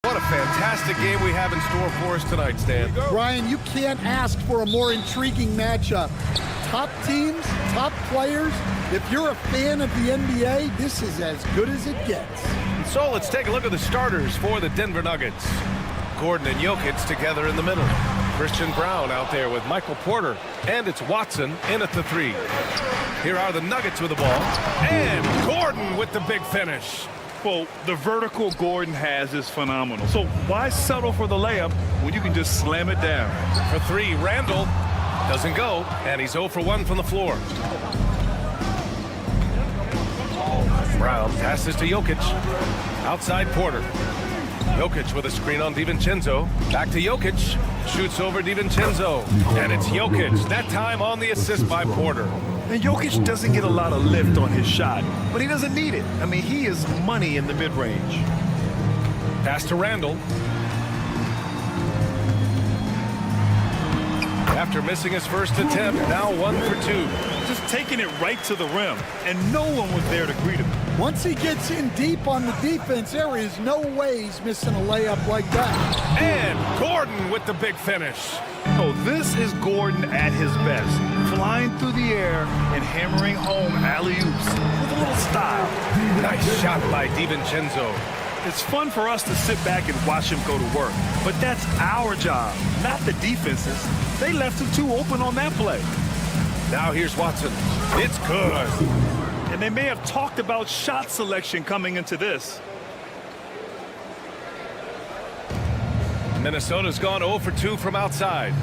What a fantastic game we have in store for us tonight, Stan. Ryan, you can't ask for a more intriguing matchup. Top teams, top players. If you're a fan of the NBA, this is as good as it gets. So let's take a look at the starters for the Denver Nuggets. Gordon and Jokic together in the middle. Christian Brown out there with Michael Porter. And it's Watson in at the 3. Here are the Nuggets with the ball. And Gordon with the big finish. Well, the vertical Gordon has is phenomenal. So why settle for the layup when you can just slam it down? For 3, Randall doesn't go, and he's 0 for 1 from the floor. Brown passes to Jokic. Outside Porter. Jokic with a screen on DiVincenzo. Back to Jokic. Shoots over DiVincenzo. And it's Jokic. That time on the assist by Porter. And Jokic doesn't get a lot of lift on his shot, but he doesn't need it. I mean, he is money in the mid-range. Pass to Randall. After missing his first attempt, now 1 for 2. Just taking it right to the rim, and no one was there to greet him. Once he gets in deep on the defense, there is no way he's missing a layup like that. And Gordon with the big finish. Oh, this is Gordon at his best, flying through the air and hammering home alley-oops with a little style. Nice shot by DiVincenzo. It's fun for us to sit back and watch him go to work, but that's our job, not the defense's. They left him too open on that play. Now here's Watson. It's good. And they may have talked about shot selection coming into this. Minnesota's gone 0 for 2 from outside.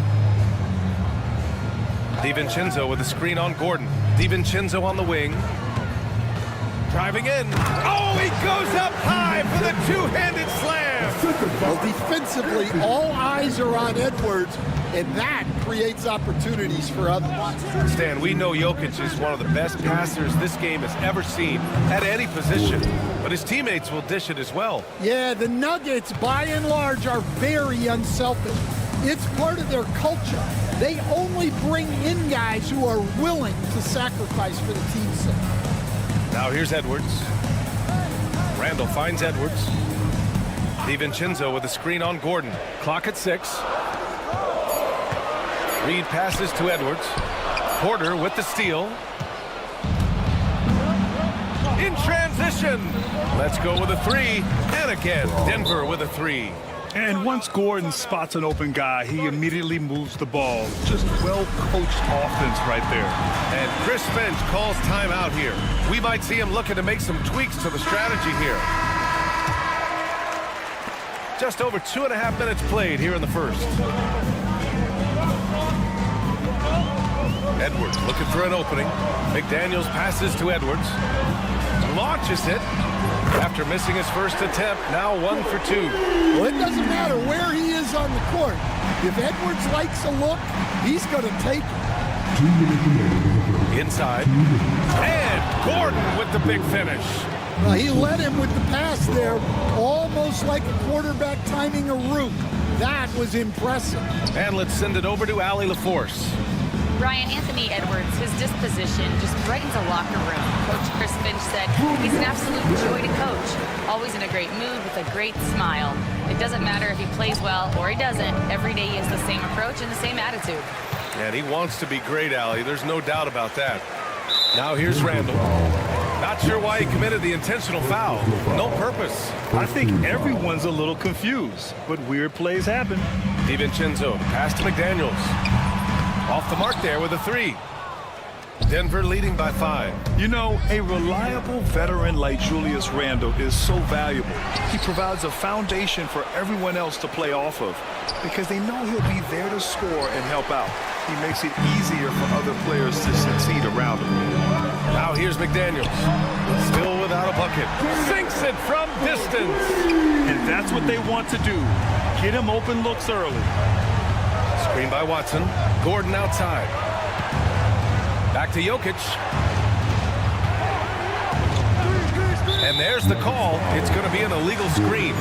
DiVincenzo with a screen on Gordon. DiVincenzo on the wing. Driving in. Oh, he goes up high for the two-handed slam. Well, defensively, all eyes are on Edwards, and that creates opportunities for others. Stan, we know Jokic is one of the best passers this game has ever seen at any position, but his teammates will dish it as well. Yeah, the Nuggets, by and large, are very unselfish. It's part of their culture. They only bring in guys who are willing to sacrifice for the team's sake. Now here's Edwards. Randall finds Edwards. DiVincenzo with a screen on Gordon. Clock at 6. Reed passes to Edwards. Porter with the steal. In transition. Let's go with a 3. And again, Denver with a 3. And once Gordon spots an open guy, he immediately moves the ball. Just well-coached offense right there. And Chris Finch calls timeout here. We might see him looking to make some tweaks to the strategy here. Just over 2.5 minutes played here in the first. Edwards looking for an opening. McDaniels passes to Edwards. Launches it. After missing his first attempt, now 1 for 2. Well, it doesn't matter where he is on the court. If Edwards likes a look, he's going to take it. Inside. And Gordon with the big finish. He led him with the pass there, almost like a quarterback timing a route. That was impressive. And let's send it over to Allie LaForce. Ryan, Anthony Edwards, his disposition just brightens a locker room. Coach Chris Finch said he's an absolute joy to coach. Always in a great mood with a great smile. It doesn't matter if he plays well or he doesn't. Every day he has the same approach and the same attitude. And he wants to be great, Allie. There's no doubt about that. Now here's Randall. Not sure why he committed the intentional foul. No purpose. I think everyone's a little confused, but weird plays happen. DiVincenzo, pass to McDaniels. Off the mark there with a 3. Denver leading by 5. You know, a reliable veteran like Julius Randle is so valuable. He provides a foundation for everyone else to play off of because they know he'll be there to score and help out. He makes it easier for other players to succeed around him. Now here's McDaniels. Still without a bucket. Sinks it from distance. And that's what they want to do. Get him open looks early. Screen by Watson. Gordon outside. Back to Jokic. And there's the call. It's going to be an illegal screen.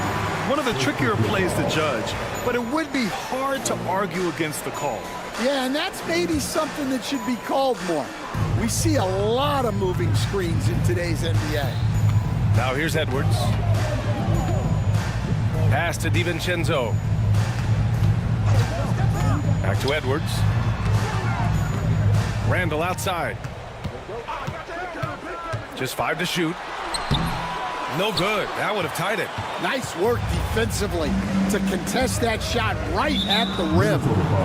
One of the trickier plays to judge, but it would be hard to argue against the call. Yeah, and that's maybe something that should be called more. We see a lot of moving screens in today's NBA. Now here's Edwards. Pass to DiVincenzo. Back to Edwards. Randle outside. Just 5 to shoot. No good. That would have tied it. Nice work defensively to contest that shot right at the rim.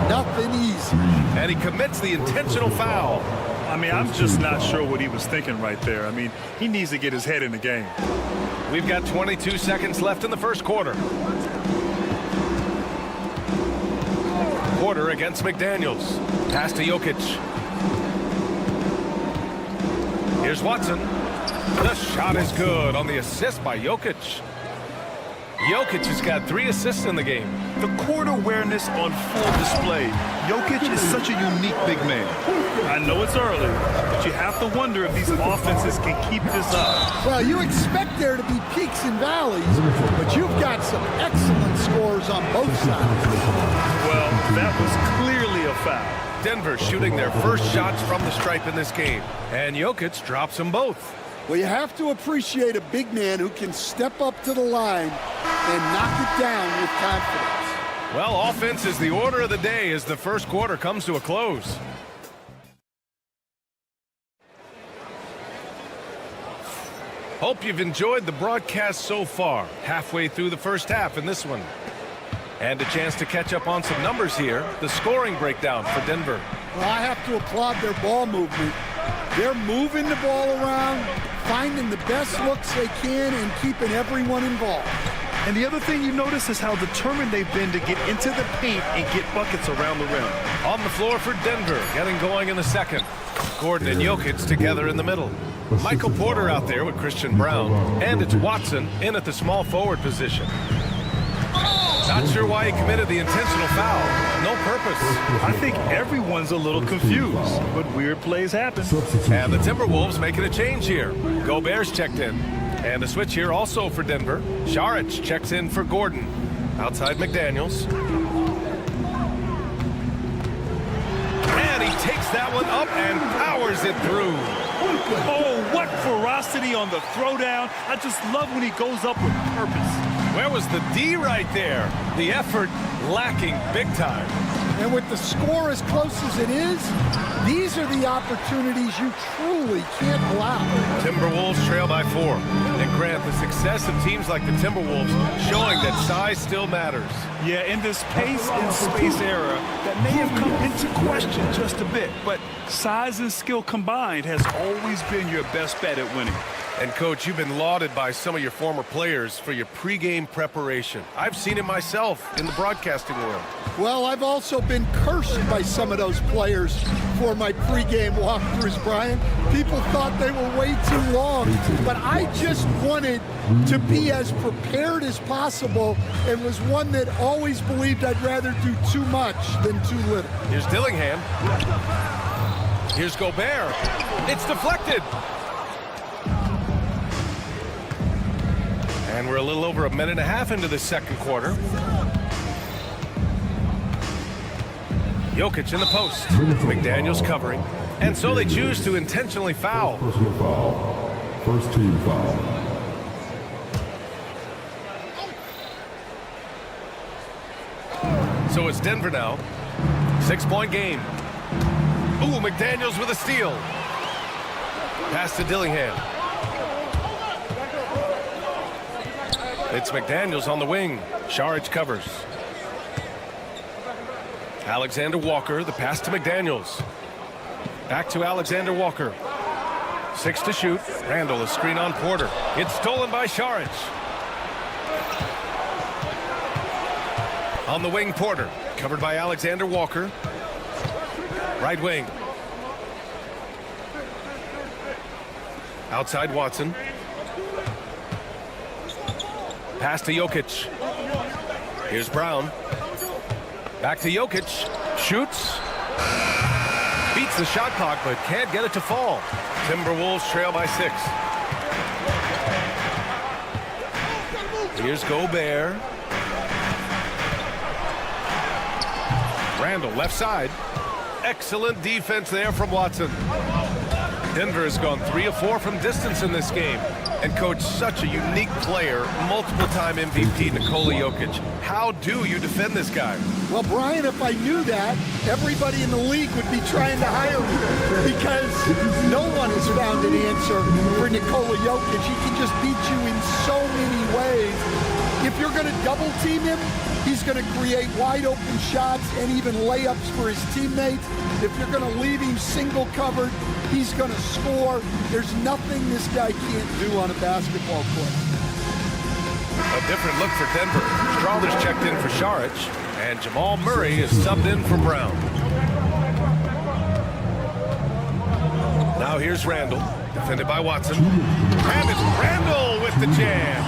Nothing easy. And he commits the intentional foul. I mean, I'm just not sure what he was thinking right there. I mean, he needs to get his head in the game. We've got 22 seconds left in the first quarter. Porter against McDaniels. Pass to Jokic. Here's Watson. The shot is good on the assist by Jokic. Jokic has got 3 assists in the game. The court awareness on full display. Jokic is such a unique big man. I know it's early, but you have to wonder if these offenses can keep this up. Well, you expect there to be peaks and valleys, but you've got some excellent scores on both sides. Well, that was clearly a foul. Denver shooting their first shots from the stripe in this game. And Jokic drops them both. Well, you have to appreciate a big man who can step up to the line and knock it down with confidence. Well, offense is the order of the day as the first quarter comes to a close. Hope you've enjoyed the broadcast so far. Halfway through the first half in this one. And a chance to catch up on some numbers here. The scoring breakdown for Denver. Well, I have to applaud their ball movement. They're moving the ball around, finding the best looks they can, and keeping everyone involved. And the other thing you notice is how determined they've been to get into the paint and get buckets around the rim. On the floor for Denver, getting going in the second. Gordon and Jokic together in the middle. Michael Porter out there with Christian Brown. And it's Watson in at the small forward position. Not sure why he committed the intentional foul. No purpose. I think everyone's a little confused, but weird plays happen. And the Timberwolves making a change here. Gobert's checked in. And a switch here also for Denver. Saric checks in for Gordon. Outside McDaniels. And he takes that one up and powers it through. Oh, what ferocity on the throwdown. I just love when he goes up with purpose. Where was the D right there? The effort lacking big time. And with the score as close as it is, these are the opportunities you truly can't allow. Timberwolves trail by 4. And Grant, the success of teams like the Timberwolves showing that size still matters. Yeah, in this pace and space era, that may have come into question just a bit, but size and skill combined has always been your best bet at winning. And, Coach, you've been lauded by some of your former players for your pregame preparation. I've seen it myself in the broadcasting world. Well, I've also been cursed by some of those players for my pregame walkthroughs, Brian. People thought they were way too long, but I just wanted to be as prepared as possible and was one that always believed I'd rather do too much than too little. Here's Dillingham. Here's Gobert. It's deflected. And we're a little over a minute and a half into the second quarter. Jokic in the post. McDaniels covering. And so they choose to intentionally foul. Personal foul. First team foul. So it's Denver now. 6-point game. Ooh, McDaniels with a steal. Pass to Dillingham. It's McDaniels on the wing. Saric covers. Alexander Walker, the pass to McDaniels. Back to Alexander Walker. 6 to shoot. Randall, a screen on Porter. It's stolen by Saric. On the wing, Porter. Covered by Alexander Walker. Right wing. Outside Watson. Pass to Jokic. Here's Brown. Back to Jokic. Shoots. Beats the shot clock, but can't get it to fall. Timberwolves trail by 6. Here's Gobert. Randall, left side. Excellent defense there from Watson. Denver has gone 3 of 4 from distance in this game. And coach, such a unique player, multiple-time MVP Nikola Jokic. How do you defend this guy? Well, Brian, if I knew that, everybody in the league would be trying to hire me because no one has found an answer for Nikola Jokic. He can just beat you in so many ways. If you're going to double team him, he's going to create wide open shots and even layups for his teammates. If you're going to leave him single covered, he's going to score. There's nothing this guy can't do on a basketball court. A different look for Denver. Strawler's checked in for Saric, and Jamal Murray is subbed in for Brown. Now here's Randall, defended by Watson. And it's Randall with the jam.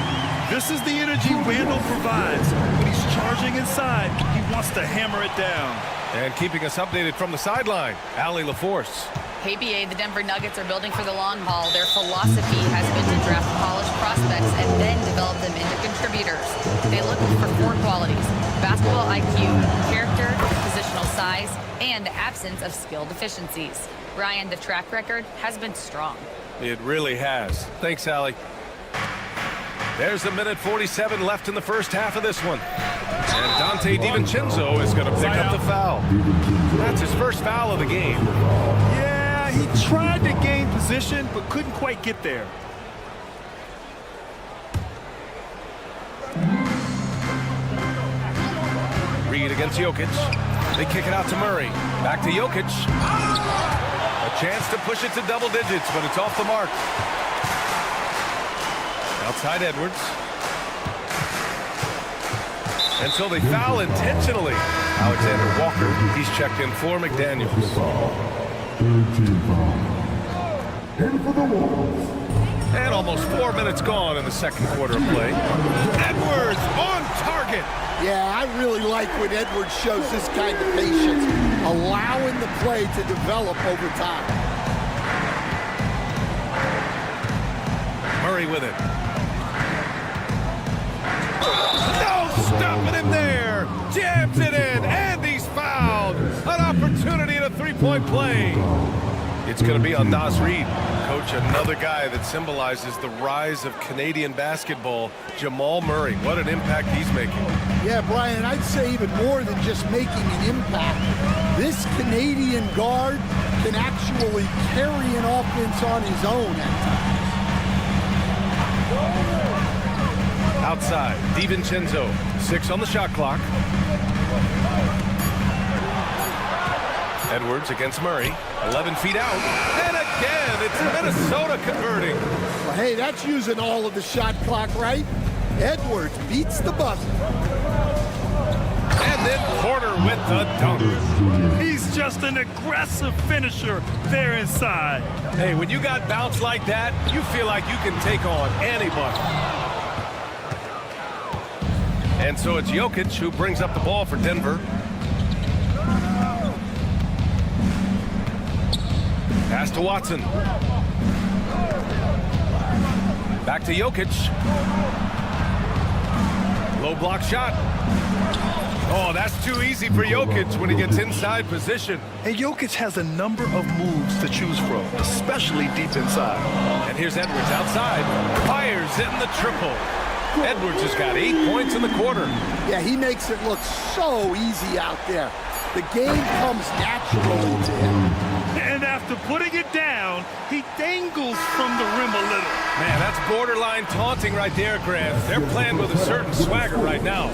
This is the energy Randall provides. When he's charging inside, he wants to hammer it down. And keeping us updated from the sideline, Allie LaForce. Hey, BA, the Denver Nuggets are building for the long haul. Their philosophy has been to draft polished prospects and then develop them into contributors. They look for 4 qualities: basketball IQ, character, positional size, and the absence of skill deficiencies. Brian, the track record has been strong. It really has. Thanks, Allie. There's a minute 47 left in the first half of this one. And Dante DiVincenzo is going to pick up the foul. That's his first foul of the game. Yeah, he tried to gain position, but couldn't quite get there. Reed against Jokic. They kick it out to Murray. Back to Jokic. A chance to push it to double digits, but it's off the mark. Outside Edwards. And so they foul intentionally. Alexander Walker, he's checked in for McDaniels. Third team foul. In for the Wolves. And almost 4 minutes gone in the second quarter of play. Edwards on target. Yeah, I really like when Edwards shows this kind of patience, allowing the play to develop over time. Murray with it. No stopping him there. Jams it in, and he's fouled. An opportunity at a three-point play. It's going to be on Nas Reed. Coach, another guy that symbolizes the rise of Canadian basketball, Jamal Murray. What an impact he's making. Yeah, Brian, I'd say even more than just making an impact. This Canadian guard can actually carry an offense on his own at times. Outside, DiVincenzo, 6 on the shot clock. Edwards against Murray, 11 feet out. And again, it's Minnesota converting. Well, hey, that's using all of the shot clock, right? Edwards beats the buzzer. And then Porter with the dunk. He's just an aggressive finisher there inside. Hey, when you got bounce like that, you feel like you can take on anybody. And so it's Jokic who brings up the ball for Denver. Pass to Watson. Back to Jokic. Low block shot. Oh, that's too easy for Jokic when he gets inside position. And Jokic has a number of moves to choose from, especially deep inside. And here's Edwards outside. Fires in the triple. Edwards has got 8 points in the quarter. Yeah, he makes it look so easy out there. The game comes naturally to him. And after putting it down, he dangles from the rim a little. Man, that's borderline taunting right there, Grant. They're playing with a certain swagger right now.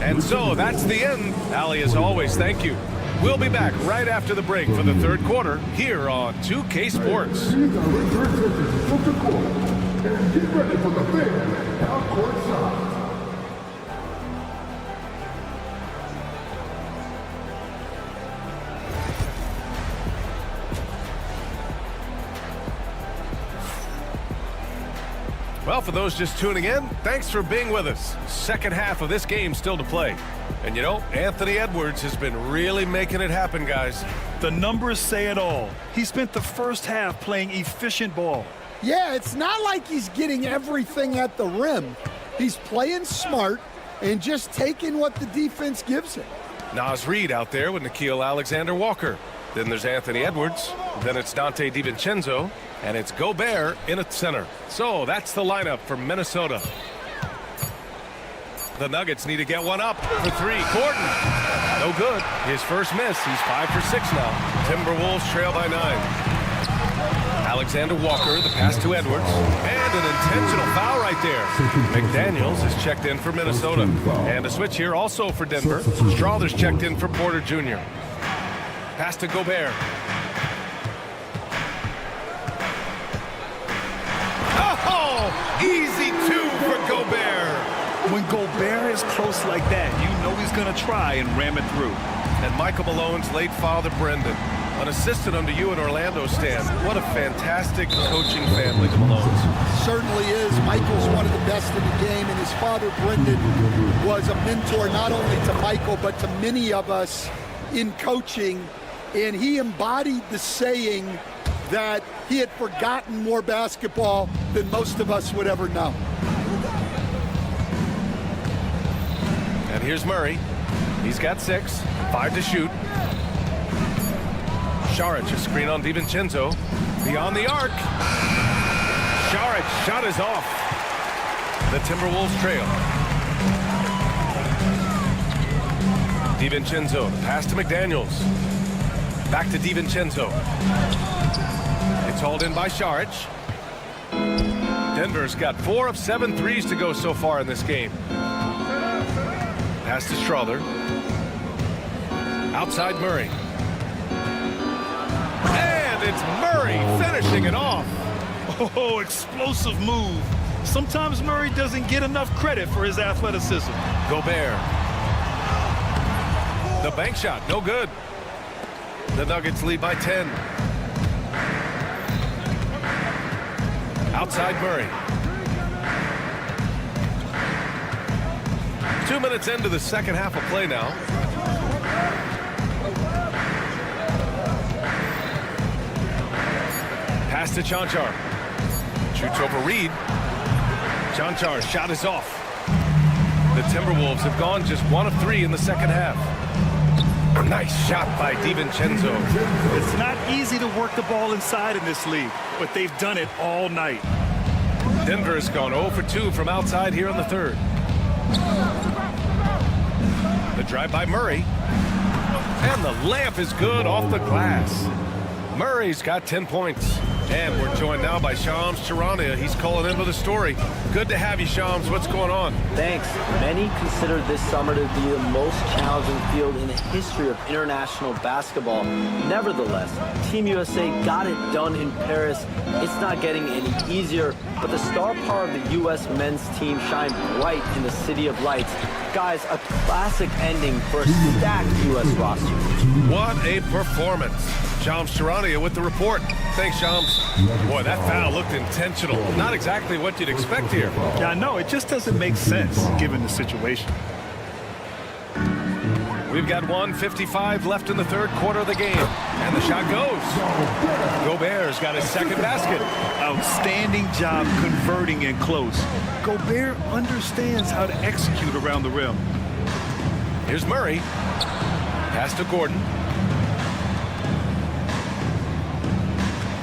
And so that's the end. Allie, as always, thank you. We'll be back right after the break for the third quarter here on 2K Sports. Please return to the court and get ready for the big half-court shot. Well, for those just tuning in, thanks for being with us. Second half of this game still to play. And you know, Anthony Edwards has been really making it happen, guys. The numbers say it all. He spent the first half playing efficient ball. Yeah, it's not like he's getting everything at the rim. He's playing smart and just taking what the defense gives him. Naz Reid out there with Nickeil Alexander-Walker. Then there's Anthony Edwards. Then it's Dante DiVincenzo. And it's Gobert in at center. So that's the lineup for Minnesota. The Nuggets need to get one up for three. Gordon, no good. His first miss. He's 5 for 6 now. Timberwolves trail by 9. Alexander Walker, the pass to Edwards. And an intentional foul right there. McDaniels is checked in for Minnesota. And a switch here also for Denver. Strawther's checked in for Porter Jr. Pass to Gobert. Easy two for Gobert. When Gobert is close like that, you know he's going to try and ram it through. And Michael Malone's late father, Brendan, an assistant under you in Orlando, Stan. What a fantastic coaching family, the Malones. Certainly is. Michael's one of the best in the game, and his father, Brendan, was a mentor not only to Michael, but to many of us in coaching. And he embodied the saying that he had forgotten more basketball than most of us would ever know. And here's Murray. He's got 6, 5 to shoot. Saric, a screen on DiVincenzo. Beyond the arc. Saric, shot is off. The Timberwolves trail. DiVincenzo, pass to McDaniels. Back to DiVincenzo. It's hauled in by Saric. Denver's got 4 of 7 threes to go so far in this game. Pass to Strawther. Outside Murray. And it's Murray finishing it off. Oh, explosive move. Sometimes Murray doesn't get enough credit for his athleticism. Gobert. The bank shot, no good. The Nuggets lead by 10. Outside Murray. 2 minutes into the second half of play now. Pass to Chanchar. Shoots over Reed. Chanchar's shot is off. The Timberwolves have gone just 1 of 3 in the second half. Nice shot by DiVincenzo. It's not easy to work the ball inside in this league, but they've done it all night. Denver has gone 0 for 2 from outside here in the third. The drive by Murray. And the layup is good off the glass. Murray's got 10 points. And we're joined now by Shams Charania. He's calling in with a story. Good to have you, Shams. What's going on? Thanks. Many consider this summer to be the most challenging field in the history of international basketball. Nevertheless, Team USA got it done in Paris. It's not getting any easier, but the star power of the U.S. men's team shined bright in the City of Lights. Guys, a classic ending for a stacked U.S. roster. What a performance. Shams Charania with the report. Thanks, Shams. Boy, that foul looked intentional. Not exactly what you'd expect here. Yeah, I know. It just doesn't make sense given the situation. We've got 1:55 left in the third quarter of the game. And the shot goes. Gobert's got his second basket. Outstanding job converting in close. Gobert understands how to execute around the rim. Here's Murray. Pass to Gordon.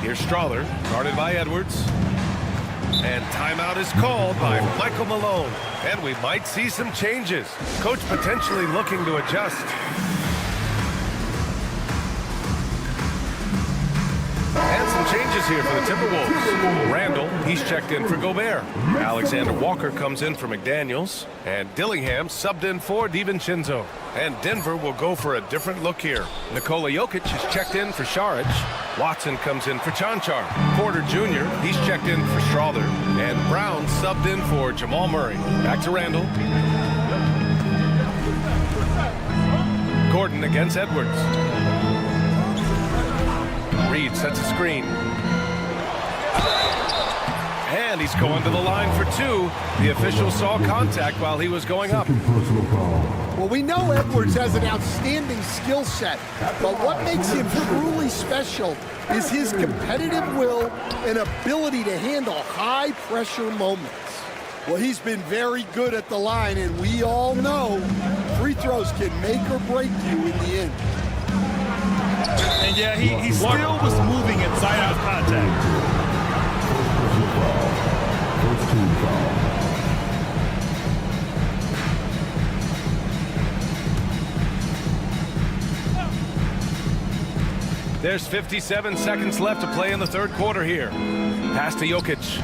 Here's Strawther, guarded by Edwards. And timeout is called by Michael Malone. And we might see some changes. Coach potentially looking to adjust. And some changes here for the Timberwolves. Randall, he's checked in for Gobert. Alexander Walker comes in for McDaniels. And Dillingham subbed in for DiVincenzo. And Denver will go for a different look here. Nikola Jokic is checked in for Šarić. Watson comes in for Cancar. Porter Jr., he's checked in for Strother. And Brown subbed in for Jamal Murray. Back to Randall. Gordon against Edwards. Reed sets a screen. And he's going to the line for two. The official saw contact while he was going up. Well, we know Edwards has an outstanding skill set, but what makes him truly special is his competitive will and ability to handle high-pressure moments. Well, he's been very good at the line, and we all know free throws can make or break you in the end. And yeah, he still was moving inside out of contact. There's 57 seconds left to play in the third quarter here. Pass to Jokic.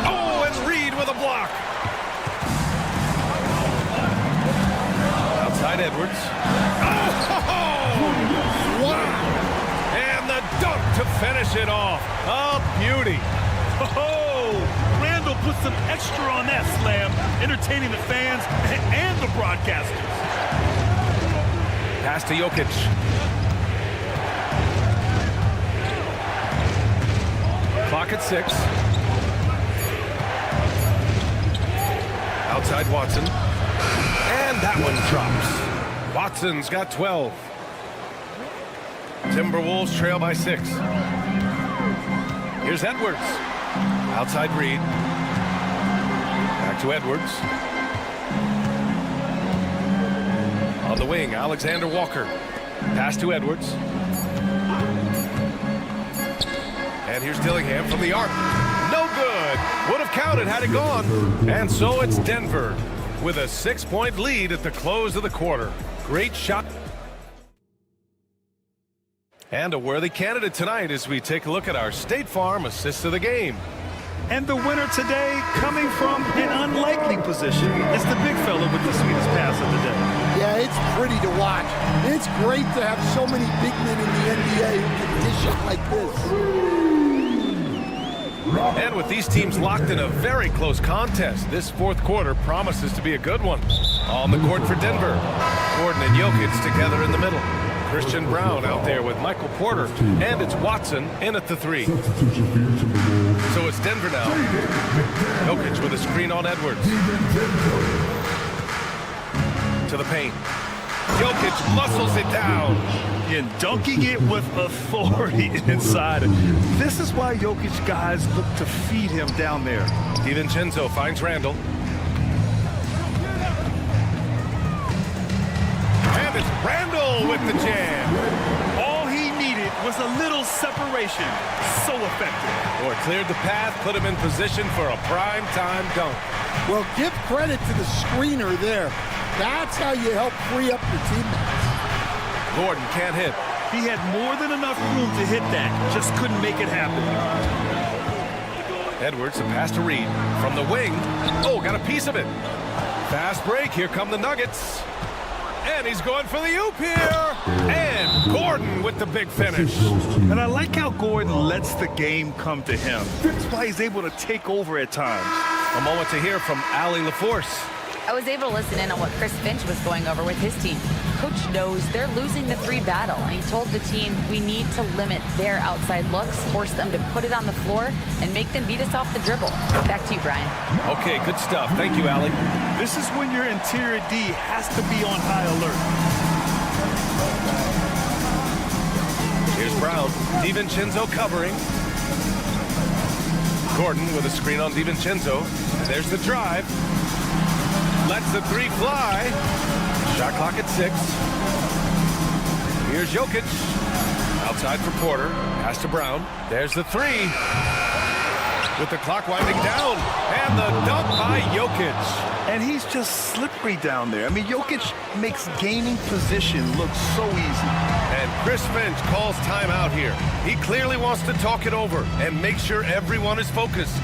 Oh, and Reed with a block. Outside Edwards. Oh! Wow! And the dunk to finish it off. A beauty. Oh, Randall put some extra on that slam, entertaining the fans and the broadcasters. Pass to Jokic. Clock at 6. Outside Watson. And that one drops. Watson's got 12. Timberwolves trail by 6. Here's Edwards. Outside Reed. Back to Edwards. On the wing, Alexander Walker. Pass to Edwards. And here's Dillingham from the arc. No good. Would have counted had it gone. And so it's Denver with a 6-point lead at the close of the quarter. Great shot. And a worthy candidate tonight as we take a look at our State Farm assist of the game. And the winner today, coming from an unlikely position, is the big fella with the sweetest pass of the day. Yeah, it's pretty to watch. It's great to have so many big men in the NBA who can dish it like this. And with these teams locked in a very close contest, this fourth quarter promises to be a good one. On the court for Denver, Gordon and Jokic together in the middle. Christian Brown out there with Michael Porter, and it's Watson in at the 3. So it's Denver now. Jokic with a screen on Edwards. To the paint. Jokic muscles it down. And dunking it with authority inside. This is why Jokic guys look to feed him down there. DiVincenzo finds Randall. And it's Randall with the jam. All he needed was a little separation. So effective. Boy, cleared the path, put him in position for a prime-time dunk. Well, give credit to the screener there. That's how you help free up your teammates. Gordon can't hit. He had more than enough room to hit that. Just couldn't make it happen. Edwards, a pass to Reed. From the wing. Oh, got a piece of it. Fast break. Here come the Nuggets. And he's going for the oop here. And Gordon with the big finish. And I like how Gordon lets the game come to him. That's why he's able to take over at times. A moment to hear from Allie LaForce. I was able to listen in on what Chris Finch was going over with his team. Coach knows they're losing the 3 battle, and he told the team we need to limit their outside looks, force them to put it on the floor, and make them beat us off the dribble. Back to you, Brian. Okay, good stuff. Thank you, Allie. This is when your interior D has to be on high alert. Here's Brown. DiVincenzo covering. Gordon with a screen on DiVincenzo. There's the drive. Lets the 3 fly. Shot clock at 6. Here's Jokic. Outside for Porter. Pass to Brown. There's the 3. with the clock winding down. And the dunk by Jokic. And he's just slippery down there. I mean, Jokic makes gaining position look so easy. And Chris Finch calls timeout here. He clearly wants to talk it over and make sure everyone is focused.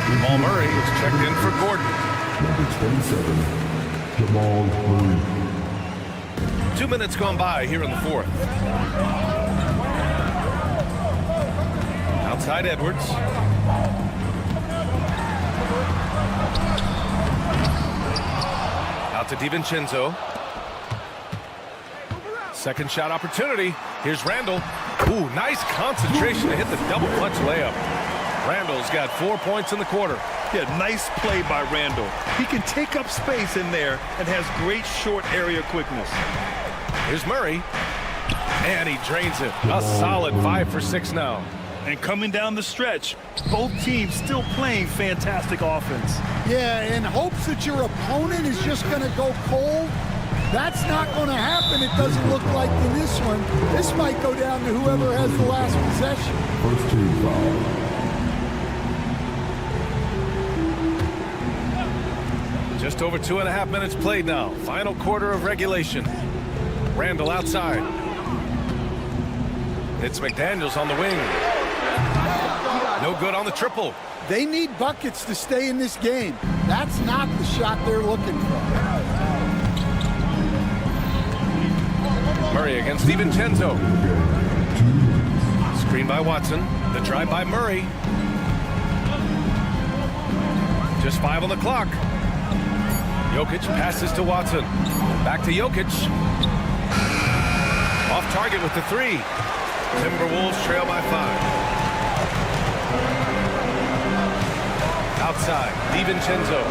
Jamal Murray is checked in for Gordon. Number 27, Jamal Murray. 2 minutes gone by here in the fourth. Outside Edwards. Out to DiVincenzo. Second shot opportunity. Here's Randall. Ooh, nice concentration to hit the double clutch layup. Randall's got 4 points in the quarter. Yeah, nice play by Randall. He can take up space in there and has great short area quickness. Here's Murray. And he drains it. A solid 5 for 6 now. And coming down the stretch, both teams still playing fantastic offense. Yeah, in hopes that your opponent is just going to go cold. That's not going to happen, it doesn't look like in this one. This might go down to whoever has the last possession. First team foul. Just over 2.5 minutes played now. Final quarter of regulation. Randall outside. It's McDaniels on the wing. No good on the triple. They need buckets to stay in this game. That's not the shot they're looking for. Murray against DiVincenzo. Screen by Watson. The drive by Murray. Just 5 on the clock. Jokic passes to Watson. Back to Jokic. Off target with the 3. Timberwolves trail by 5. Outside, DiVincenzo.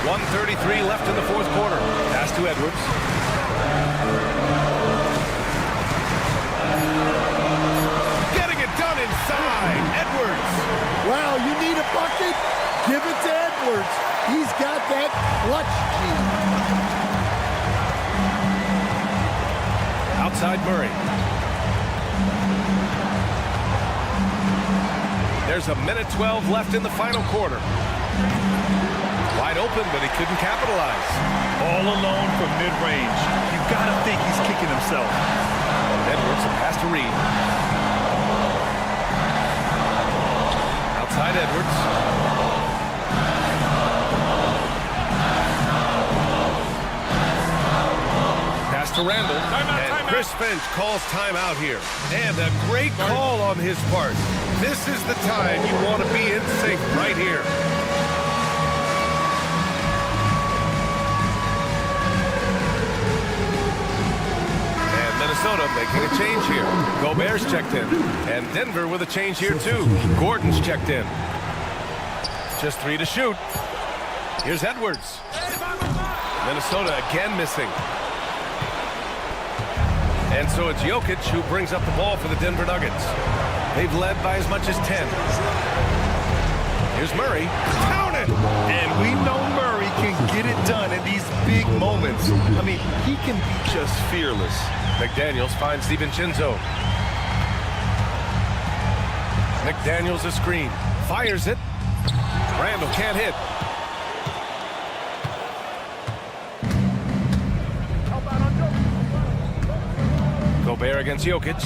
1:33 left in the fourth quarter. Pass to Edwards. Getting it done inside. Edwards. Well, you need a bucket? Give it to Edwards. He's got that clutch gene. Outside Murray. There's 1:12 left in the final quarter. Wide open, but he couldn't capitalize. All alone from mid-range. You've got to think he's kicking himself. Edwards, a pass to Reed. Outside Edwards. Pass to Randall. And Chris Finch calls timeout here. And a great call on his part. This is the time you want to be in sync right here. And Minnesota making a change here. Gobert's checked in. And Denver with a change here too. Gordon's checked in. Just 3 to shoot. Here's Edwards. Minnesota again missing. And so it's Jokic who brings up the ball for the Denver Nuggets. They've led by as much as 10. Here's Murray. Count it! And we know Murray can get it done in these big moments. I mean, he can be just fearless. McDaniels finds DiVincenzo. McDaniels a screen. Fires it. Randall can't hit. Gobert against Jokic.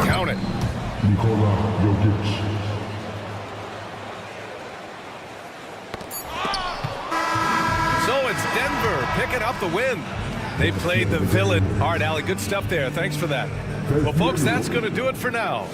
Count it. Nikola Jokic. So it's Denver picking up the win. They played the villain. All right, Allie, good stuff there. Thanks for that. Well, folks, that's going to do it for now.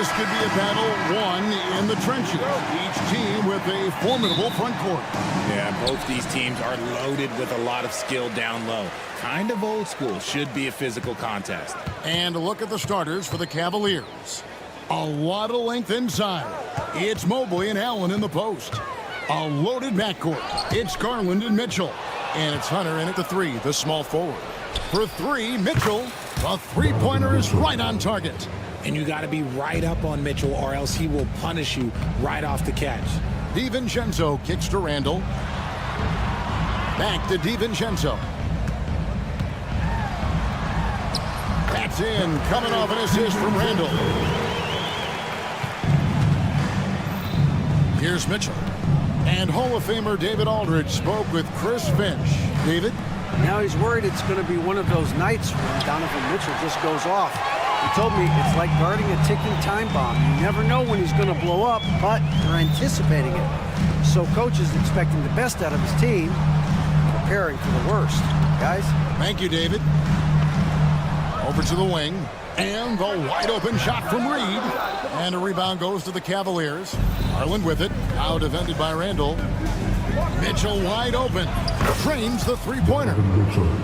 this could be a battle won in the trenches. Each team with a formidable front court. Yeah, both these teams are loaded with a lot of skill down low. Kind of old school. Should be a physical contest. And a look at the starters for the Cavaliers. A lot of length inside. It's Mobley and Allen in the post. A loaded backcourt. It's Garland and Mitchell. And it's Hunter in at the 3, the small forward. For 3, Mitchell. The three-pointer is right on target. And you got to be right up on Mitchell or else he will punish you right off the catch. DiVincenzo kicks to Randall. Back to DiVincenzo. That's in. Coming off an assist from Randall. Here's Mitchell. And Hall of Famer David Aldridge spoke with Chris Finch. David? Now he's worried it's going to be one of those nights when Donovan Mitchell just goes off. He told me it's like guarding a ticking time bomb. You never know when he's going to blow up, but you're anticipating it. So coach is expecting the best out of his team, preparing for the worst. Guys? Thank you, David. Over to the wing. And the wide open shot from Reed. And a rebound goes to the Cavaliers. Garland with it. Now defended by Randall. Mitchell wide open. Trains the three-pointer.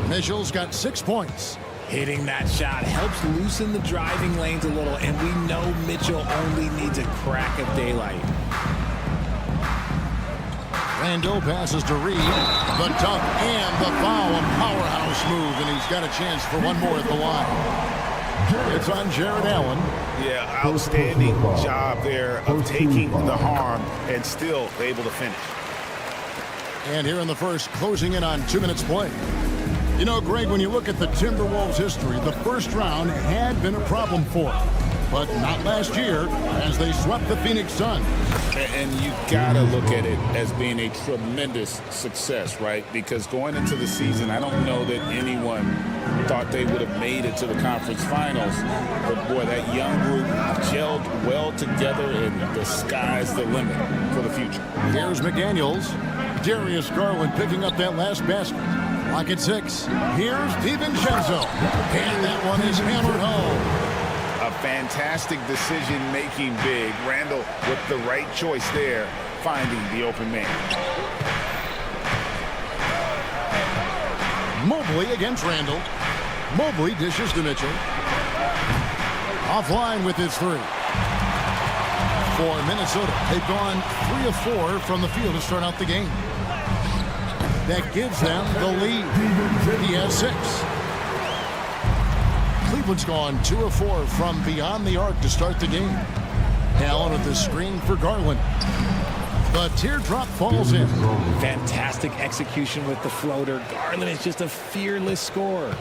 Mitchell's got 6 points. Hitting that shot helps loosen the driving lanes a little, and we know Mitchell only needs a crack of daylight. Randall passes to Reed. The dunk and the foul. A powerhouse move, and he's got a chance for one more at the line. It's on Jared Allen. Yeah, outstanding job there of taking the harm and still able to finish. And here in the first, closing in on 2 minutes play. You know, Greg, when you look at the Timberwolves' history, the first round had been a problem for them. But not last year, as they swept the Phoenix Suns. And you gotta look at it as being a tremendous success, right? Because going into the season, I don't know that anyone thought they would have made it to the conference finals. But boy, that young group gelled well together, and the sky's the limit for the future. Here's McDaniels. Darius Garland picking up that last basket. Lock at 6. Here's DiVincenzo. And that one is hammered home. A fantastic decision-making big. Randall with the right choice there, finding the open man. Mobley against Randall. Mobley dishes to Mitchell. Offline with his 3. For Minnesota, they've gone 3 of 4 from the field to start out the game. That gives them the lead. He has 6. Cleveland's gone 2 of 4 from beyond the arc to start the game. Allen with the screen for Garland. The teardrop falls in. Fantastic execution with the floater. Garland is just a fearless scorer.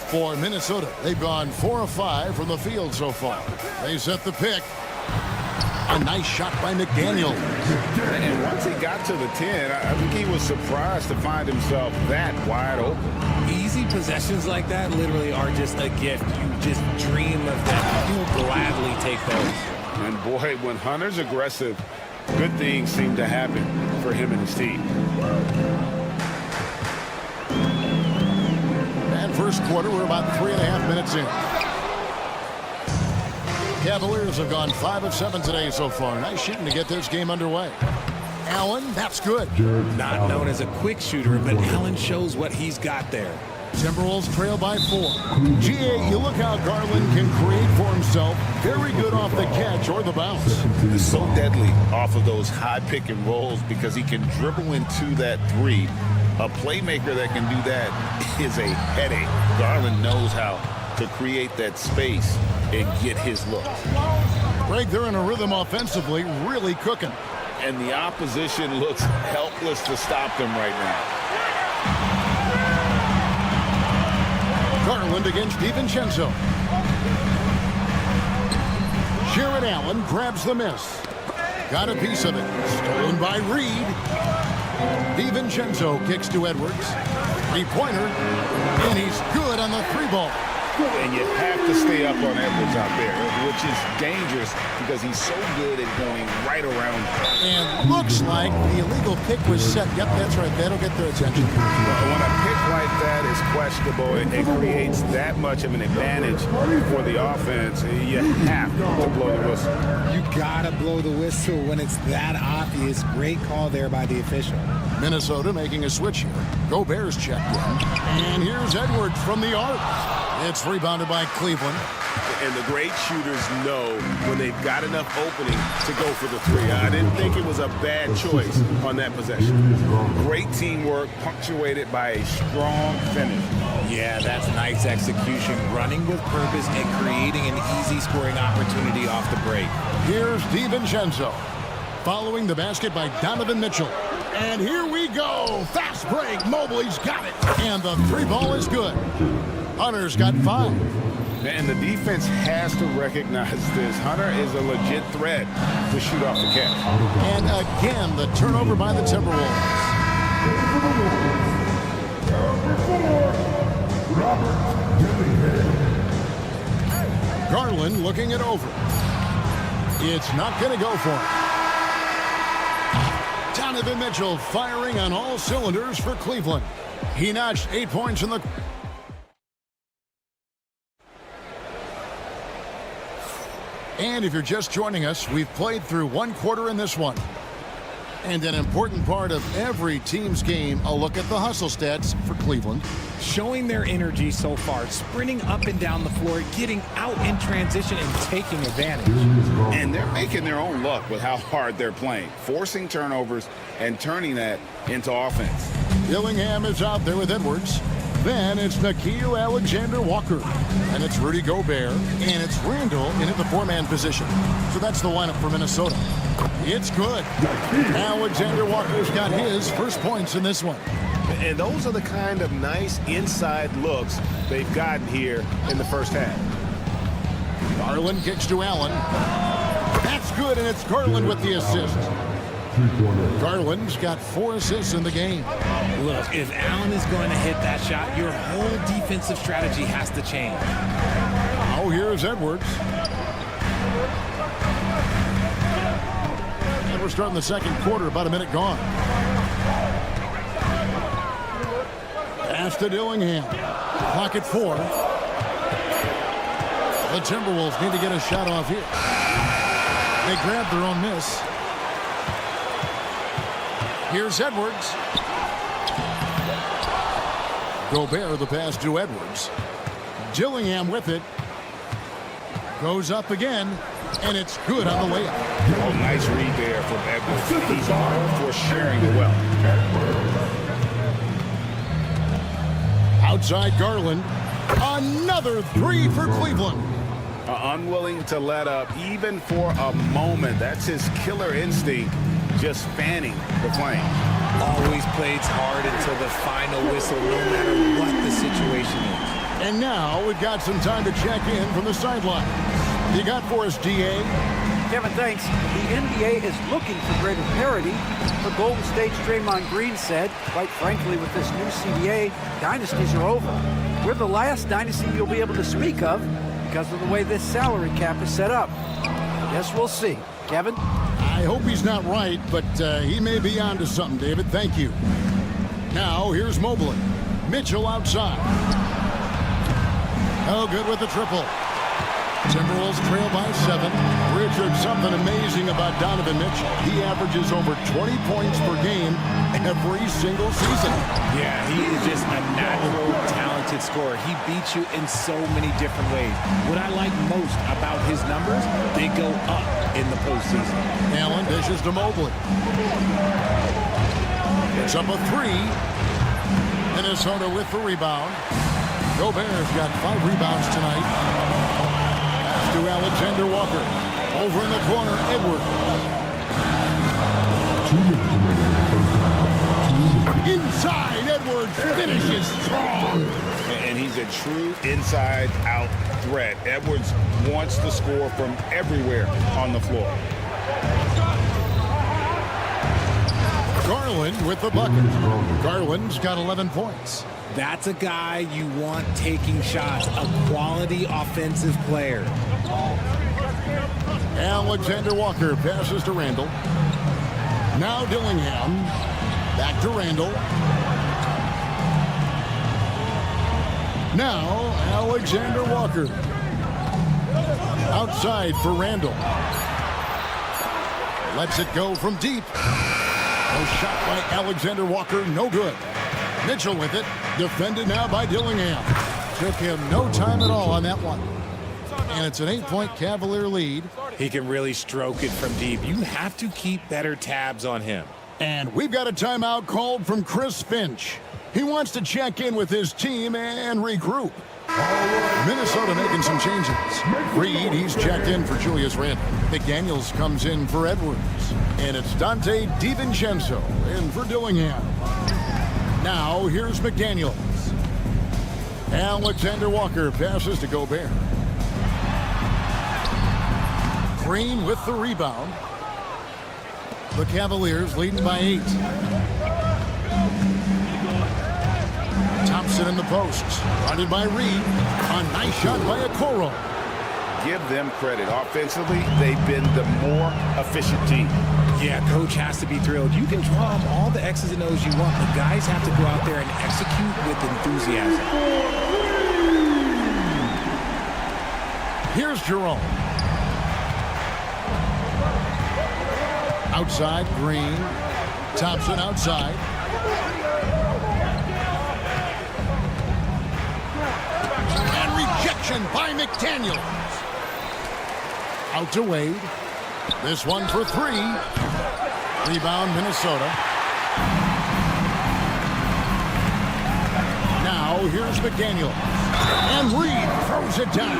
For Minnesota, they've gone 4 of 5 from the field so far. They set the pick. A nice shot by McDaniel. And once he got to the 10, I think he was surprised to find himself that wide open. Easy possessions like that literally are just a gift. You just dream of them. You'll gladly take those. And boy, when Hunter's aggressive, good things seem to happen for him and his team. And first quarter, we're about 3.5 minutes in. Cavaliers have gone 5 of 7 today so far. Nice shooting to get this game underway. Allen, that's good. Not known as a quick shooter, but Allen shows what he's got there. Timberwolves trail by 4. GA, you look how Garland can create for himself. Very good off the catch or the bounce. He's so deadly off of those high pick and rolls because he can dribble into that 3. A playmaker that can do that is a headache. Garland knows how to create that space and get his look. Greg, they're in a rhythm offensively, really cooking. And the opposition looks helpless to stop them right now. Garland against DiVincenzo. Jared Allen grabs the miss. Got a piece of it. Stolen by Reed. DiVincenzo kicks to Edwards. 3-pointer. And he's good on the 3 ball. And you have to stay up on Edwards out there, which is dangerous because he's so good at going right around. And looks like the illegal pick was set. Yep, that's right. That'll get their attention. When a pick like that is questionable, it creates that much of an advantage for the offense. You have to blow the whistle. You gotta blow the whistle when it's that obvious. Great call there by the official. Minnesota making a switch here. Gobert's checked in. And here's Edwards from the arc. It's rebounded by Cleveland. And the great shooters know when they've got enough opening to go for the three. I didn't think it was a bad choice on that possession. Great teamwork punctuated by a strong finish. Yeah, that's nice execution. Running with purpose and creating an easy scoring opportunity off the break. Here's DiVincenzo. Following the basket by Donovan Mitchell. And here we go. Fast break. Mobley's got it. And the three ball is good. Hunter's got 5. And the defense has to recognize this. Hunter is a legit threat to shoot off the catch. And again, the turnover by the Timberwolves. Garland looking it over. It's not going to go for him. Donovan Mitchell firing on all cylinders for Cleveland. He notched 8 points in the... And if you're just joining us, we've played through 1 quarter in this one. And an important part of every team's game, a look at the hustle stats for Cleveland. Showing their energy so far, sprinting up and down the floor, getting out in transition and taking advantage. And they're making their own luck with how hard they're playing, forcing turnovers and turning that into offense. Dillingham is out there with Edwards. Then it's Nickeil Alexander-Walker. And it's Rudy Gobert. And it's Randall in at the 4-man position. So that's the lineup for Minnesota. It's good. Alexander-Walker's got his first points in this one. And those are the kind of nice inside looks they've gotten here in the first half. Garland kicks to Allen. That's good, and it's Garland with the assist. Garland's got 4 assists in the game. Look, if Allen is going to hit that shot, your whole defensive strategy has to change. Oh, here's Edwards. And we're starting the second quarter, about a minute gone. Pass to Dillingham. Clock at 4. The Timberwolves need to get a shot off here. They grabbed their own miss. Here's Edwards. Gobert, the pass to Edwards. Dillingham with it. Goes up again, and it's good on the layup. Oh, nice read there from Edwards. He's all for sharing the wealth. Outside Garland. Another 3 for Cleveland. Unwilling to let up even for a moment. That's his killer instinct, just fanning the flame. Always plays hard until the final whistle, no matter what the situation is. And now we've got some time to check in from the sideline. You got for us, DA? Kevin, thanks. The NBA is looking for greater parity. For Golden State's Draymond Green said, quite frankly, with this new CBA, dynasties are over. We're the last dynasty you'll be able to speak of because of the way this salary cap is set up. Guess we'll see. Kevin? I hope he's not right, but he may be onto something, David. Thank you. Now, here's Mobley. Mitchell outside. Oh, good with the triple. Timberwolves trail by 7. Richard, something amazing about Donovan Mitchell. He averages over 20 points per game every single season. Yeah, he is just a natural, talented scorer. He beats you in so many different ways. What I like most about his numbers, they go up in the postseason. Allen dishes to Mobley. It's up a 3. Minnesota with the rebound. Gobert's got 5 rebounds tonight. To Alexander Walker. Over in the corner, Edwards. Inside, Edwards finishes strong. And he's a true inside-out threat. Edwards wants to score from everywhere on the floor. Garland with the bucket. Garland's got 11 points. That's a guy you want taking shots, a quality offensive player. Alexander Walker passes to Randall. Now Dillingham. Back to Randall. Now Alexander Walker. Outside for Randall. Lets it go from deep. No shot by Alexander Walker, no good. Mitchell with it. Defended now by Dillingham. Took him no time at all on that one. And it's an 8-point Cavalier lead. He can really stroke it from deep. You have to keep better tabs on him. And we've got a timeout called from Chris Finch. He wants to check in with his team and regroup. Minnesota making some changes. Reed, he's checked in for Julius Randle. McDaniels comes in for Edwards. And it's Dante DiVincenzo in for Dillingham. Now here's McDaniels. Alexander Walker passes to Gobert. Green with the rebound. The Cavaliers leading by 8. Thompson in the post. Guarded by Reed. A nice shot by Okoro. Give them credit. Offensively, they've been the more efficient team. Yeah, coach has to be thrilled. You can draw up all the X's and O's you want, but guys have to go out there and execute with enthusiasm. Here's Jerome. Outside, Green. Thompson outside. And rejection by McDaniels. Out to Wade. This one for 3. Rebound, Minnesota. Now, here's McDaniels. And Reed throws it down.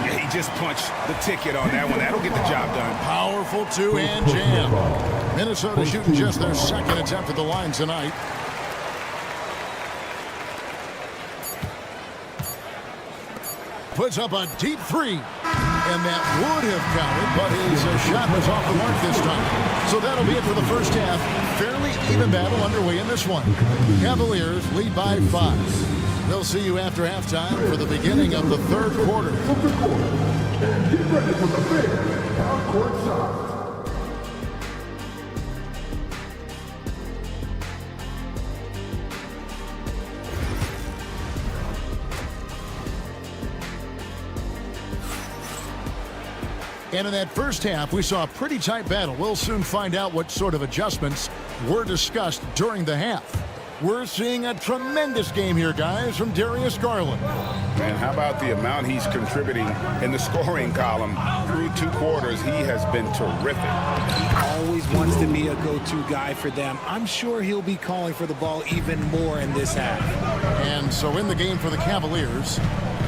Yeah, he just punched the ticket on that one. That'll get the job done. Powerful two-hand jam. Minnesota shooting just their second attempt at the line tonight. Puts up a deep 3. And that would have counted, but his shot was off the mark this time. So that'll be it for the first half. Fairly even battle underway in this one. Cavaliers lead by 5. They'll see you after halftime for the beginning of the third quarter. And get ready for the big half-court shot. And in that first half, we saw a pretty tight battle. We'll soon find out what sort of adjustments were discussed during the half. We're seeing a tremendous game here, guys, from Darius Garland. Man, how about the amount he's contributing in the scoring column? Through 2 quarters, he has been terrific. He always wants to be a go-to guy for them. I'm sure he'll be calling for the ball even more in this half. And so in the game for the Cavaliers,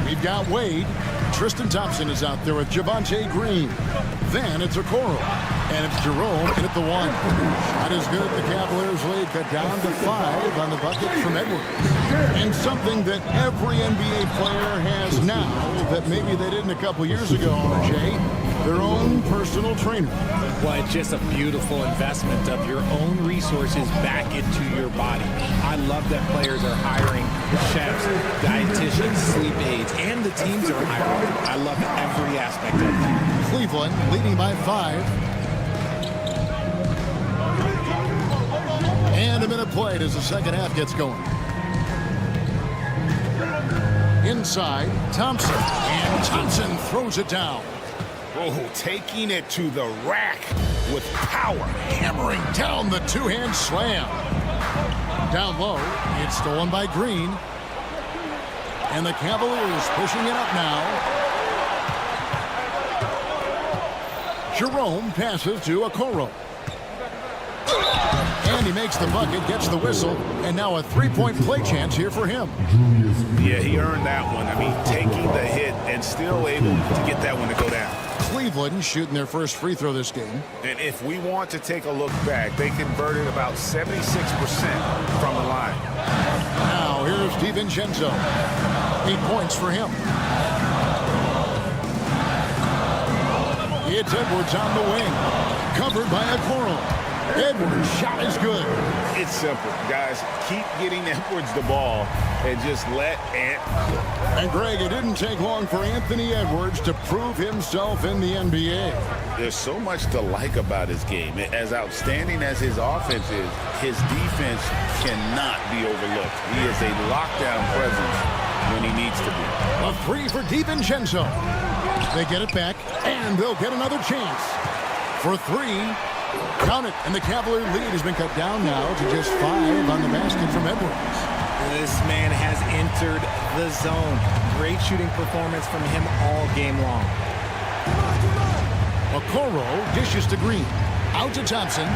we've got Wade. Tristan Thompson is out there with Javonte Green. Then it's Okoro. And it's Jerome in at the 1. That is good. The Cavaliers lead cut down to 5 on the bucket from Edwards. And something that every NBA player has now that maybe they didn't a couple years ago, RJ, their own personal trainer. Well, it's just a beautiful investment of your own resources back into your body. I love that players are hiring chefs, dietitians, sleep aides, and the teams are hiring. I love every aspect of it. Cleveland leading by 5. And a minute played as the second half gets going. Inside, Thompson. And Thompson throws it down. Oh, taking it to the rack with power. Hammering down the two-hand slam. Down low, it's stolen by Green. And the Cavaliers pushing it up now. Jerome passes to Okoro. And he makes the bucket, gets the whistle, and now a 3-point play chance here for him. Yeah, he earned that one. I mean, taking the hit and still able to get that one to go down. Cleveland shooting their first free throw this game. And if we want to take a look back, they converted about 76% from the line. Now here's DiVincenzo. 8 points for him. It's Edwards on the wing. Covered by Okoro. Edwards' shot is good. It's simple, guys. Keep getting Edwards the ball and just let Ant cook. And Greg, it didn't take long for Anthony Edwards to prove himself in the NBA. There's so much to like about his game. As outstanding as his offense is, his defense cannot be overlooked. He is a lockdown presence when he needs to be. A three for DiVincenzo. They get it back, and they'll get another chance. For three, count it, and the Cavalier lead has been cut down now to just 5 on the basket from Edwards. This man has entered the zone. Great shooting performance from him all game long. Okoro dishes to Green. Out to Thompson.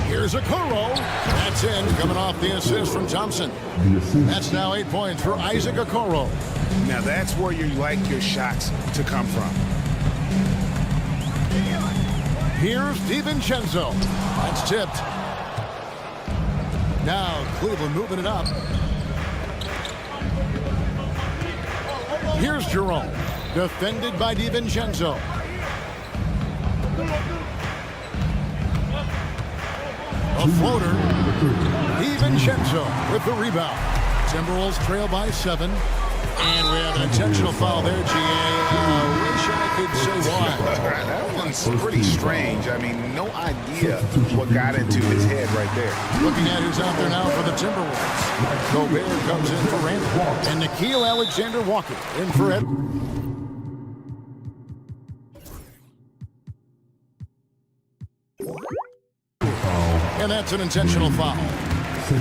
Here's Okoro. That's in, coming off the assist from Thompson. That's now 8 points for Isaac Okoro. Now that's where you like your shots to come from. Here's DiVincenzo. That's tipped. Now Cleveland moving it up. Here's Jerome. Defended by DiVincenzo. A floater. DiVincenzo with the rebound. Timberwolves trail by 7. And we have an intentional foul there, GA. Wish I could say why. That one's pretty strange. I mean, no idea what got into his head right there. Looking at who's out there now for the Timberwolves. Gobert comes in for Randall. And Nickeil Alexander-Walker in for Ed. And that's an intentional foul.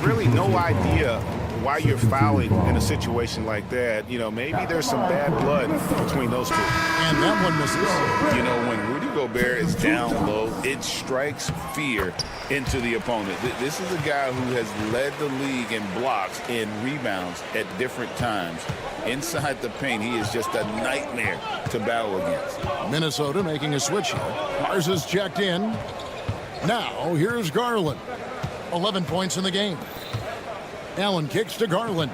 Really no idea why you're fouling in a situation like that. You know, maybe there's some bad blood between those two. And that one misses. You know, when Rudy Gobert is down low, it strikes fear into the opponent. This is a guy who has led the league in blocks and rebounds at different times. Inside the paint, he is just a nightmare to battle against. Minnesota making a switch here. Mars is checked in. Now, here's Garland. 11 points in the game. Allen kicks to Garland.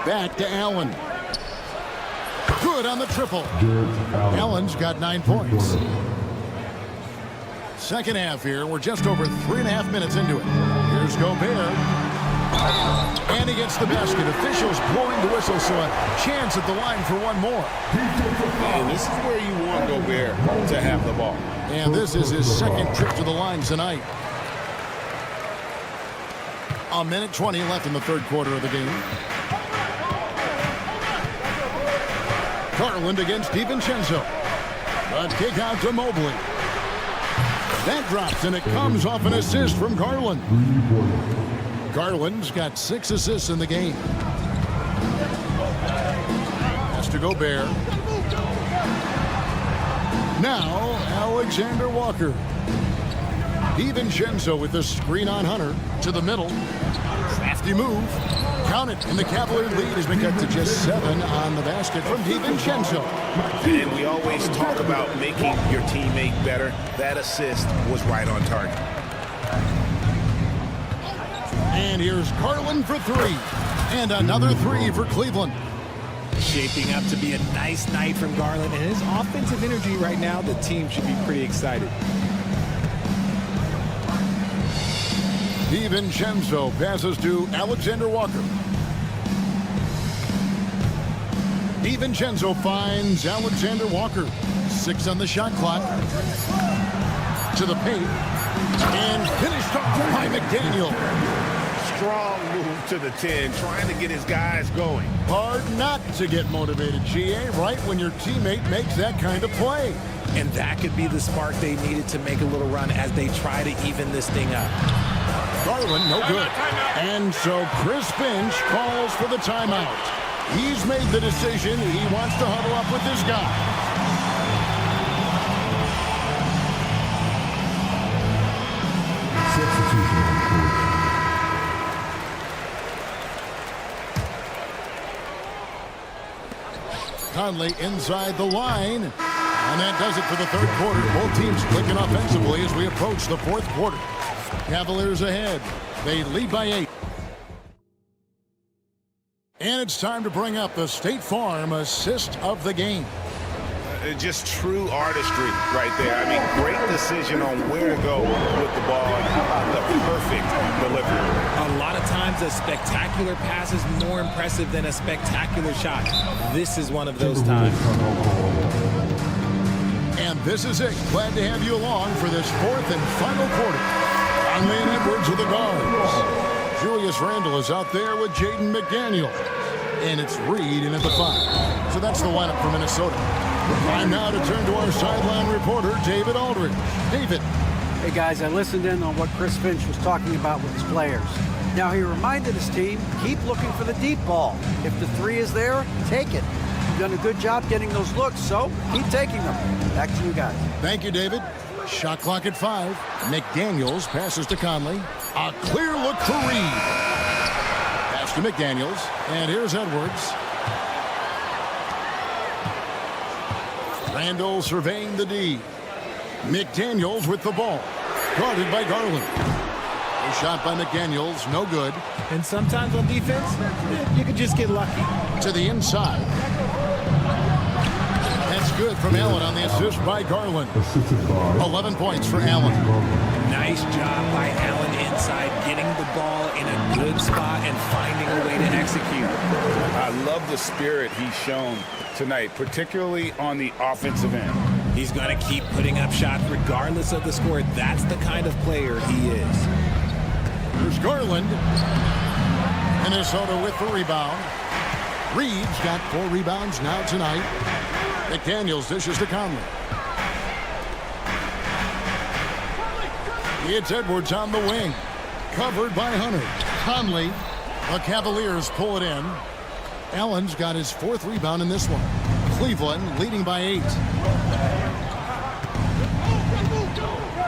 Back to Allen. Good on the triple. Allen's got 9 points. Second half here. We're just over 3.5 minutes into it. Here's Gobert. And he gets the basket. Officials blowing the whistle, so a chance at the line for one more. And this is where you want Gobert to have the ball. And this is his second trip to the line tonight. A minute 20 left in the third quarter of the game. Garland against DiVincenzo. A kick out to Mobley. That drops, and it comes off an assist from Garland. Garland's got 6 assists in the game. Has to Gobert. Now, Alexander Walker. DiVincenzo with the screen on Hunter to the middle. Crafty move. Count it, and the Cavalier lead has been cut to just 7 on the basket from DiVincenzo. And we always talk about making your teammate better. That assist was right on target. And here's Garland for 3. And another 3 for Cleveland. Shaping up to be a nice night from Garland, and his offensive energy right now, the team should be pretty excited. DiVincenzo passes to Alexander Walker. DiVincenzo finds Alexander Walker. 6 on the shot clock. To the paint. And finished off by McDaniel. Strong move to the 10, trying to get his guys going. Hard not to get motivated, GA, right when your teammate makes that kind of play. And that could be the spark they needed to make a little run as they try to even this thing up. Garland, no good. And so Chris Finch calls for the timeout. He's made the decision. He wants to huddle up with this guy. Substitution on court. Conley inside the line. And that does it for the third quarter. Both teams clicking offensively as we approach the fourth quarter. Cavaliers ahead. They lead by 8. And it's time to bring up the State Farm assist of the game. just true artistry right there. I mean, great decision on where to go with the ball and how about the perfect delivery. A lot of times a spectacular pass is more impressive than a spectacular shot. This is one of those times. And this is it. Glad to have you along for this fourth and final quarter. Conley and Edwards are the guards. Julius Randle is out there with Jaden McDaniel. And it's Reed in at the 5. So that's the lineup for Minnesota. Time now to turn to our sideline reporter, David Aldridge. David. Hey, guys, I listened in on what Chris Finch was talking about with his players. Now, he reminded his team, keep looking for the deep ball. If the 3 is there, take it. You've done a good job getting those looks, so keep taking them. Back to you guys. Thank you, David. Shot clock at 5. McDaniels passes to Conley. A clear look for Reed. Pass to McDaniels. And here's Edwards. Randle surveying the D. McDaniels with the ball. Guarded by Garland. A shot by McDaniels, no good. And sometimes on defense, you can just get lucky. To the inside. That's good from Allen on the assist by Garland. 11 points for Allen. Nice job by Allen inside, getting the ball in a good spot and finding a way to execute. I love the spirit he's shown tonight, particularly on the offensive end. He's going to keep putting up shots regardless of the score. That's the kind of player he is. Here's Garland. Minnesota with the rebound. Reed's got 4 rebounds now tonight. McDaniels dishes to Conley. It's Edwards on the wing. Covered by Hunter. Conley. The Cavaliers pull it in. Allen's got his 4th rebound in this one. Cleveland leading by 8.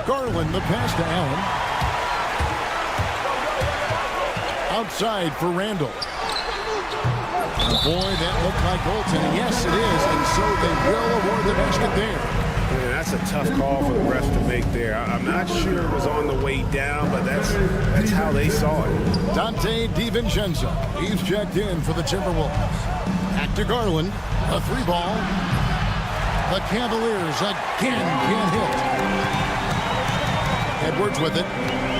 Garland the pass to Allen. Outside for Randle. Boy, that looked like goaltending. Yes, it is. And so they will award the basket there. Man, that's a tough call for the refs to make there. I'm not sure it was on the way down, but that's how they saw it. Dante DiVincenzo. He's checked in for the Timberwolves. Back to Garland. A 3-ball. The Cavaliers again can't hit. Edwards with it.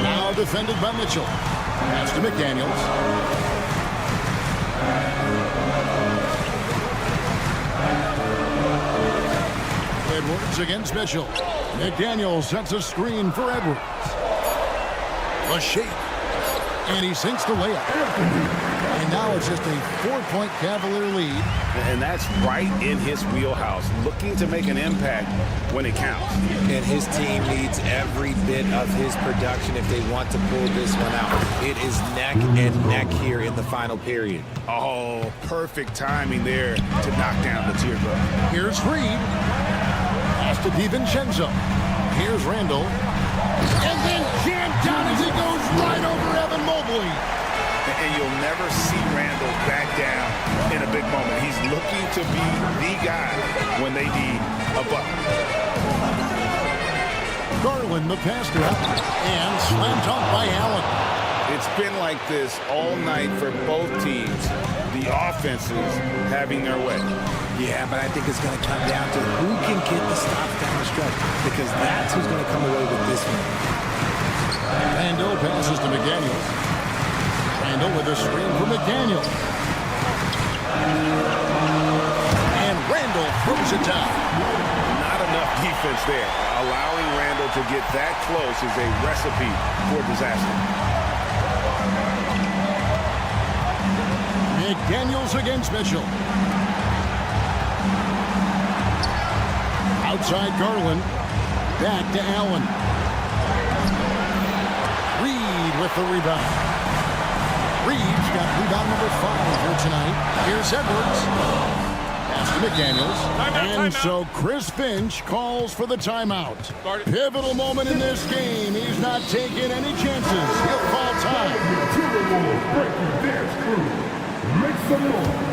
Now defended by Mitchell. Pass to McDaniels. Edwards against Mitchell. McDaniels sets a screen for Edwards. A shake. And he sinks the layup. And now it's just a 4-point Cavalier lead. And that's right in his wheelhouse, looking to make an impact when it counts. And his team needs every bit of his production if they want to pull this one out. It is neck and neck here in the final period. Oh, perfect timing there to knock down the teardrop. Here's Reed. Pass to DiVincenzo. Here's Randle. And then jammed down as he goes right over Evan Mobley. And you'll never see Randle back down in a big moment. He's looking to be the guy when they need a bucket. Garland the pass to Allen. And slam dunk by Allen. It's been like this all night for both teams. The offenses having their way. Yeah, but I think it's going to come down to who can get the stops down the stretch, because that's who's going to come away with this one. Randle passes to McDaniels. Randle with a screen for McDaniels. And Randle throws it down. Not enough defense there. Allowing Randle to get that close is a recipe for disaster. McDaniels against Mitchell. Outside Garland. Back to Allen. Reed with the rebound. Reed's got rebound number 5 here tonight. Here's Edwards. Pass to McDaniels. And so Chris Finch calls for the timeout. Pivotal moment in this game. He's not taking any chances. He'll call time. Timberwolves breaking their screw. Make some noise.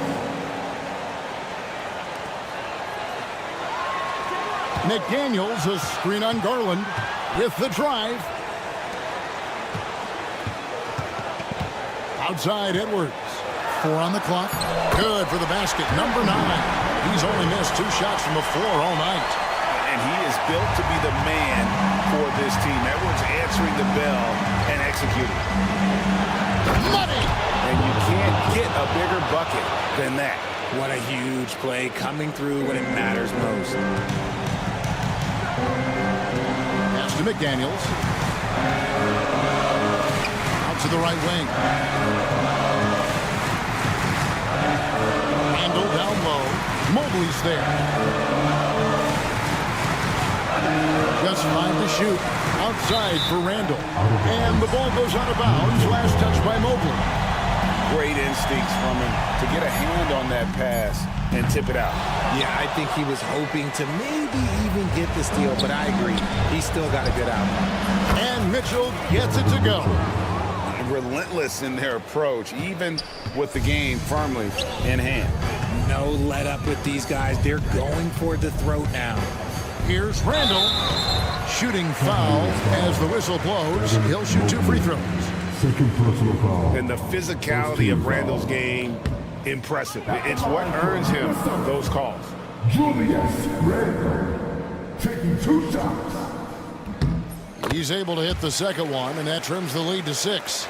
McDaniels, a screen on Garland with the drive. Outside Edwards. 4 on the clock. Good for the basket. Number 9. He's only missed 2 shots from the floor all night. And he is built to be the man for this team. Edwards answering the bell and executing. Money! And you can't get a bigger bucket than that. What a huge play, coming through when it matters most. Pass to McDaniels. Out to the right wing. Handle down low. Mobley's there. Just 5 to shoot. Outside for Randall. And the ball goes out of bounds. Last touch by Mobley. Great instincts from him to get a hand on that pass and tip it out. Yeah, I think he was hoping to maybe even get the steal, but I agree. He's still got a good outlet. And Mitchell gets it to go. Relentless in their approach, even with the game firmly in hand. No let up with these guys. They're going for the throat now. Here's Randall. Shooting foul as the whistle blows. He'll shoot 2 free throws. Second personal foul. And the physicality of Randall's game, impressive. It's what earns him those calls. Julius Randle taking 2 shots. He's able to hit the second one, and that trims the lead to 6.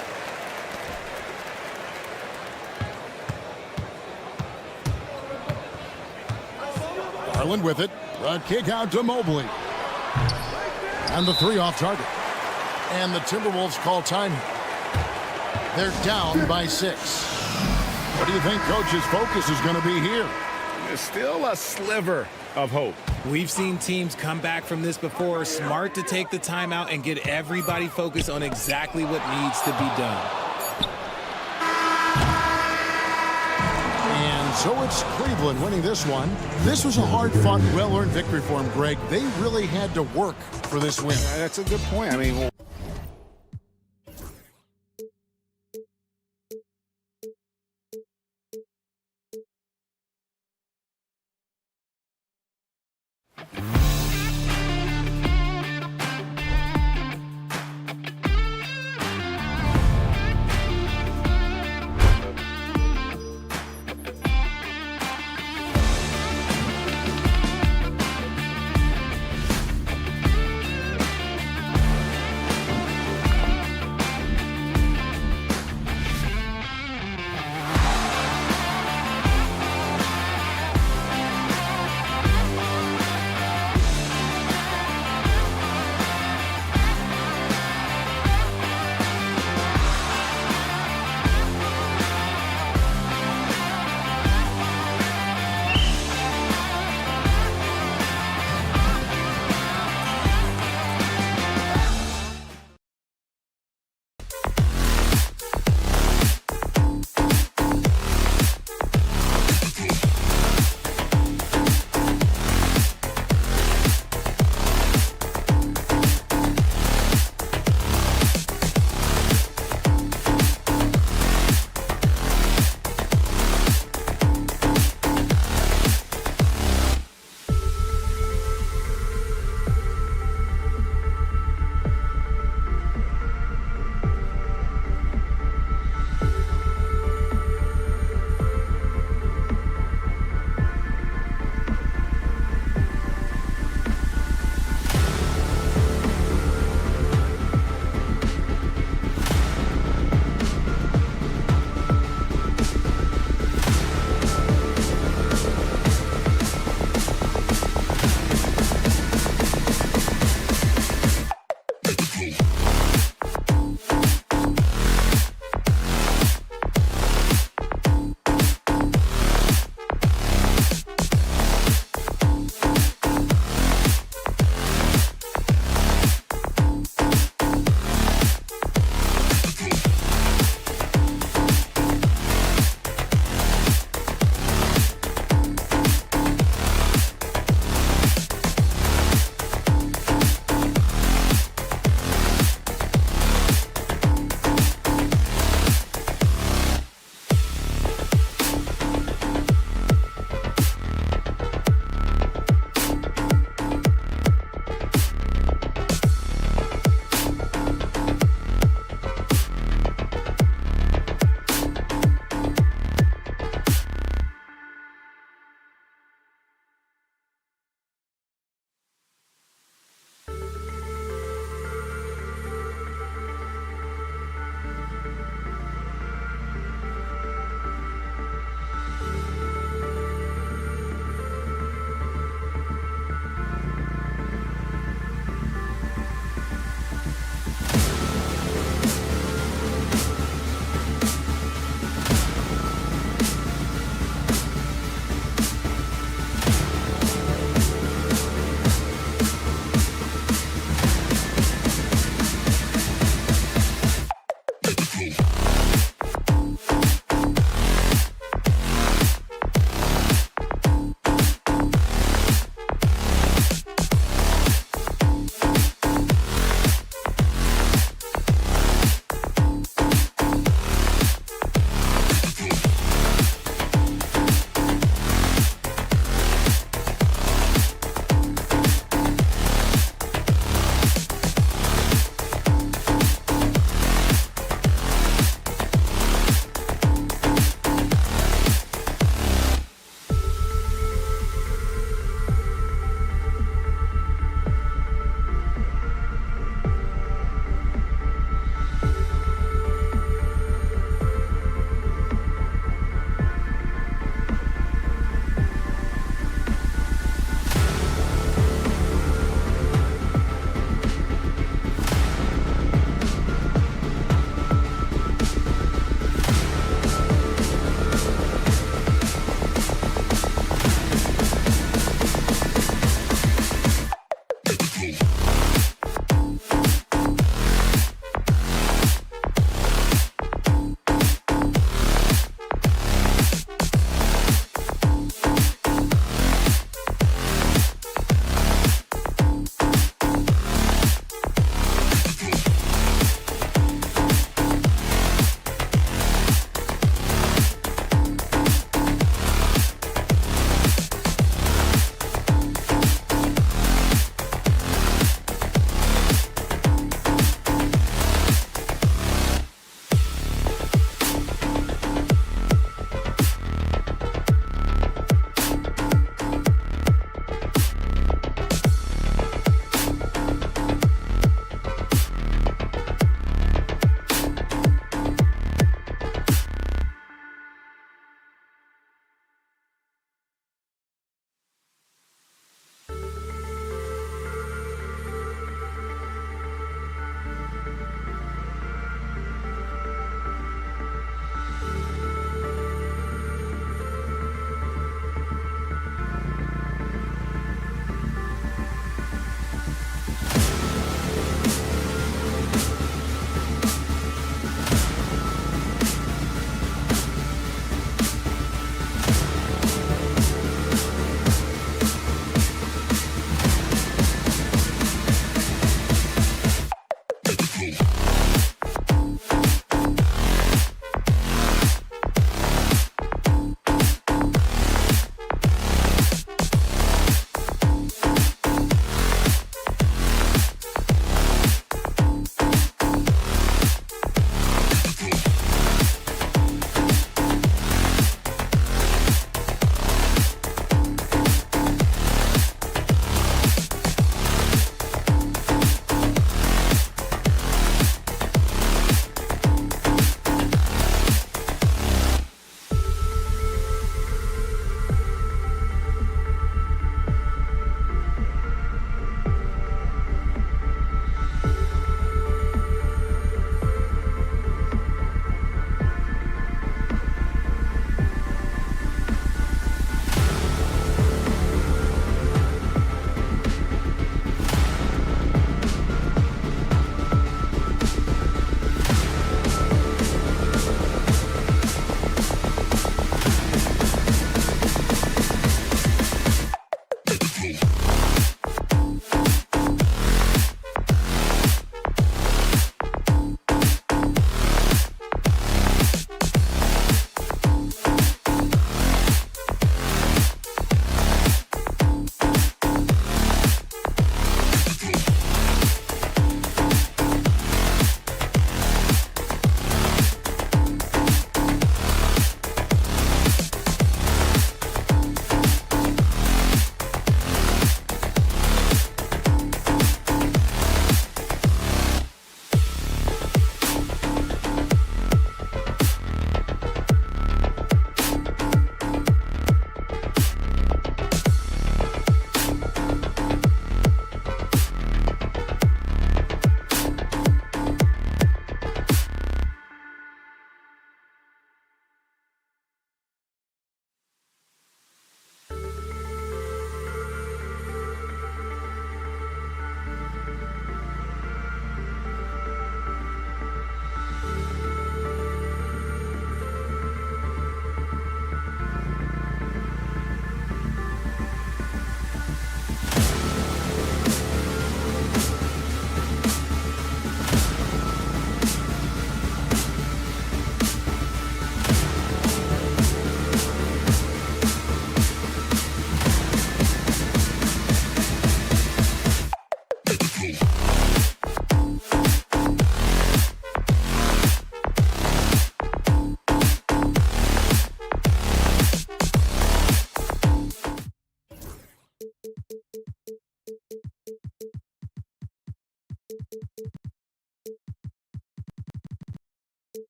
Garland with it. A kick out to Mobley. And the 3 off target. And the Timberwolves call time. They're down by 6. What do you think Coach's focus is going to be here? There's still a sliver of hope. We've seen teams come back from this before. Smart to take the timeout and get everybody focused on exactly what needs to be done. And so it's Cleveland winning this one. This was a hard-fought, well-earned victory for them, Greg. They really had to work for this win. That's a good point. I mean,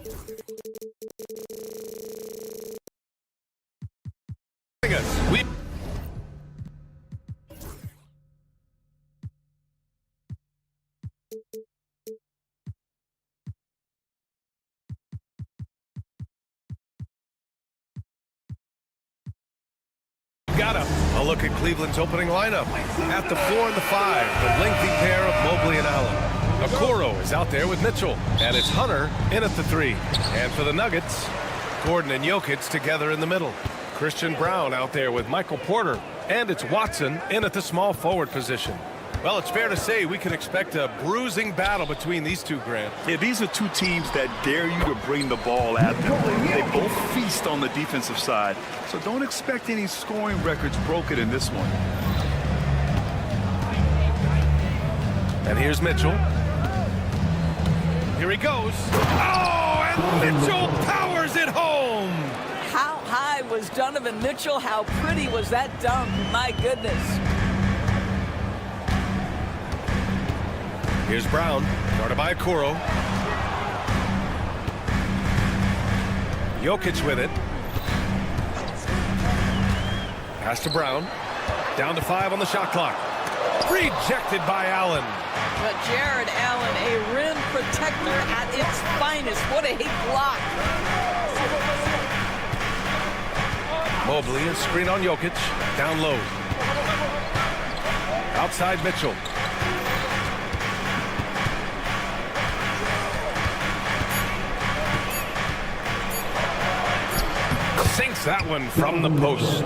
We got a look at Cleveland's opening lineup. At the 4 and the 5, the lengthy pair of Mobley and Allen. Okoro is out there with Mitchell, and it's Hunter in at the 3. And for the Nuggets, Gordon and Jokic together in the middle. Christian Brown out there with Michael Porter, and it's Watson in at the small forward position. Well, it's fair to say we can expect a bruising battle between these two, Grant. Yeah, these are two teams that dare you to bring the ball at them. They both feast on the defensive side, so don't expect any scoring records broken in this one. And here's Mitchell. Here he goes. Oh, and Mitchell powers it home. How high was Donovan Mitchell? How pretty was that dunk? My goodness. Here's Brown, guarded by Okoro. Jokic with it. Pass to Brown. Down to 5 on the shot clock. Rejected by Allen. But Jared Allen, a rim protector at its finest. What a block. Mobley, a screen on Jokic. Down low. Outside Mitchell. Sinks that one from the post.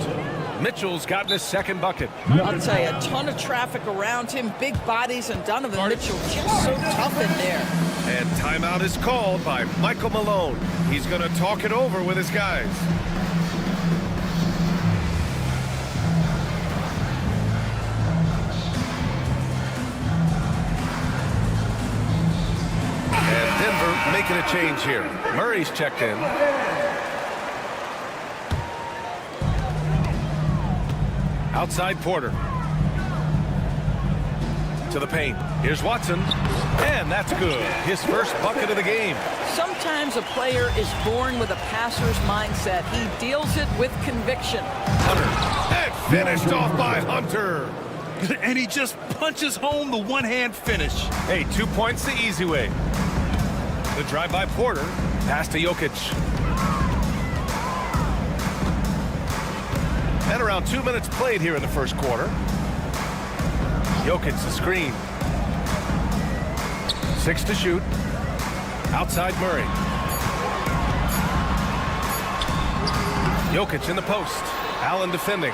Mitchell's gotten his second bucket. I'll tell you, a ton of traffic around him, big bodies, and Donovan Mitchell just so tough in there. And timeout is called by Michael Malone. He's going to talk it over with his guys. And Denver making a change here. Murray's checked in. Outside Porter. To the paint. Here's Watson. And that's good. His first bucket of the game. Sometimes a player is born with a passer's mindset. He deals it with conviction. Hunter. And finished off by Hunter. And he just punches home the one-hand finish. Hey, 2 points the easy way. The drive by Porter. Pass to Jokic. And around 2 minutes played here in the first quarter. Jokic the screen. 6 to shoot. Outside Murray. Jokic in the post. Allen defending.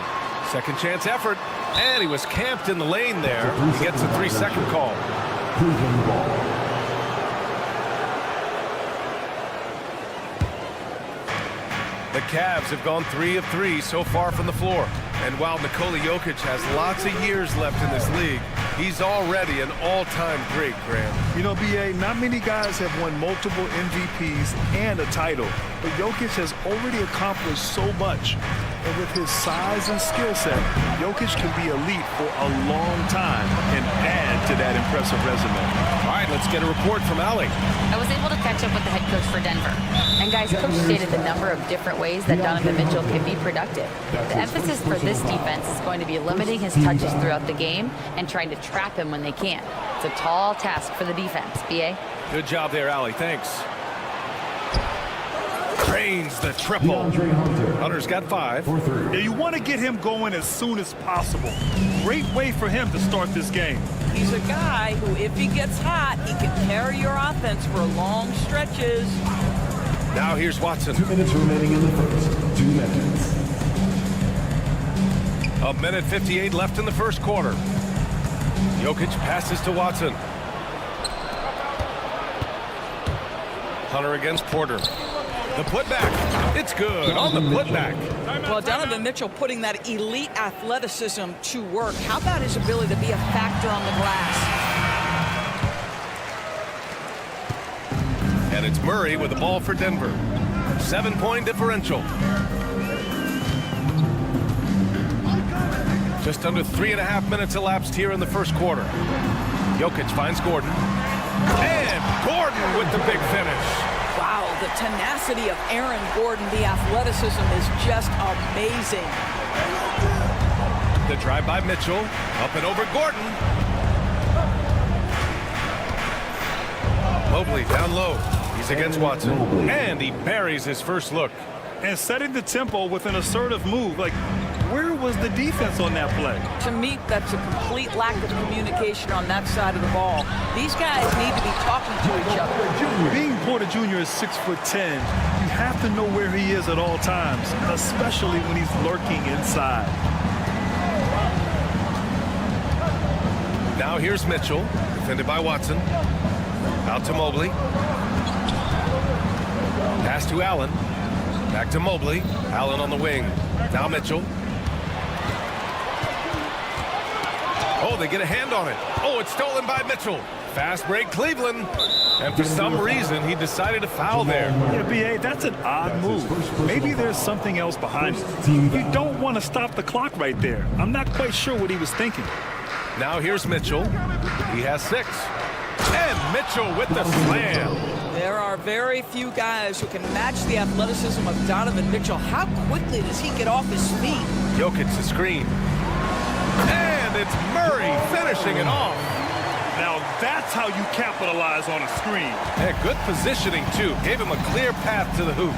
Second chance effort. And he was camped in the lane there. He gets a 3-second call. The Cavs have gone 3 of 3 so far from the floor. And while Nikola Jokic has lots of years left in this league, he's already an all-time great, Grant. You know, B.A., not many guys have won multiple MVPs and a title, but Jokic has already accomplished so much. And with his size and skill set, Jokic can be elite for a long time and add to that impressive resume. All right, let's get a report from Allie. I was able to catch up with the head coach for Denver. And guys, coach stated the number of different ways that Donovan Mitchell can be productive. The emphasis for this defense is going to be limiting his touches throughout the game and trying to trap him when they can. It's a tall task for the defense, B.A. Good job there, Allie. Thanks. Drains the triple. Hunter's got 5. Yeah, you want to get him going as soon as possible. Great way for him to start this game. He's a guy who, if he gets hot, he can carry your offense for long stretches. Now here's Watson. 2 minutes remaining in the first. 2 minutes. A minute 58 left in the first quarter. Jokic passes to Watson. Hunter against Porter. The putback. It's good on the putback. Well, Donovan Mitchell putting that elite athleticism to work. How about his ability to be a factor on the glass? And it's Murray with the ball for Denver. 7-point differential. Just under 3.5 minutes elapsed here in the first quarter. Jokic finds Gordon. And Gordon with the big finish. Wow, the tenacity of Aaron Gordon, the athleticism is just amazing. The drive by Mitchell, up and over Gordon. Mobley down low. He's against Watson, and he buries his first look. And setting the tempo with an assertive move. Like, where was the defense on that play? To me, that's a complete lack of communication on that side of the ball. These guys need to be talking to each other. Being Porter Jr. is 6'10", you have to know where he is at all times, especially when he's lurking inside. Now here's Mitchell, defended by Watson. Out to Mobley. Pass to Allen. Back to Mobley. Allen on the wing. Now Mitchell. Oh, they get a hand on it. Oh, it's stolen by Mitchell. Fast break, Cleveland. And for some reason, he decided to foul there. Yeah, B.A., that's an odd move. Maybe there's something else behind it. You don't want to stop the clock right there. I'm not quite sure what he was thinking. Now here's Mitchell. He has 6. And Mitchell with the slam. There are very few guys who can match the athleticism of Donovan Mitchell. How quickly does he get off his feet? Jokic the screen. And it's Murray finishing it off. Now that's how you capitalize on a screen. And good positioning, too. Gave him a clear path to the hoop.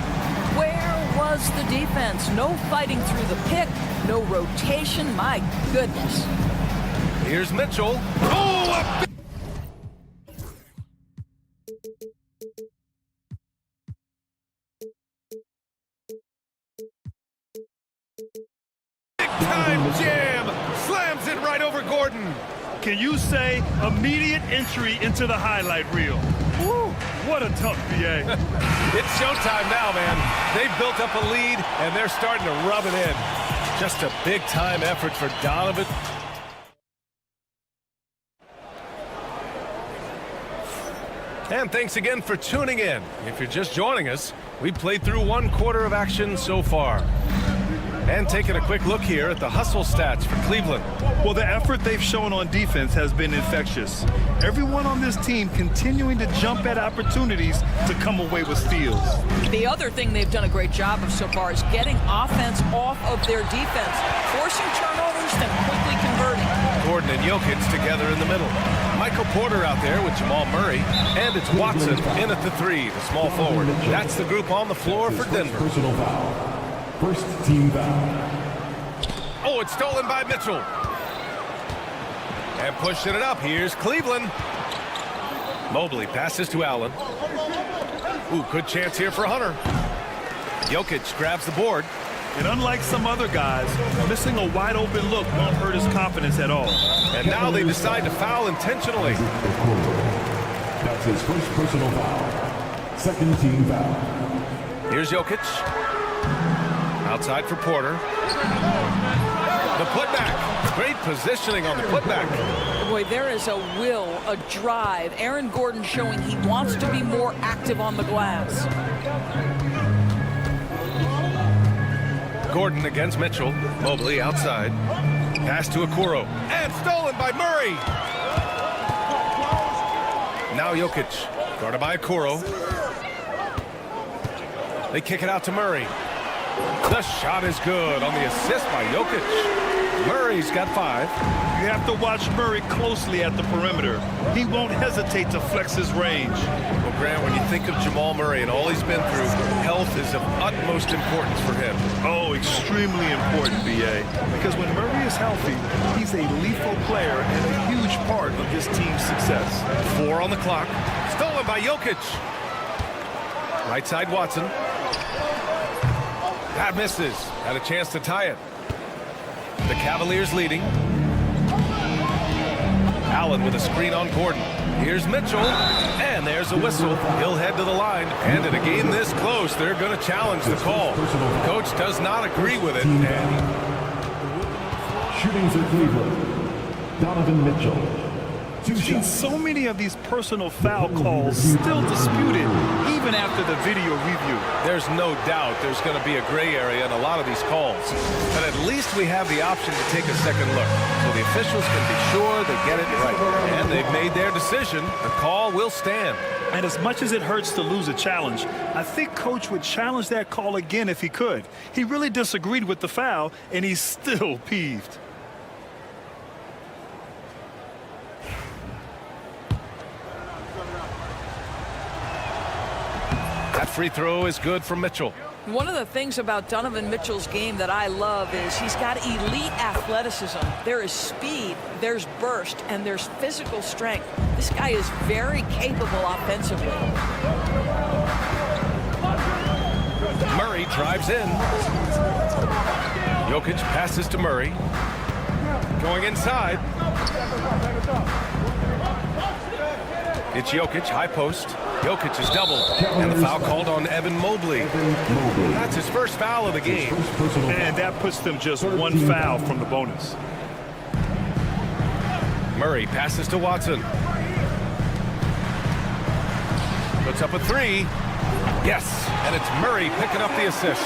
Where was the defense? No fighting through the pick, no rotation. My goodness. Here's Mitchell. Oh, a big-time jam. Slams it right over Gordon. Can you say immediate entry into the highlight reel? Woo, what a tough BA. It's showtime now, man. They've built up a lead, and they're starting to rub it in. Just a big-time effort for Donovan. And thanks again for tuning in. If you're just joining us, we've played through 1 quarter of action so far. And taking a quick look here at the hustle stats for Cleveland. Well, the effort they've shown on defense has been infectious. Everyone on this team continuing to jump at opportunities to come away with steals. The other thing they've done a great job of so far is getting offense off of their defense, forcing turnovers, then quickly converting. Gordon and Jokic together in the middle. Michael Porter out there with Jamal Murray. And it's Watson in at the 3, the small forward. That's the group on the floor for Denver. Personal foul. First team foul. Oh, it's stolen by Mitchell. And pushing it up, here's Cleveland. Mobley passes to Allen. Ooh, good chance here for Hunter. Jokic grabs the board. And unlike some other guys, missing a wide open look won't hurt his confidence at all. And now they decide to foul intentionally. That's his first personal foul. Second team foul. Here's Jokic. Outside for Porter. The putback. Great positioning on the putback. Boy, there is a will, a drive. Aaron Gordon showing he wants to be more active on the glass. Gordon against Mitchell. Mobley outside. Pass to Okoro. And stolen by Murray. Now Jokic. Guarded by Okoro. They kick it out to Murray. The shot is good on the assist by Jokic. Murray's got 5. You have to watch Murray closely at the perimeter. He won't hesitate to flex his range. Well, Grant, when you think of Jamal Murray and all he's been through, health is of utmost importance for him. Oh, extremely important, B.A. Because when Murray is healthy, he's a lethal player and a huge part of this team's success. 4 on the clock. Stolen by Jokic. Right side Watson. That misses. Had a chance to tie it. The Cavaliers leading. Allen with a screen on Gordon. Here's Mitchell. And there's a whistle. He'll head to the line. And in a game this close, they're going to challenge the call. The coach does not agree with it. Shooting for Cleveland, Donovan Mitchell. We've seen so many of these personal foul calls still disputed even after the video review. There's no doubt there's going to be a gray area in a lot of these calls. But at least we have the option to take a second look. So the officials can be sure they get it right. And they've made their decision. The call will stand. And as much as it hurts to lose a challenge, I think Coach would challenge that call again if he could. He really disagreed with the foul, and he's still peeved. That free throw is good from Mitchell. One of the things about Donovan Mitchell's game that I love is he's got elite athleticism. There is speed, there's burst, and there's physical strength. This guy is very capable offensively. Murray drives in. Jokic passes to Murray. Going inside. It's Jokic, high post. Jokic is doubled. And the foul called on Evan Mobley. That's his first foul of the game. And that puts them just one foul from the bonus. Murray passes to Watson. Puts up a three. Yes, and it's Murray picking up the assist.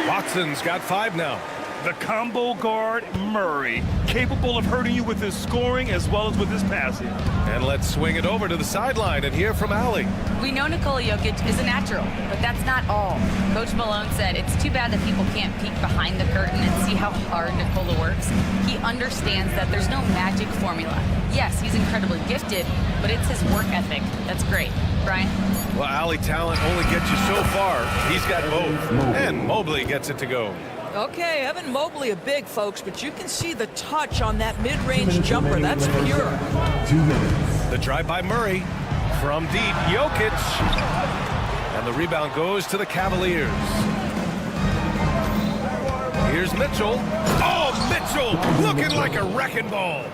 Watson's got 5 now. The combo guard, Murray, capable of hurting you with his scoring as well as with his passing. And let's swing it over to the sideline and hear from Ali. We know Nikola Jokic is a natural, but that's not all. Coach Malone said it's too bad that people can't peek behind the curtain and see how hard Nikola works. He understands that there's no magic formula. Yes, he's incredibly gifted, but it's his work ethic. That's great. Brian? Well, Ali, talent only gets you so far. He's got both. And Mobley gets it to go. Okay, Evan Mobley a big, folks, but you can see the touch on that mid-range jumper. That's pure. 2 minutes. The drive by Murray from deep. Jokic. And the rebound goes to the Cavaliers. Here's Mitchell. Oh, Mitchell looking like a wrecking ball.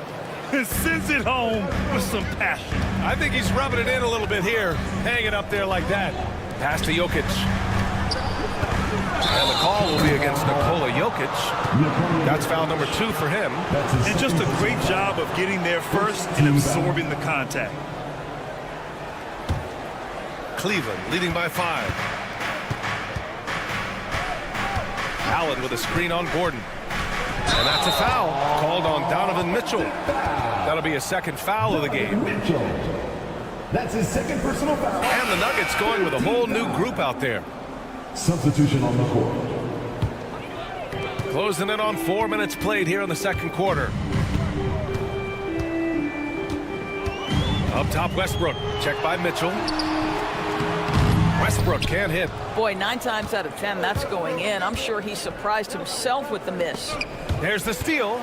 Sends it home with some passion. I think he's rubbing it in a little bit here. Hanging up there like that. Pass to Jokic. And the call will be against Nikola Jokic. That's foul number 2 for him. And just a great job of getting there first and absorbing the contact. Cleveland leading by 5. Allen with a screen on Gordon. And that's a foul called on Donovan Mitchell. That'll be a second foul of the game. That's his second personal foul. And the Nuggets going with a whole new group out there. Substitution on the court. Closing in on 4 minutes played here in the second quarter. Up top, Westbrook. Checked by Mitchell. Westbrook can't hit. Boy, 9 times out of 10, that's going in. I'm sure he surprised himself with the miss. There's the steal.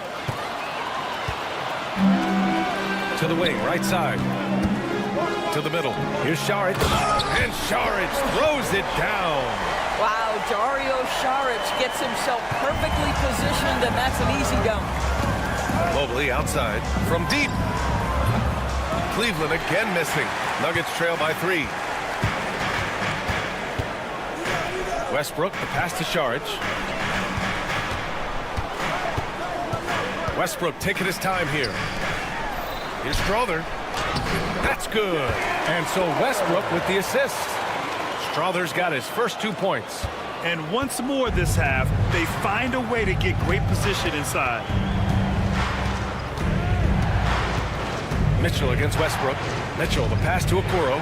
To the wing, right side. To the middle. Here's Saric. And Saric throws it down. Wow, Dario Saric gets himself perfectly positioned, and that's an easy dunk. Mobley outside. From deep. Cleveland again missing. Nuggets trail by 3. Westbrook, the pass to Saric. Westbrook taking his time here. Here's Strother. That's good. And so Westbrook with the assist. Strother's got his first 2 points. And once more this half, they find a way to get great position inside. Mitchell against Westbrook. Mitchell, the pass to Okoro.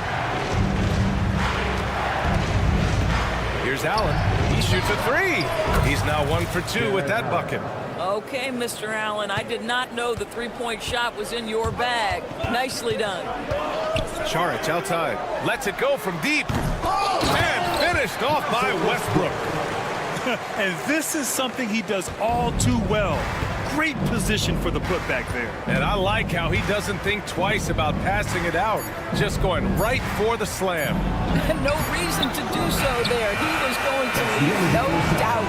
Here's Allen. He shoots a 3. He's now 1 for 2 with that bucket. Okay, Mr. Allen, I did not know the three-point shot was in your bag. Nicely done. Saric outside. Lets it go from deep. And finished off by Westbrook. And this is something he does all too well. Great position for the putback there. And I like how he doesn't think twice about passing it out. Just going right for the slam. No reason to do so there. He was going to leave, no doubt.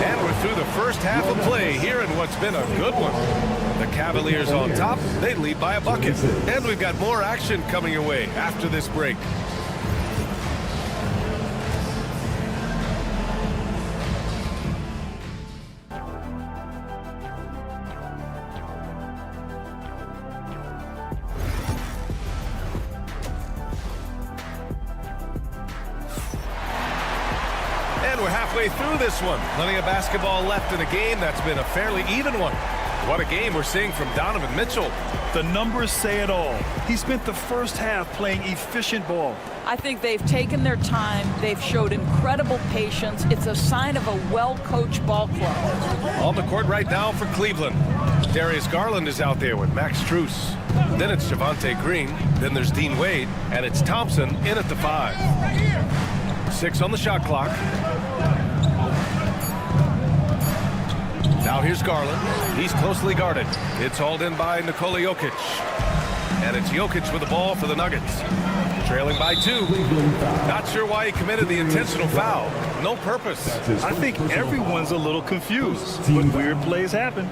And we're through the first half of play here in what's been a good one. The Cavaliers on top. They lead by a bucket. And we've got more action coming your way after this break. And we're halfway through this one. Plenty of basketball left in a game that's been a fairly even one. What a game we're seeing from Donovan Mitchell. The numbers say it all. He spent the first half playing efficient ball. I think they've taken their time. They've showed incredible patience. It's a sign of a well-coached ball club. On the court right now for Cleveland. Darius Garland is out there with Max Strus. Then it's Javonte Green. Then there's Dean Wade. And it's Thompson in at the 5. 6 on the shot clock. Now here's Garland. He's closely guarded. It's hauled in by Nikola Jokic. And it's Jokic with the ball for the Nuggets. Trailing by 2. Not sure why he committed the intentional foul. No purpose. I think everyone's a little confused, but weird plays happen.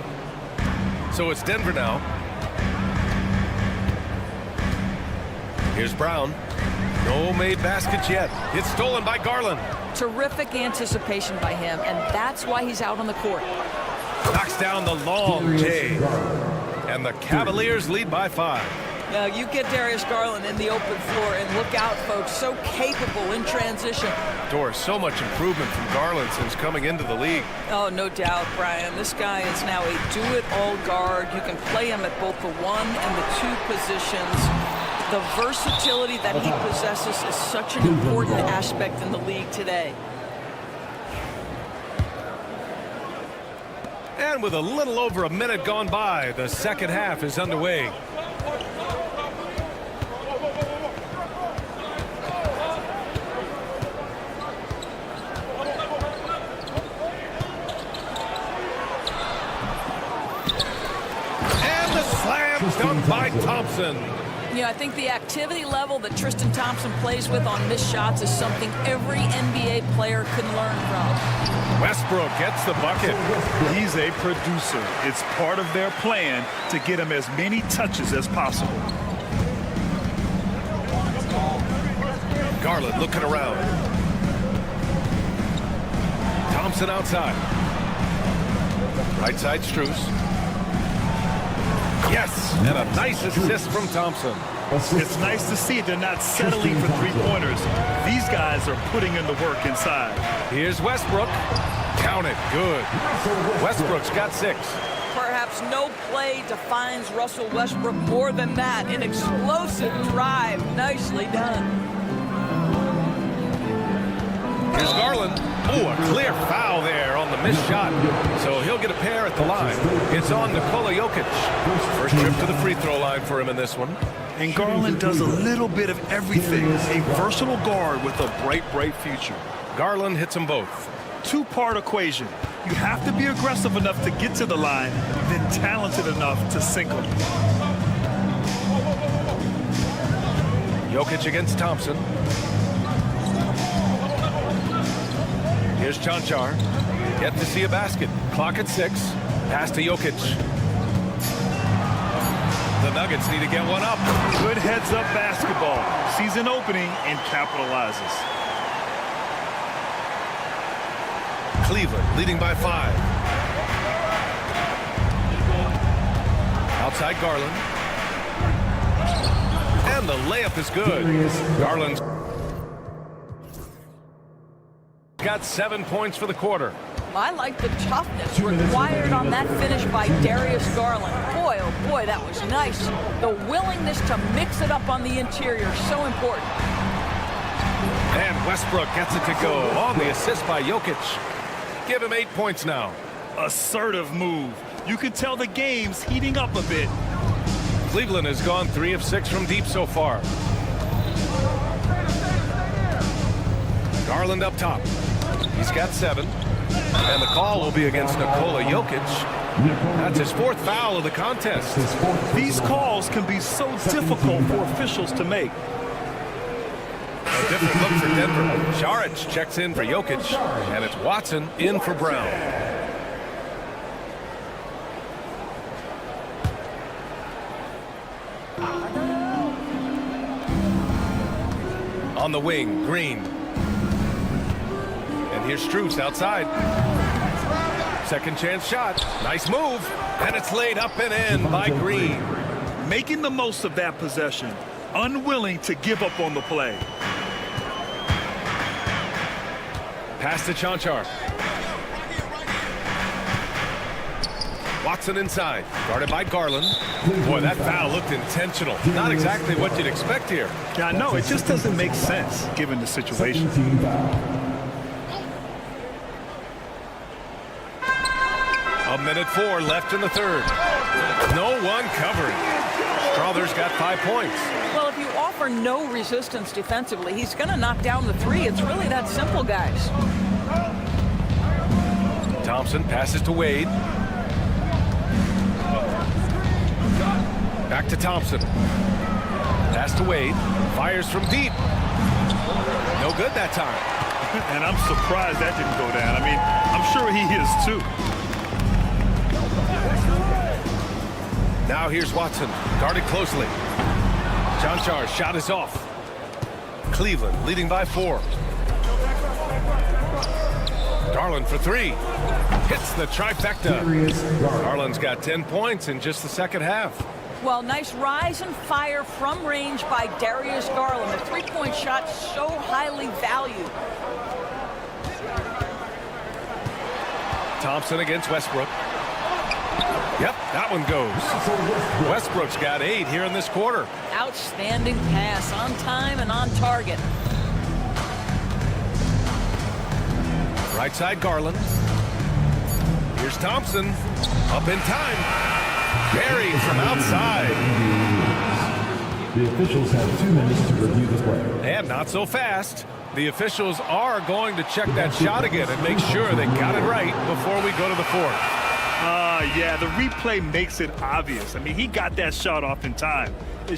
So it's Denver now. Here's Brown. No made baskets yet. It's stolen by Garland. Terrific anticipation by him, and that's why he's out on the court. Knocks down the long J. And the Cavaliers lead by 5. Now you get Darius Garland in the open floor, and look out, folks. So capable in transition. Doris, so much improvement from Garland since coming into the league. Oh, no doubt, Brian. This guy is now a do-it-all guard. You can play him at both the 1 and the 2 positions. The versatility that he possesses is such an important aspect in the league today. And with a little over a minute gone by, the second half is underway. And the slam dunk by Thompson. You know, I think the activity level that Tristan Thompson plays with on missed shots is something every NBA player can learn from. Westbrook gets the bucket. He's a producer. It's part of their plan to get him as many touches as possible. Garland looking around. Thompson outside. Right side Strus. Yes, and a nice assist from Thompson. It's nice to see they're not settling for three-pointers. These guys are putting in the work inside. Here's Westbrook. Count it. Good. Westbrook's got 6. Perhaps no play defines Russell Westbrook more than that. An explosive drive. Nicely done. Here's Garland. Oh, a clear foul there on the missed shot. So he'll get a pair at the line. It's on Nikola Jokic. First trip to the free throw line for him in this one. And Garland does a little bit of everything. A versatile guard with a bright, bright future. Garland hits them both. Two-part equation. You have to be aggressive enough to get to the line, then talented enough to sink them. Jokic against Thompson. Here's Chanchar. Yet to see a basket. Clock at 6. Pass to Jokic. The Nuggets need to get one up. Good heads-up basketball. Sees an opening and capitalizes. Cleveland leading by 5. Outside Garland. And the layup is good. Garland's got 7 points for the quarter. I like the toughness required on that finish by Darius Garland. Boy, oh boy, that was nice. The willingness to mix it up on the interior, so important. And Westbrook gets it to go on the assist by Jokic. Give him 8 points now. Assertive move. You can tell the game's heating up a bit. Cleveland has gone 3 of 6 from deep so far. Garland up top. He's got 7. And the call will be against Nikola Jokic. That's his 4th foul of the contest. These calls can be so difficult for officials to make. A different look for Denver. Šarić checks in for Jokic. And it's Watson in for Brown. On the wing, Green. And here's Strus outside. Second chance shot. Nice move. And it's laid up and in by Green. Making the most of that possession. Unwilling to give up on the play. Pass to Chanchar. Watson inside, guarded by Garland. Boy, that foul looked intentional. Not exactly what you'd expect here. Yeah, I know. It just doesn't make sense given the situation. A minute 4 left in the third. No one covering. Struthers got 5 points. Well, if you offer no resistance defensively, he's going to knock down the three. It's really that simple, guys. Thompson passes to Wade. Back to Thompson. Pass to Wade. Fires from deep. No good that time. And I'm surprised that didn't go down. I mean, I'm sure he is too. Now here's Watson, guarded closely. Chanchar shot is off. Cleveland leading by 4. Garland for 3. Hits the trifecta. Garland's got 10 points in just the second half. Well, nice rise and fire from range by Darius Garland. The three-point shot so highly valued. Thompson against Westbrook. Yep, that one goes. Westbrook's got 8 here in this quarter. Outstanding pass, on time and on target. Right side Garland. Here's Thompson. Up in time. Buried from outside. The officials have 2 minutes to review the play. And not so fast. The officials are going to check that shot again and make sure they got it right before we go to the fourth. Yeah, the replay makes it obvious. I mean, he got that shot off in time.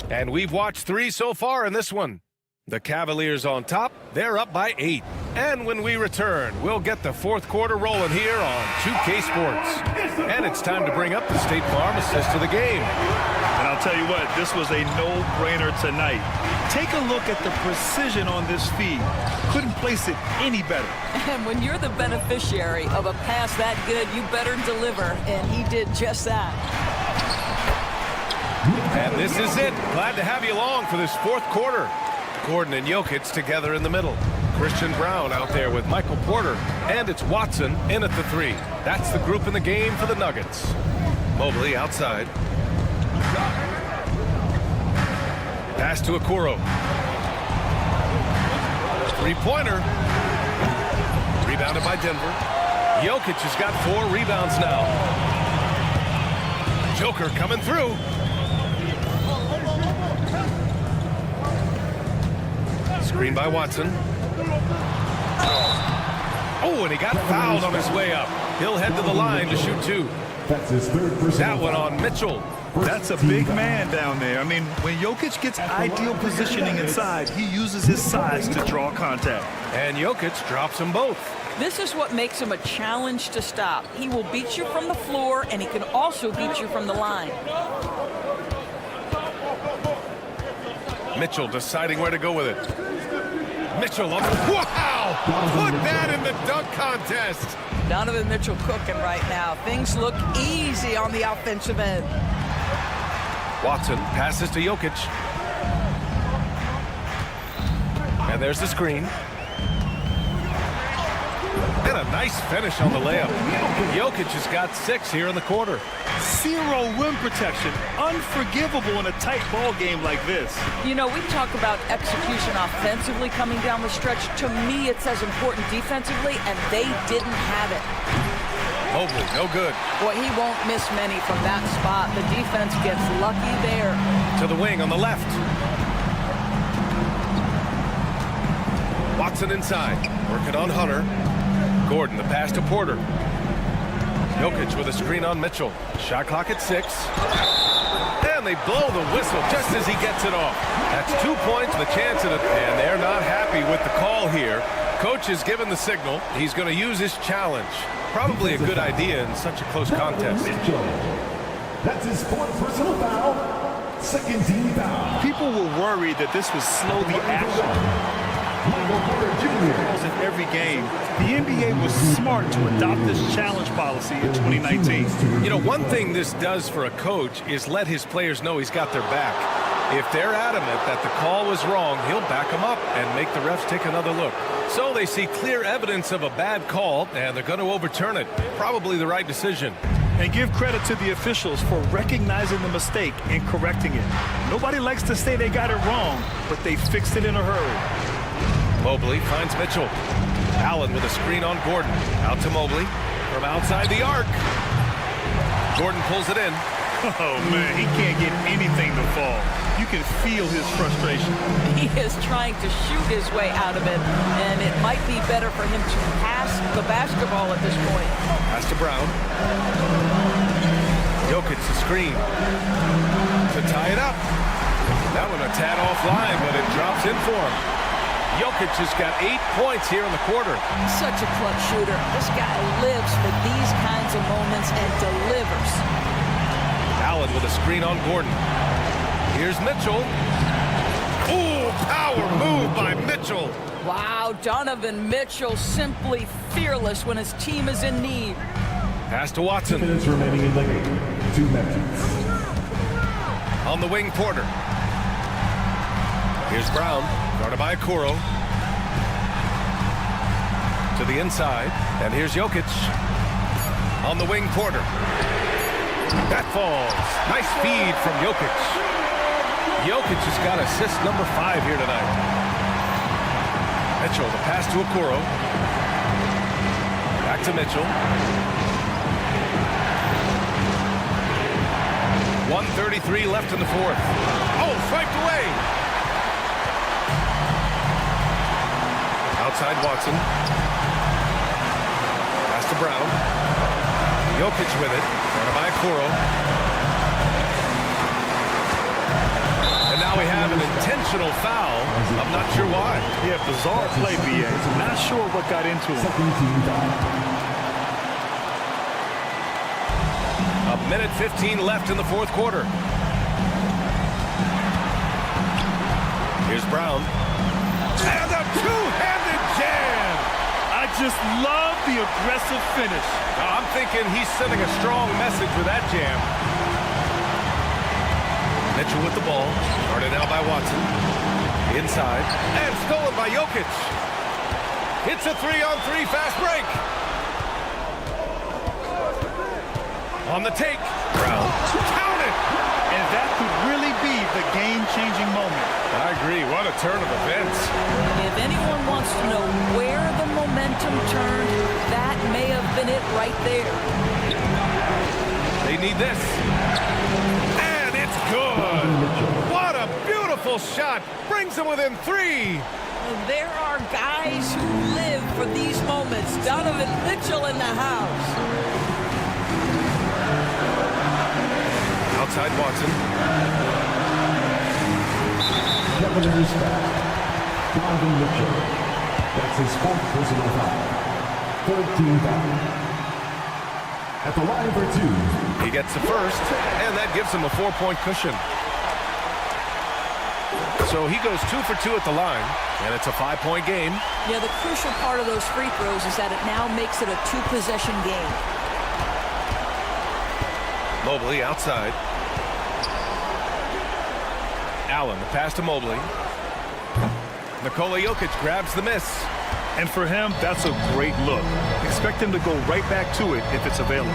And we've watched 3 so far in this one. The Cavaliers on top. They're up by 8. And when we return, we'll get the fourth quarter rolling here on 2K Sports. And it's time to bring up the State Farm assist of the game. And I'll tell you what, this was a no-brainer tonight. Take a look at the precision on this feed. Couldn't place it any better. And when you're the beneficiary of a pass that good, you better deliver. And he did just that. And this is it. Glad to have you along for this fourth quarter. Gordon and Jokic together in the middle. Christian Brown out there with Michael Porter. And it's Watson in at the 3. That's the group in the game for the Nuggets. Mobley outside. Pass to Okoro. 3-pointer. Rebounded by Denver. Jokic has got 4 rebounds now. Joker coming through. Screen by Watson. Oh, and he got fouled on his way up. He'll head to the line to shoot 2. That's his third personal That one on Mitchell. That's a big man down there. I mean, when Jokic gets ideal positioning inside, he uses his size to draw contact. And Jokic drops them both. This is what makes him a challenge to stop. He will beat you from the floor, and he can also beat you from the line. Mitchell deciding where to go with it. Mitchell up. Wow! Put that in the dunk contest. Donovan Mitchell cooking right now. Things look easy on the offensive end. Watson passes to Jokic. And there's the screen. And a nice finish on the layup. Jokic has got 6 here in the quarter. 0 rim protection. Unforgivable in a tight ball game like this. You know, we talk about execution offensively coming down the stretch. To me, it's as important defensively, and they didn't have it. Mobley, no good. Boy, he won't miss many from that spot. The defense gets lucky there. To the wing on the left. Watson inside. Working on Hunter. Gordon, the pass to Porter. Jokic with a screen on Mitchell. Shot clock at 6. And they blow the whistle just as he gets it off. That's 2 points, the chance at it. And they're not happy with the call here. Coach has given the signal. He's going to use his challenge. Probably a good idea in such a close contest. That's his 4th personal foul. Second team foul. People were worried that this would slow the action. In every game, the NBA was smart to adopt this challenge policy in 2019. You know, one thing this does for a coach is let his players know he's got their back. If they're adamant that the call was wrong, he'll back them up and make the refs take another look. So they see clear evidence of a bad call, and they're going to overturn it. Probably the right decision. And give credit to the officials for recognizing the mistake and correcting it. Nobody likes to say they got it wrong, but they fixed it in a hurry. Mobley finds Mitchell. Allen with a screen on Gordon. Out to Mobley from outside the arc. Gordon pulls it in. Oh, man, he can't get anything to fall. You can feel his frustration. He is trying to shoot his way out of it, and it might be better for him to pass the basketball at this point. Pass to Brown. Jokic the screen to tie it up. That one a tad offline, but it drops in for him. Jokic has got 8 points here in the quarter. Such a clutch shooter. This guy lives for these kinds of moments and delivers. Allen with a screen on Gordon. Here's Mitchell. Ooh, power move by Mitchell. Wow, Donovan Mitchell simply fearless when his team is in need. Pass to Watson. 2 minutes remaining in the game. 2 minutes. On the wing, Porter. Here's Brown, guarded by Okoro. To the inside, and here's Jokic. On the wing, Porter. That falls. Nice feed from Jokic. Jokic has got assist number 5 here tonight. Mitchell, the pass to Okoro. Back to Mitchell. 1:33 left in the fourth. Oh, swiped away. Outside Watson. Pass to Brown. Jokic with it. Guarded by Okoro. And now we have an intentional foul. I'm not sure why. Yeah, bizarre play, B.A. Not sure what got into him. A minute 15 left in the fourth quarter. Here's Brown. And a two-handed jam. I just love the aggressive finish. I'm thinking he's sending a strong message with that jam. Mitchell with the ball. Guarded now by Watson. Inside. And stolen by Jokic. Hits a 3-on-3 fast break. On the take. Brown. Count it. And that could really be the game-changing moment. I agree. What a turn of events. If anyone wants to know where the momentum turned, that may have been it right there. They need this. And it's good. What a beautiful shot. Brings them within 3. There are guys who live for these moments. Donovan Mitchell in the house. Outside Watson. Cavaliers foul. Donovan Mitchell. That's his 4th personal foul. 13 foul. At the line for 2. He gets the first, and that gives him a 4-point cushion. So he goes 2 for 2 at the line, and it's a 5-point game. Yeah, the crucial part of those free throws is that it now makes it a 2-possession game. Mobley outside. Allen, the pass to Mobley. Nikola Jokic grabs the miss. And for him, that's a great look. Expect him to go right back to it if it's available.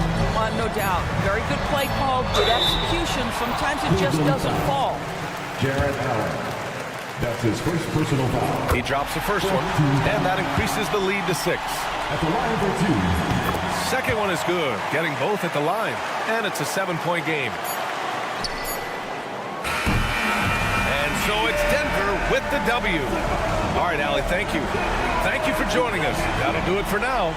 No doubt. Very good play call, good execution. Sometimes it just doesn't fall. Jared Allen. That's his 1st personal foul. He drops the first one, and that increases the lead to 6. At the line for 2. Second one is good, getting both at the line, and it's a 7-point game. And so it's Denver with the W. All right, Allie, thank you. Thank you for joining us. That'll do it for now.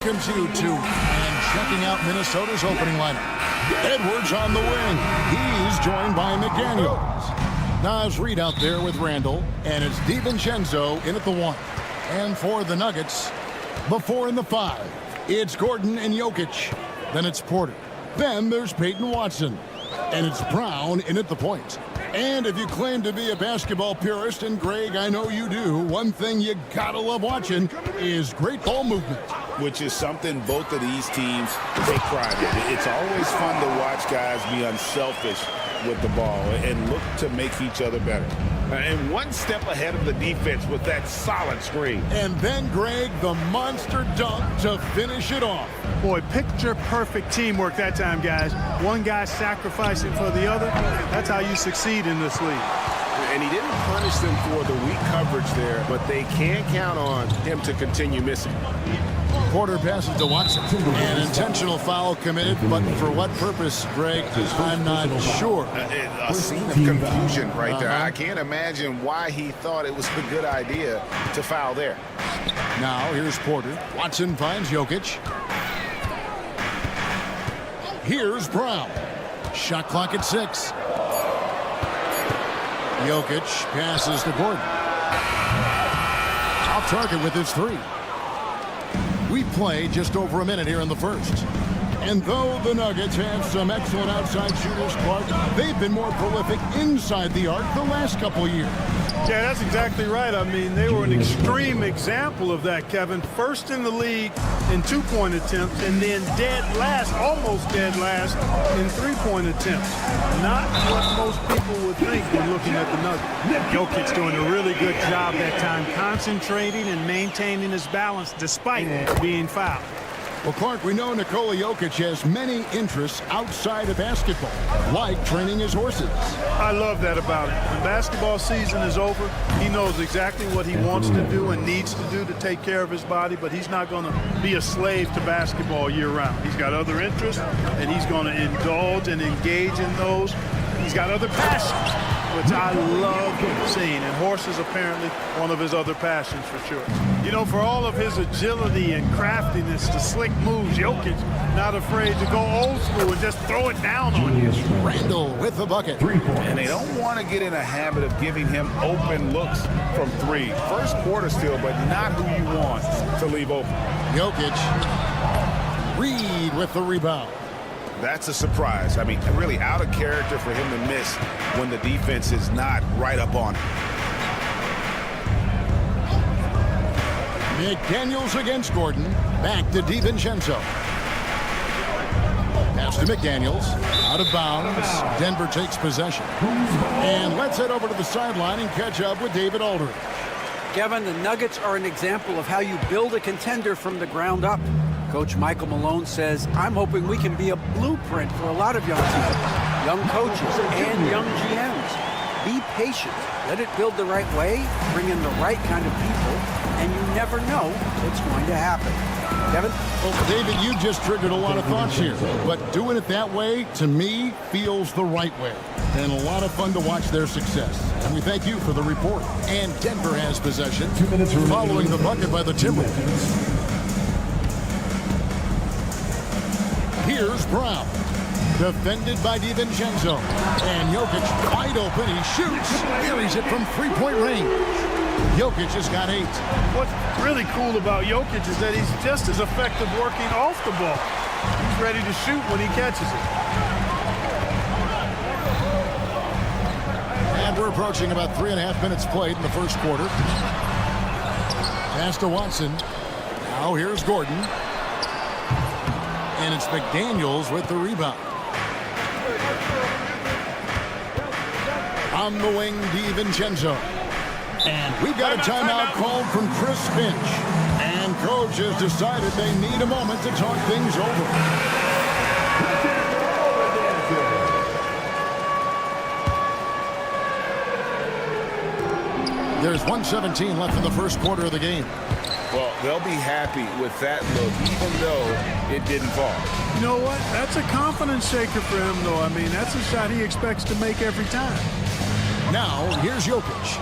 welcomes you to and checking out Minnesota's opening lineup. Edwards on the wing. He's joined by McDaniels. Nas Reed out there with Randall, and it's DiVincenzo in at the 1. And for the Nuggets, the 4 and the 5. It's Gordon and Jokic. Then it's Porter. Then there's Peyton Watson. And it's Brown in at the point. And if you claim to be a basketball purist, and Greg, I know you do, one thing you gotta love watching is great ball movement. Which is something both of these teams take pride in. It's always fun to watch guys be unselfish with the ball and look to make each other better. And one step ahead of the defense with that solid screen. And then, Greg, the monster dunk to finish it off. Boy, picture-perfect teamwork that time, guys. One guy sacrificing for the other. That's how you succeed in this league. And he didn't punish them for the weak coverage there, but they can't count on him to continue missing. Porter passes to Watson. An intentional foul committed, but for what purpose, Greg? I'm not sure. A scene of confusion right there. I can't imagine why he thought it was a good idea to foul there. Now here's Porter. Watson finds Jokic. Here's Brown. Shot clock at 6. Jokic passes to Gordon. Off target with his 3. We play just over a minute here in the first. And though the Nuggets have some excellent outside shooters, Clark, they've been more prolific inside the arc the last couple years. Yeah, that's exactly right. I mean, they were an extreme example of that, Kevin. First in the league in 2-point attempts, and then dead last, almost dead last, in 3-point attempts. Not what most people would think when looking at the Nuggets. Jokic's doing a really good job that time, concentrating and maintaining his balance despite being fouled. Well, Clark, we know Nikola Jokic has many interests outside of basketball, like training his horses. I love that about him. When basketball season is over, he knows exactly what he wants to do and needs to do to take care of his body, but he's not going to be a slave to basketball year-round. He's got other interests, and he's going to indulge and engage in those. He's got other passions, which I love seeing, and horses apparently one of his other passions for sure. You know, for all of his agility and craftiness, the slick moves, Jokic not afraid to go old school and just throw it down on you. Randall with the bucket. 3 points. And they don't want to get in a habit of giving him open looks from 3. First quarter still, but not who you want to leave open. Jokic. Reed with the rebound. That's a surprise. I mean, really out of character for him to miss when the defense is not right up on him. McDaniels against Gordon. Back to DiVincenzo. Pass to McDaniels. Out of bounds. Denver takes possession. And let's head over to the sideline and catch up with David Aldridge. Kevin, the Nuggets are an example of how you build a contender from the ground up. Coach Michael Malone says, I'm hoping we can be a blueprint for a lot of young teams, young coaches, and young GMs. Be patient. Let it build the right way, bring in the right kind of people, and you never know what's going to happen. Kevin? Well, David, you just triggered a lot of thoughts here, but doing it that way, to me, feels the right way. And a lot of fun to watch their success. And we thank you for the report. And Denver has possession, 2 minutes following the bucket by the Timberwolves. Here's Brown, defended by DiVincenzo, and Jokic wide open. He shoots, buries it from 3-point range. Jokic has got 8. What's really cool about Jokic is that he's just as effective working off the ball. He's ready to shoot when he catches it. And we're approaching about 3.5 minutes played in the first quarter. Pass to Watson. Now here's Gordon. And it's McDaniels with the rebound. On the wing, DiVincenzo. And we've got a timeout called from Chris Finch. And coach has decided they need a moment to talk things over. There's 1:17 left in the first quarter of the game. Well, they'll be happy with that look, even though it didn't fall. You know what? That's a confidence shaker for him, though. I mean, that's a shot he expects to make every time. Now, here's Jokic.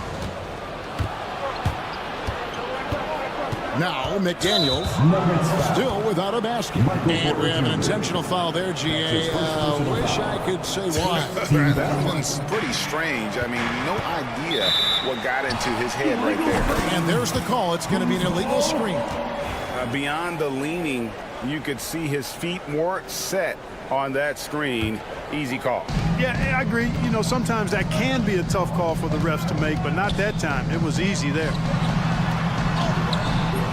Now McDaniels still without a basket. And we have an intentional foul there, GA. Wish I could say why. That one's pretty strange. I mean, no idea what got into his head right there. And there's the call. It's going to be an illegal screen. Beyond the leaning, you could see his feet weren't set on that screen. Easy call. Yeah, I agree. You know, sometimes that can be a tough call for the refs to make, but not that time. It was easy there.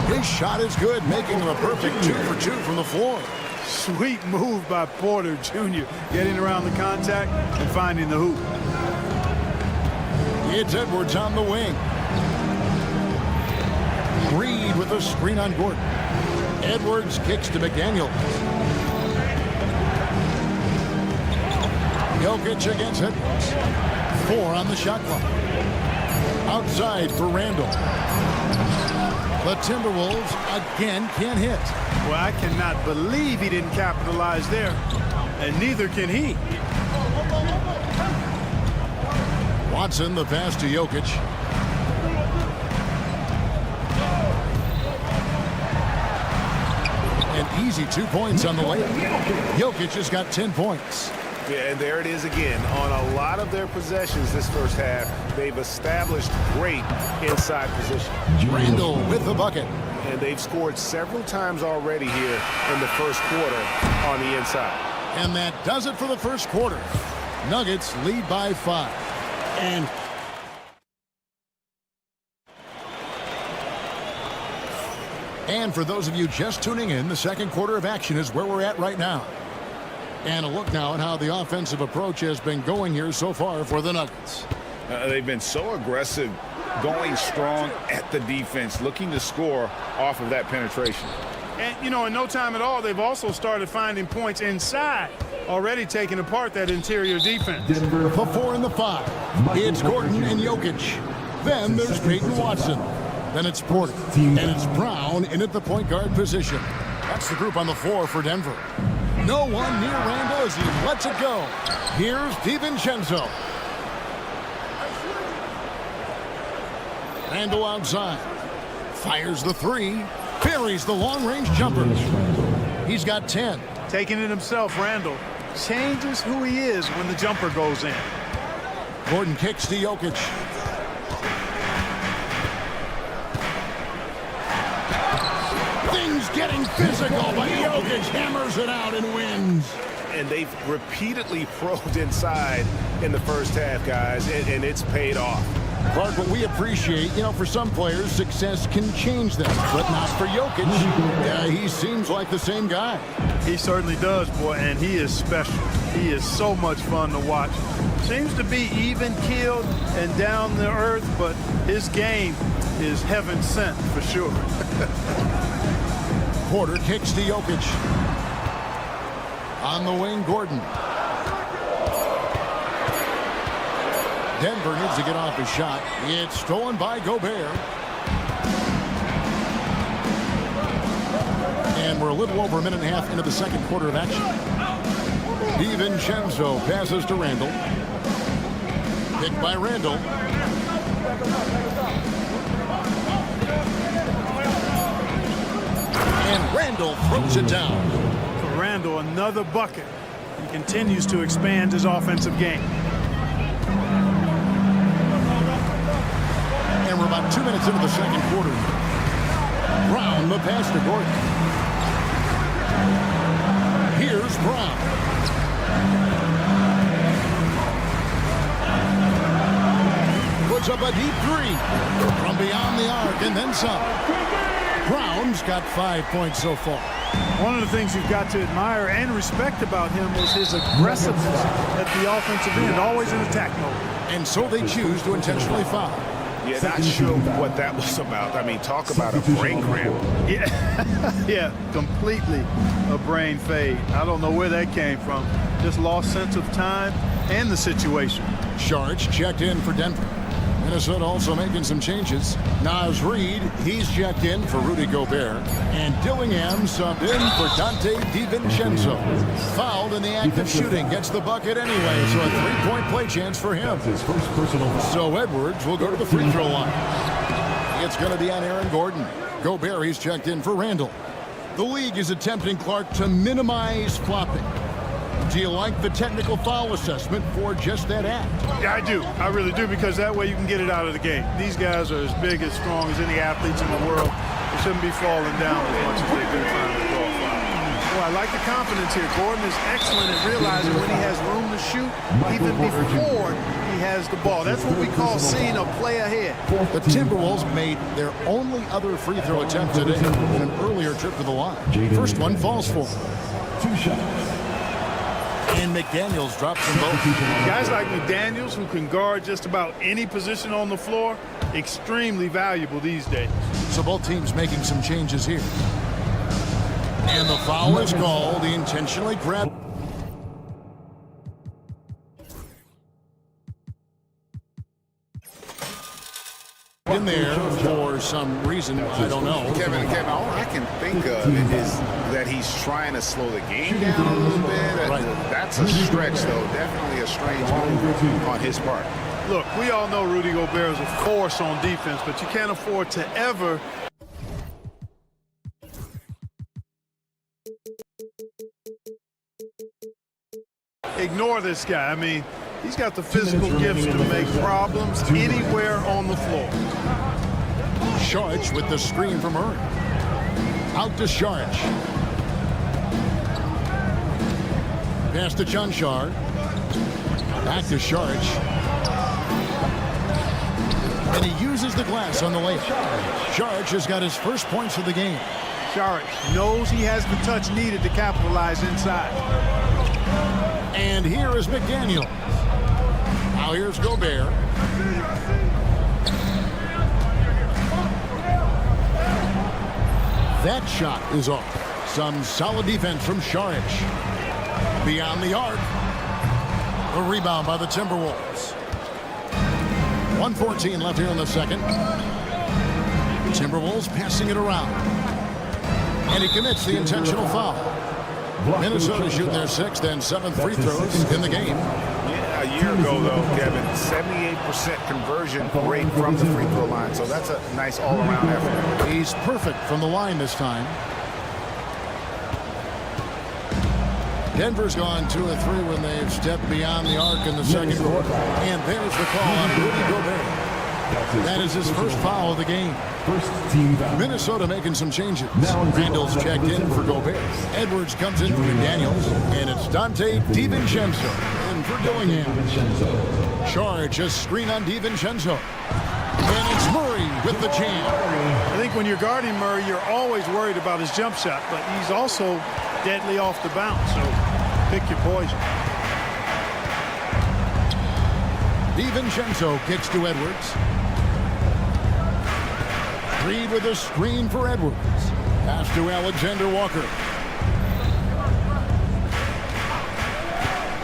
His shot is good, making him a perfect 2 for 2 from the floor. Sweet move by Porter Jr. getting around the contact and finding the hoop. It's Edwards on the wing. Reed with a screen on Gordon. Edwards kicks to McDaniel. Jokic against Edwards. 4 on the shot clock. Outside for Randall. The Timberwolves again can't hit. Well, I cannot believe he didn't capitalize there, and neither can he. Watson, the pass to Jokic. An easy 2 points on the layup. Jokic has got 10 points. Yeah, and there it is again. On a lot of their possessions this first half, they've established great inside position. Randall with the bucket. And they've scored several times already here in the first quarter on the inside. And that does it for the first quarter. Nuggets lead by 5. And for those of you just tuning in, the second quarter of action is where we're at right now. And a look now at how the offensive approach has been going here so far for the Nuggets. They've been so aggressive, going strong at the defense, looking to score off of that penetration. And, you know, in no time at all, they've also started finding points inside, already taking apart that interior defense. The 4 and the 5. It's Gordon and Jokic. Then there's Peyton Watson. Then it's Porter. And it's Brown in at the point guard position. That's the group on the floor for Denver. No one near Randall as he lets it go. Here's DiVincenzo. Randall outside. Fires the 3. Buries the long-range jumper. He's got 10. Taking it himself, Randall changes who he is when the jumper goes in. Gordon kicks to Jokic. Things getting physical, but Jokic hammers it out and wins. And they've repeatedly probed inside in the first half, guys, and it's paid off. Clark, what we appreciate, you know, for some players, success can change them, but not for Jokic. Yeah, he seems like the same guy. He certainly does, boy, and he is special. He is so much fun to watch. Seems to be even-keeled and down to earth, but his game is heaven sent for sure. Porter kicks to Jokic. On the wing, Gordon. Denver needs to get off his shot. It's stolen by Gobert. And we're a little over a minute and a half into the second quarter of action. DiVincenzo passes to Randall. Picked by Randall. And Randall throws it down. For Randall, another bucket. He continues to expand his offensive game. And we're about 2 minutes into the second quarter. Brown, the pass to Gordon. Here's Brown. Puts up a deep 3 from beyond the arc and then some. Brown's got 5 points so far. One of the things you've got to admire and respect about him is his aggressiveness at the offensive end, always in attack mode. And so they choose to intentionally foul. Yeah, not sure what that was about. I mean, talk about a brain cramp. Yeah, yeah, completely a brain fade. I don't know where that came from. Just lost sense of time and the situation. Sharge checked in for Denver. Minnesota also making some changes. Naz Reid, he's checked in for Rudy Gobert. And Dillingham subbed in for Dante DiVincenzo. Fouled in the act of shooting. Gets the bucket anyway, so a 3-point play chance for him. So Edwards will go to the free throw line. It's going to be on Aaron Gordon. Gobert, he's checked in for Randall. The league is attempting, Clark, to minimize flopping. Do you like the technical foul assessment for just that act? Yeah, I do. I really do, because that way you can get it out of the game. These guys are as big, as strong as any athletes in the world. They shouldn't be falling down as much as they do trying to draw foul. Well, I like the confidence here. Gordon is excellent at realizing when he has room to shoot, even before he has the ball. That's what we call seeing a play ahead. The Timberwolves made their only other free throw attempt today in an earlier trip to the line. First one falls for him. 2 shots. And McDaniels drops them both. Guys like McDaniels, who can guard just about any position on the floor, extremely valuable these days. So both teams making some changes here. And the foul is called. He intentionally grabbed. In there for some reason, I don't know. Kevin, all I can think of is that he's trying to slow the game down a little bit. Right. That's a stretch, though. Definitely a strange move on his part. Look, we all know Rudy Gobert is a force on defense, but you can't afford to ever ignore this guy. I mean, he's got the physical gifts to make problems anywhere on the floor. Saric with the screen from Murray. Out to Saric. Pass to Chunchar. Back to Saric. And he uses the glass on the layup. Saric has got his first points of the game. Saric knows he has the touch needed to capitalize inside. And here is McDaniels. Now here's Gobert. That shot is off. Some solid defense from Saric. Beyond the arc. A rebound by the Timberwolves. 1:14 left here in the second. Timberwolves passing it around. And he commits the intentional foul. Minnesota shooting their 6th and 7th free throws in the game. Yeah, a year ago, though, Kevin, 78% conversion rate from the free throw line. So that's a nice all-around effort. He's perfect from the line this time. Denver's gone 2 of 3 when they've stepped beyond the arc in the second quarter. And there's the call on Rudy Gobert. That is his first foul of the game. First team foul. Minnesota making some changes. Randall's checked in for Gobert. Edwards comes in for McDaniels. And it's Dante DiVincenzo in for Dillingham. Saric just screen on DiVincenzo. And it's Murray with the jam. I think when you're guarding Murray, you're always worried about his jump shot, but he's also deadly off the bounce, so pick your poison. DiVincenzo kicks to Edwards. Reed with a screen for Edwards. Pass to Alexander Walker.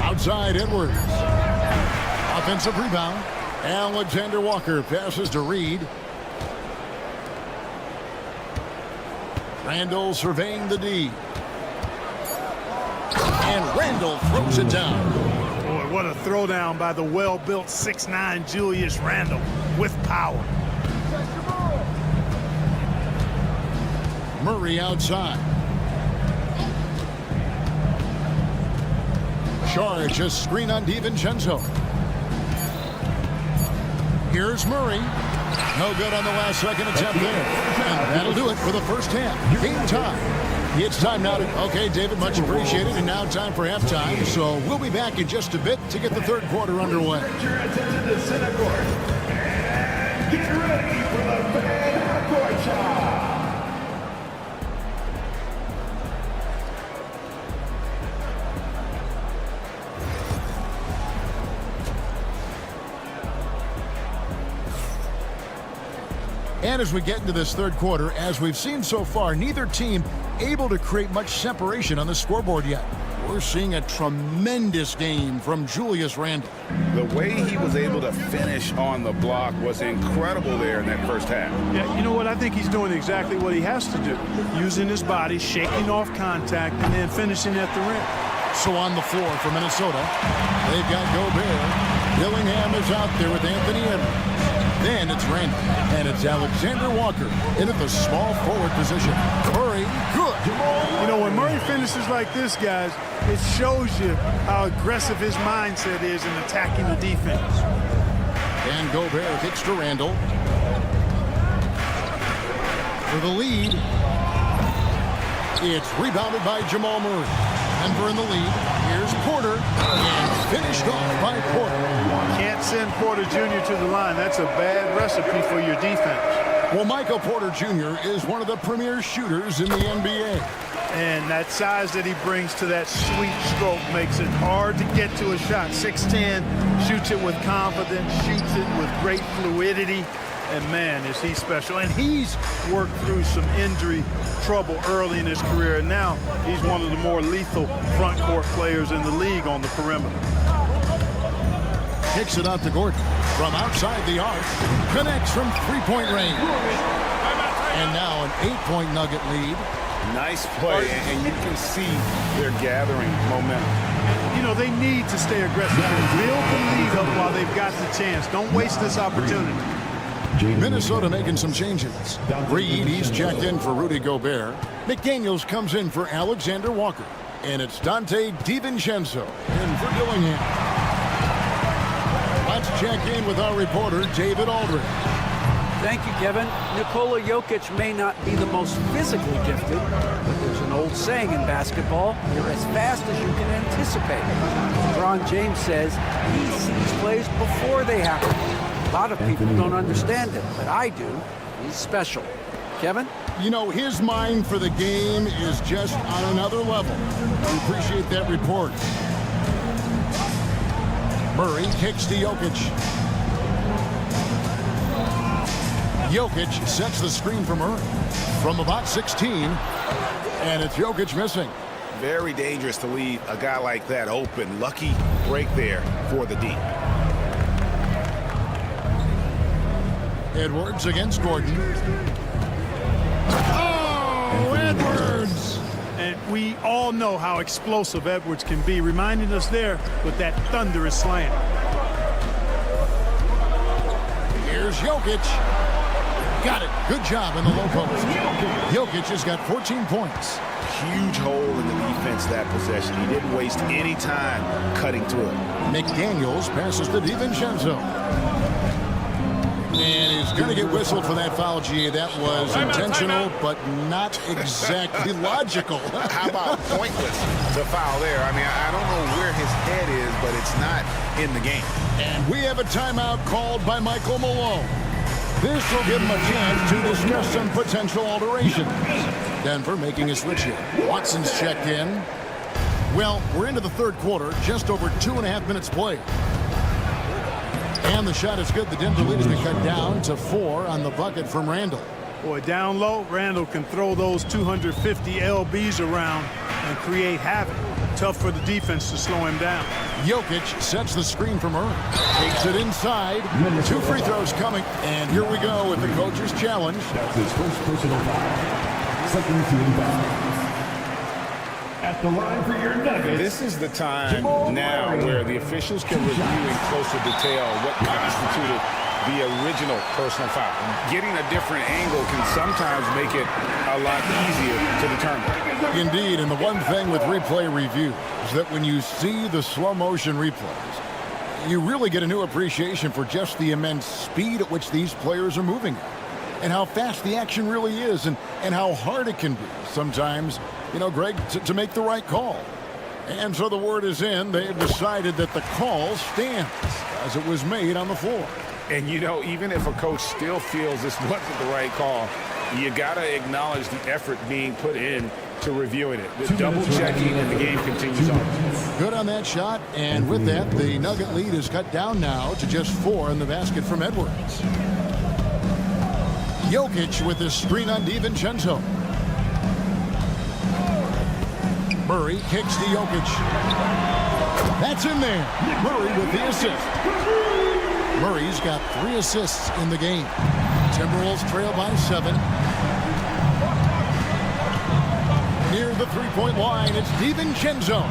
Outside Edwards. Offensive rebound. Alexander Walker passes to Reed. Randall surveying the D. And Randall throws it down. Boy, what a throwdown by the well-built 6'9" Julius Randle with power. Murray outside. Saric just screen on DiVincenzo. Here's Murray. No good on the last second attempt there. And that'll do it for the first half. Game time. It's time now to... Okay, David, much appreciated. And now time for halftime. So we'll be back in just a bit to get the third quarter underway. Get your attention to center court. And get ready for the fan half-court shot. And as we get into this third quarter, as we've seen so far, neither team able to create much separation on the scoreboard yet. We're seeing a tremendous game from Julius Randle. The way he was able to finish on the block was incredible there in that first half. Yeah, you know what? I think he's doing exactly what he has to do. Using his body, shaking off contact, and then finishing at the rim. So on the floor for Minnesota, they've got Gobert. Dillingham is out there with Anthony Edwards. Then it's Randall. And it's Alexander Walker in at the small forward position. Murray, good. You know, when Murray finishes like this, guys, it shows you how aggressive his mindset is in attacking the defense. And Gobert kicks to Randall. For the lead. It's rebounded by Jamal Murray. Denver in the lead. Here's Porter. And finished off by Porter. Can't send Porter Jr. to the line. That's a bad recipe for your defense. Well, Michael Porter Jr. is one of the premier shooters in the NBA. And that size that he brings to that sweep stroke makes it hard to get to a shot. 6'10", shoots it with confidence, shoots it with great fluidity. And man, is he special. And he's worked through some injury trouble early in his career. And now he's one of the more lethal front court players in the league on the perimeter. Kicks it out to Gordon from outside the arc. Connects from three-point range. And now an 8-point Nugget lead. Nice play, and you can see they're gathering momentum. You know, they need to stay aggressive and build the lead up while they've got the chance. Don't waste this opportunity. Minnesota making some changes. Reed, he's checked in for Rudy Gobert. McDaniels comes in for Alexander Walker. And it's Dante DiVincenzo in for Dillingham. Let's check in with our reporter, David Aldridge. Thank you, Kevin. Nikola Jokic may not be the most physically gifted, but there's an old saying in basketball, you're as fast as you can anticipate. LeBron James says he sees plays before they happen. A lot of people don't understand it, but I do. He's special. Kevin? You know, his mind for the game is just on another level. We appreciate that report. Murray kicks to Jokic. Jokic sets the screen for Murray from about 16, and it's Jokic missing. Very dangerous to leave a guy like that open. Lucky break there for the D. Edwards against Gordon. Oh, Edwards! And we all know how explosive Edwards can be, reminding us there with that thunderous slam. Here's Jokic. Got it. Good job in the low post. Jokic has got 14 points. Huge hole in the defense that possession. He didn't waste any time cutting through it. McDaniels passes to DiVincenzo. And he's going to get whistled for that foul, G. That was intentional, but not exactly logical. How about pointless to foul there? I mean, I don't know where his head is, but it's not in the game. And we have a timeout called by Michael Malone. This will give him a chance to discuss some potential alterations. Denver making a switch here. Watson's checked in. Well, we're into the third quarter, just over 2.5 minutes played. And the shot is good. The Denver lead has been cut down to 4 on the bucket from Randall. Boy, down low, Randall can throw those 250 LBs around and create havoc. Tough for the defense to slow him down. Jokic sets the screen for Murray. Takes it inside. 2 free throws coming. And here we go with the coach's challenge. That's his first personal foul. Second team foul. At the line for your Nuggets. This is the time now where the officials can review in closer detail what constituted the original personal foul. Getting a different angle can sometimes make it a lot easier to determine. Indeed, and the one thing with replay review is that when you see the slow motion replays, you really get a new appreciation for just the immense speed at which these players are moving at, and how fast the action really is, and how hard it can be sometimes, you know, Greg, to make the right call. And so the word is in. They've decided that the call stands as it was made on the floor. And, you know, even if a coach still feels this wasn't the right call, you got to acknowledge the effort being put in to reviewing it. The double checking and the game continues on. Good on that shot. And with that, the Nugget lead is cut down now to just 4 in the basket from Edwards. Jokic with his screen on DiVincenzo. Murray kicks to Jokic. That's in there. Murray with the assist. Murray's got 3 assists in the game. Timberwolves trail by 7. Near the three-point line, it's DiVincenzo.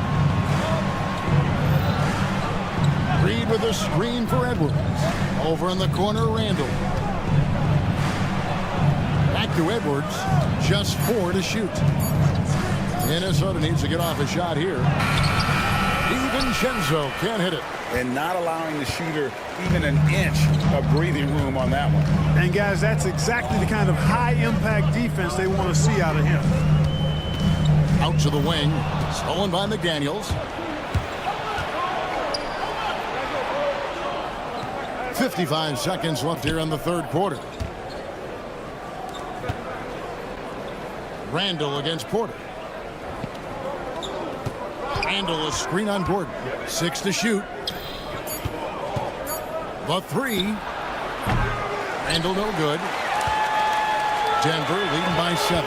Reed with a screen for Edwards. Over in the corner, Randall. Back to Edwards. Just 4 to shoot. Minnesota needs to get off a shot here. DiVincenzo can't hit it. And not allowing the shooter even an inch of breathing room on that one. And guys, that's exactly the kind of high-impact defense they want to see out of him. Out to the wing. Stolen by McDaniels. 55 seconds left here in the third quarter. Randall against Porter. Randall, a screen on Gordon. 6 to shoot. The 3. Randall no good. Denver leading by 7.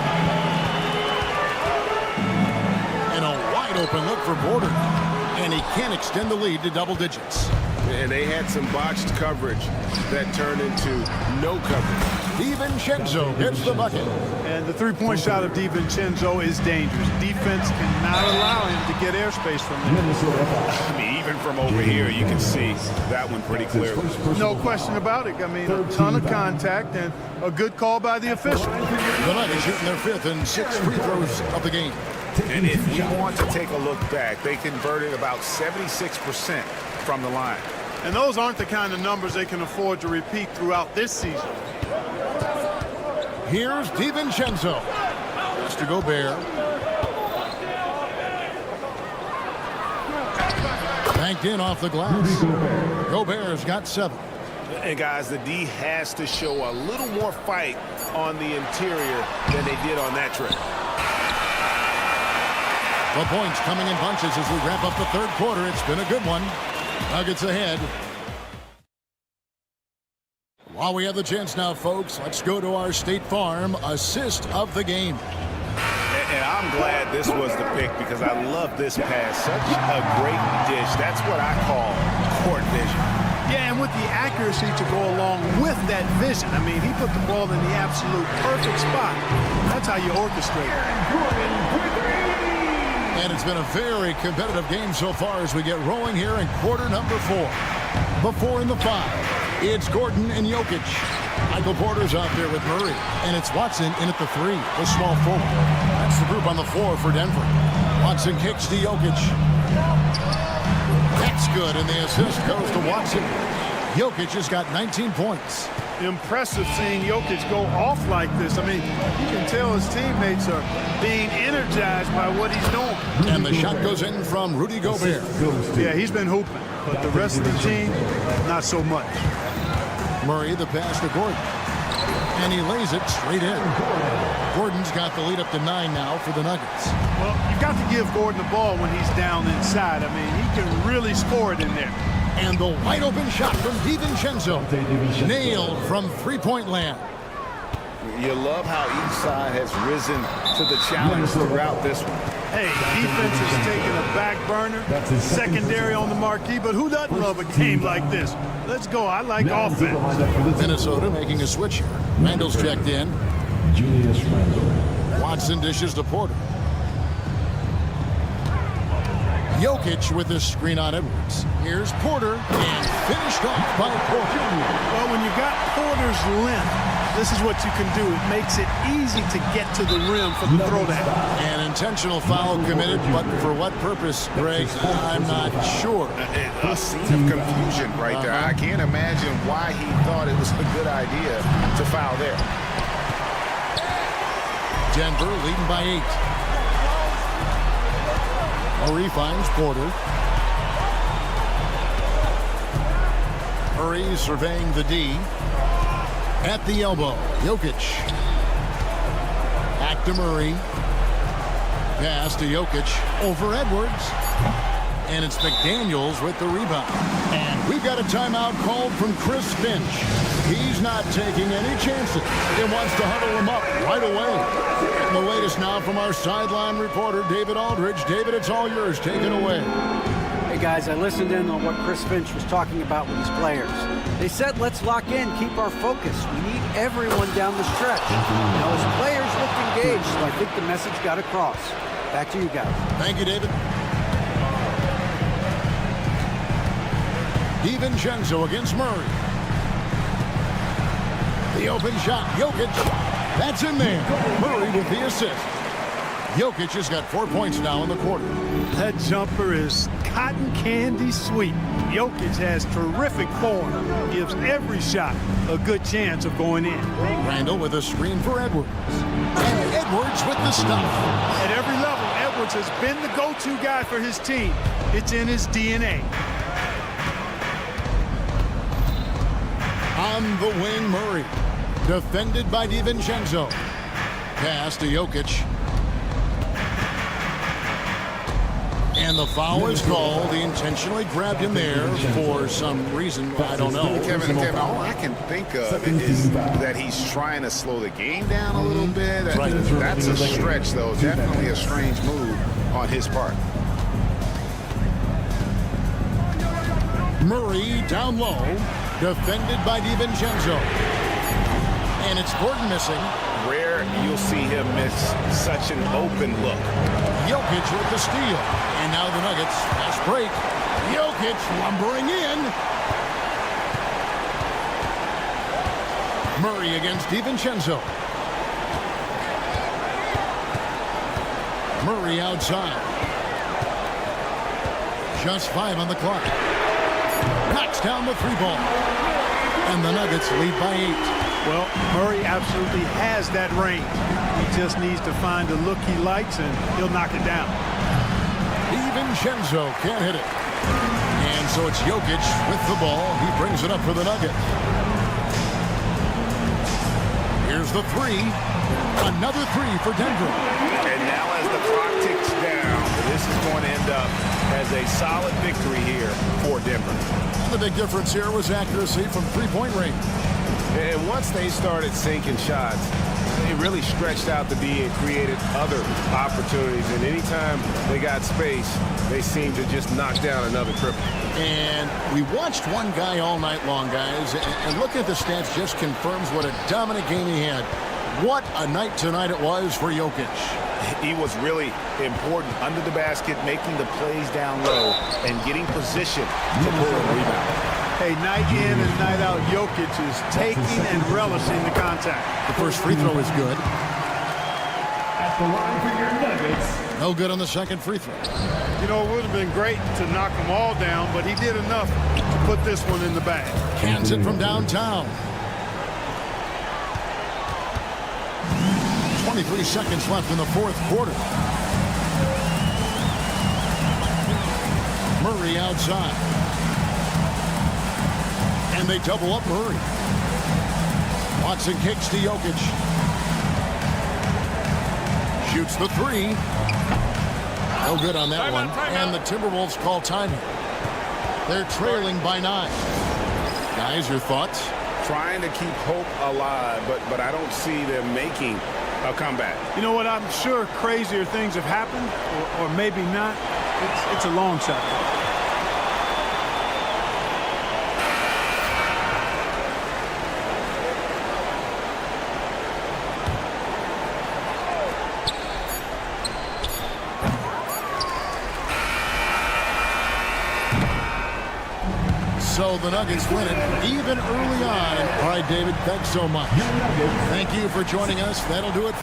And a wide open look for Porter. And he can't extend the lead to double digits. And they had some botched coverage that turned into no coverage. DiVincenzo hits the bucket. And the three-point shot of DiVincenzo is dangerous. Defense cannot allow him to get airspace from there. I mean, even from over here, you can see that one pretty clearly. No question about it. I mean, a ton of contact and a good call by the official. The Nuggets shooting their 5th and 6th free throws of the game. And if we want to take a look back, they converted about 76% from the line. And those aren't the kind of numbers they can afford to repeat throughout this season. Here's DiVincenzo. Mr. Gobert. Banked in off the glass. Gobert's got 7. And guys, the D has to show a little more fight on the interior than they did on that trip. The points coming in bunches as we wrap up the third quarter. It's been a good one. Nuggets ahead. While we have the chance now, folks, let's go to our State Farm assist of the game. And I'm glad this was the pick because I love this pass. Such a great dish. That's what I call court vision. Yeah, and with the accuracy to go along with that vision. I mean, he put the ball in the absolute perfect spot. That's how you orchestrate it. And it's been a very competitive game so far as we get rolling here in quarter number 4. The 4 and the 5. It's Gordon and Jokic. Michael Porter's out there with Murray. And it's Watson in at the 3, the small forward. That's the group on the floor for Denver. Watson kicks to Jokic. That's good, and the assist goes to Watson. Jokic has got 19 points. Impressive seeing Jokic go off like this. I mean, you can tell his teammates are being energized by what he's doing. And the shot goes in from Rudy Gobert. Yeah, he's been hooping, but the rest of the team, not so much. Murray, the pass to Gordon. And he lays it straight in. Gordon's got the lead up to 9 now for the Nuggets. Well, you've got to give Gordon the ball when he's down inside. I mean, he can really score it in there. And the wide open shot from DiVincenzo. Nailed from three-point land. You love how each side has risen to the challenge throughout this one. Hey, defense is taking a back burner, secondary on the marquee, but who doesn't love a game like this? Let's go. I like offense. Minnesota making a switch here. Randall's checked in. Julius Randle. Watson dishes to Porter. Jokic with the screen on Edwards. Here's Porter, and finished off by Porter. Well, when you got Porter's length, this is what you can do. It makes it easy to get to the rim for the throwdown. An intentional foul committed, but for what purpose, Greg? I'm not sure. A scene of confusion right there. I can't imagine why he thought it was a good idea to foul there. Denver leading by 8. Murray finds Porter. Murray surveying the D. At the elbow, Jokic. Back to Murray. Pass to Jokic over Edwards. And it's McDaniels with the rebound. And we've got a timeout called from Chris Finch. He's not taking any chances. He wants to huddle him up right away. The latest now from our sideline reporter, David Aldridge. David, it's all yours. Take it away. Hey, guys, I listened in on what Chris Finch was talking about with his players. They said, let's lock in, keep our focus. We need everyone down the stretch. Now, his players looked engaged, so I think the message got across. Back to you guys. Thank you, David. DiVincenzo against Murray. The open shot, Jokic. That's in there. Murray with the assist. Jokic has got 4 points now in the quarter. That jumper is cotton candy sweet. Jokic has terrific form. Gives every shot a good chance of going in. Randall with a screen for Edwards. And Edwards with the stuff. At every level, Edwards has been the go-to guy for his team. It's in his DNA. On the wing, Murray. Defended by DiVincenzo. Pass to Jokic. And the foul is called. He intentionally grabbed him there for some reason. I don't know. Kevin, all I can think of is that he's trying to slow the game down a little bit. That's a stretch, though. Definitely a strange move on his part. Murray down low. Defended by DiVincenzo. And it's Gordon missing. Rare you'll see him miss such an open look. Jokic with the steal. And now the Nuggets. Fast break. Jokic lumbering in. Murray against DiVincenzo. Murray outside. Just 5 on the clock. Knocks down the 3-ball. And the Nuggets lead by 8. Well, Murray absolutely has that range. He just needs to find the look he likes, and he'll knock it down. DiVincenzo can't hit it. And so it's Jokic with the ball. He brings it up for the Nuggets. Here's the 3. Another 3 for Denver. And now as the clock ticks down, this is going to end up as a solid victory here for Denver. And the big difference here was accuracy from three-point range. And once they started sinking shots, they really stretched out the D and created other opportunities. And anytime they got space, they seemed to just knock down another triple. And we watched one guy all night long, guys. And looking at the stats just confirms what a dominant game he had. What a night tonight it was for Jokic. He was really important under the basket, making the plays down low and getting position to pull a rebound. Hey, night in and night out, Jokic is taking and relishing the contact. The first free throw is good. At the line for your Nuggets. No good on the second free throw. You know, it would have been great to knock them all down, but he did enough to put this one in the bag. Cans it from downtown. 23 seconds left in the fourth quarter. Murray outside. And they double up Murray. Watson kicks to Jokic. Shoots the 3. No good on that one. And the Timberwolves call time here. They're trailing by 9. Guys, your thoughts? Trying to keep hope alive, but I don't see them making a comeback. You know what? I'm sure crazier things have happened, or maybe not. It's a long shot. So the Nuggets win it even early on. All right, David, thanks so much. Thank you for joining us. That'll do it.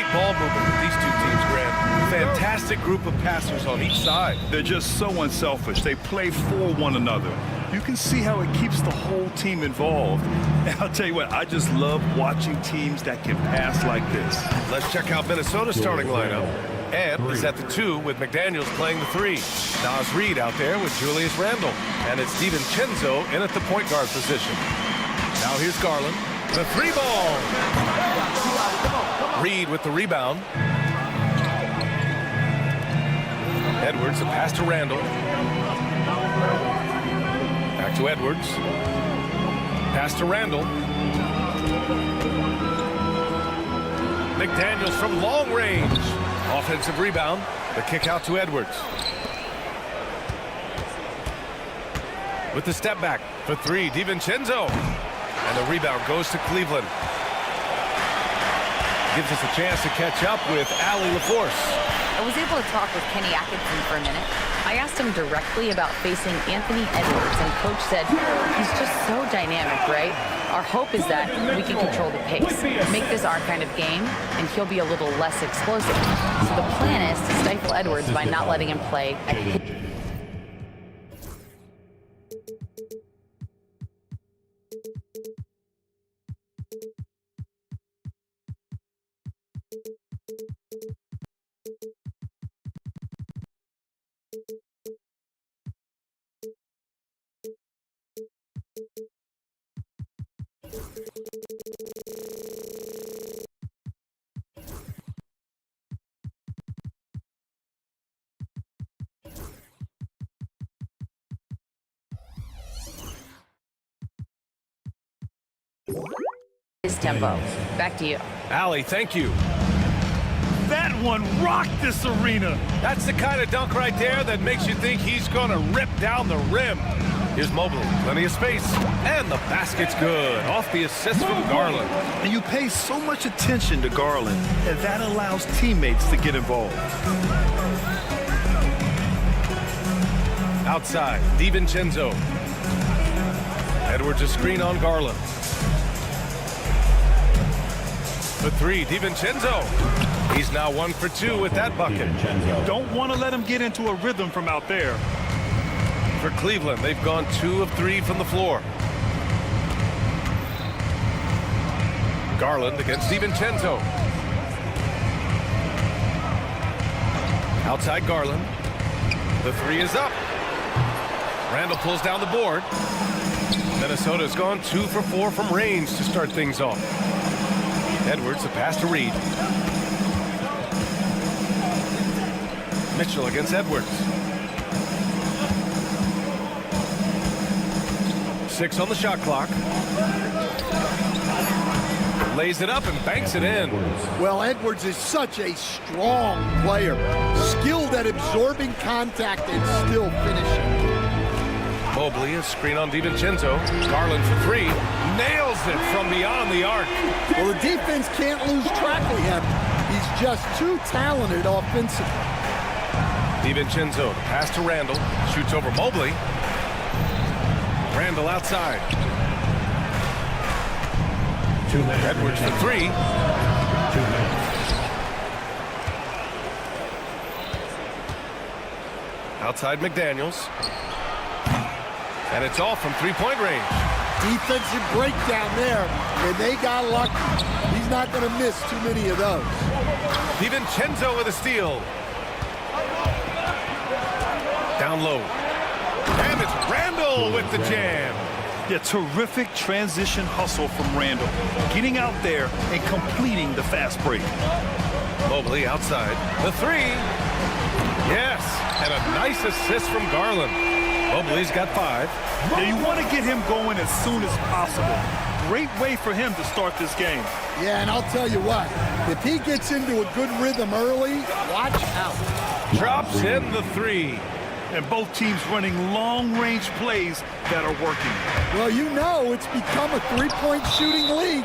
great ball movement with these two teams, Grant. Fantastic group of passers on each side. They're just so unselfish. They play for one another. You can see how it keeps the whole team involved. And I'll tell you what, I just love watching teams that can pass like this. Let's check out Minnesota's starting lineup. Ed is at the 2 with McDaniels playing the 3. Nas Reed out there with Julius Randle. And it's DiVincenzo in at the point guard position. Now here's Garland. The 3 ball. Reed with the rebound. Edwards, a pass to Randle. Back to Edwards. Pass to Randle. McDaniels from long range. Offensive rebound. The kick out to Edwards. With the step back for 3, DiVincenzo. And the rebound goes to Cleveland. Gives us a chance to catch up with Allie LaForce. I was able to talk with Kenny Atkinson for a minute. I asked him directly about facing Anthony Edwards, and Coach said he's just so dynamic, right? Our hope is that we can control the pace, make this our kind of game, and he'll be a little less explosive. So the plan is to stifle Edwards by not letting him play at his... tempo. Back to you. Allie, thank you. That one rocked this arena. That's the kind of dunk right there that makes you think he's going to rip down the rim. Here's Mobley, plenty of space, and the basket's good. Off the assist from Garland. And you pay so much attention to Garland, and that allows teammates to get involved. Outside, DiVincenzo. Edwards a screen on Garland. For 3, DiVincenzo. He's now 1 for 2 with that bucket. Don't want to let him get into a rhythm from out there. For Cleveland, they've gone 2 of 3 from the floor. Garland against DiVincenzo. Outside Garland. The 3 is up. Randle pulls down the board. Minnesota's gone 2 for 4 from range to start things off. Edwards, the pass to Reed. Mitchell against Edwards. 6 on the shot clock. Lays it up and banks it in. Well, Edwards is such a strong player. Skilled at absorbing contact and still finishing. Mobley, a screen on DiVincenzo. Garland for 3. Nails it from beyond the arc. Well, the defense can't lose track of him. He's just too talented offensively. DiVincenzo, pass to Randle. Shoots over Mobley. Randle outside. Edwards for 3. Outside McDaniels. And it's all from three-point range. Defensive breakdown there, and they got lucky. He's not going to miss too many of those. DiVincenzo with a steal. Down low. And it's Randle with the jam. Yeah, terrific transition hustle from Randle. Getting out there and completing the fast break. Mobley outside. The 3. Yes, and a nice assist from Garland. Mobley's got 5. Now you want to get him going as soon as possible. Great way for him to start this game. Yeah, and I'll tell you what, if he gets into a good rhythm early, watch out. Drops in the 3. And both teams running long-range plays that are working. Well, you know it's become a three-point shooting league.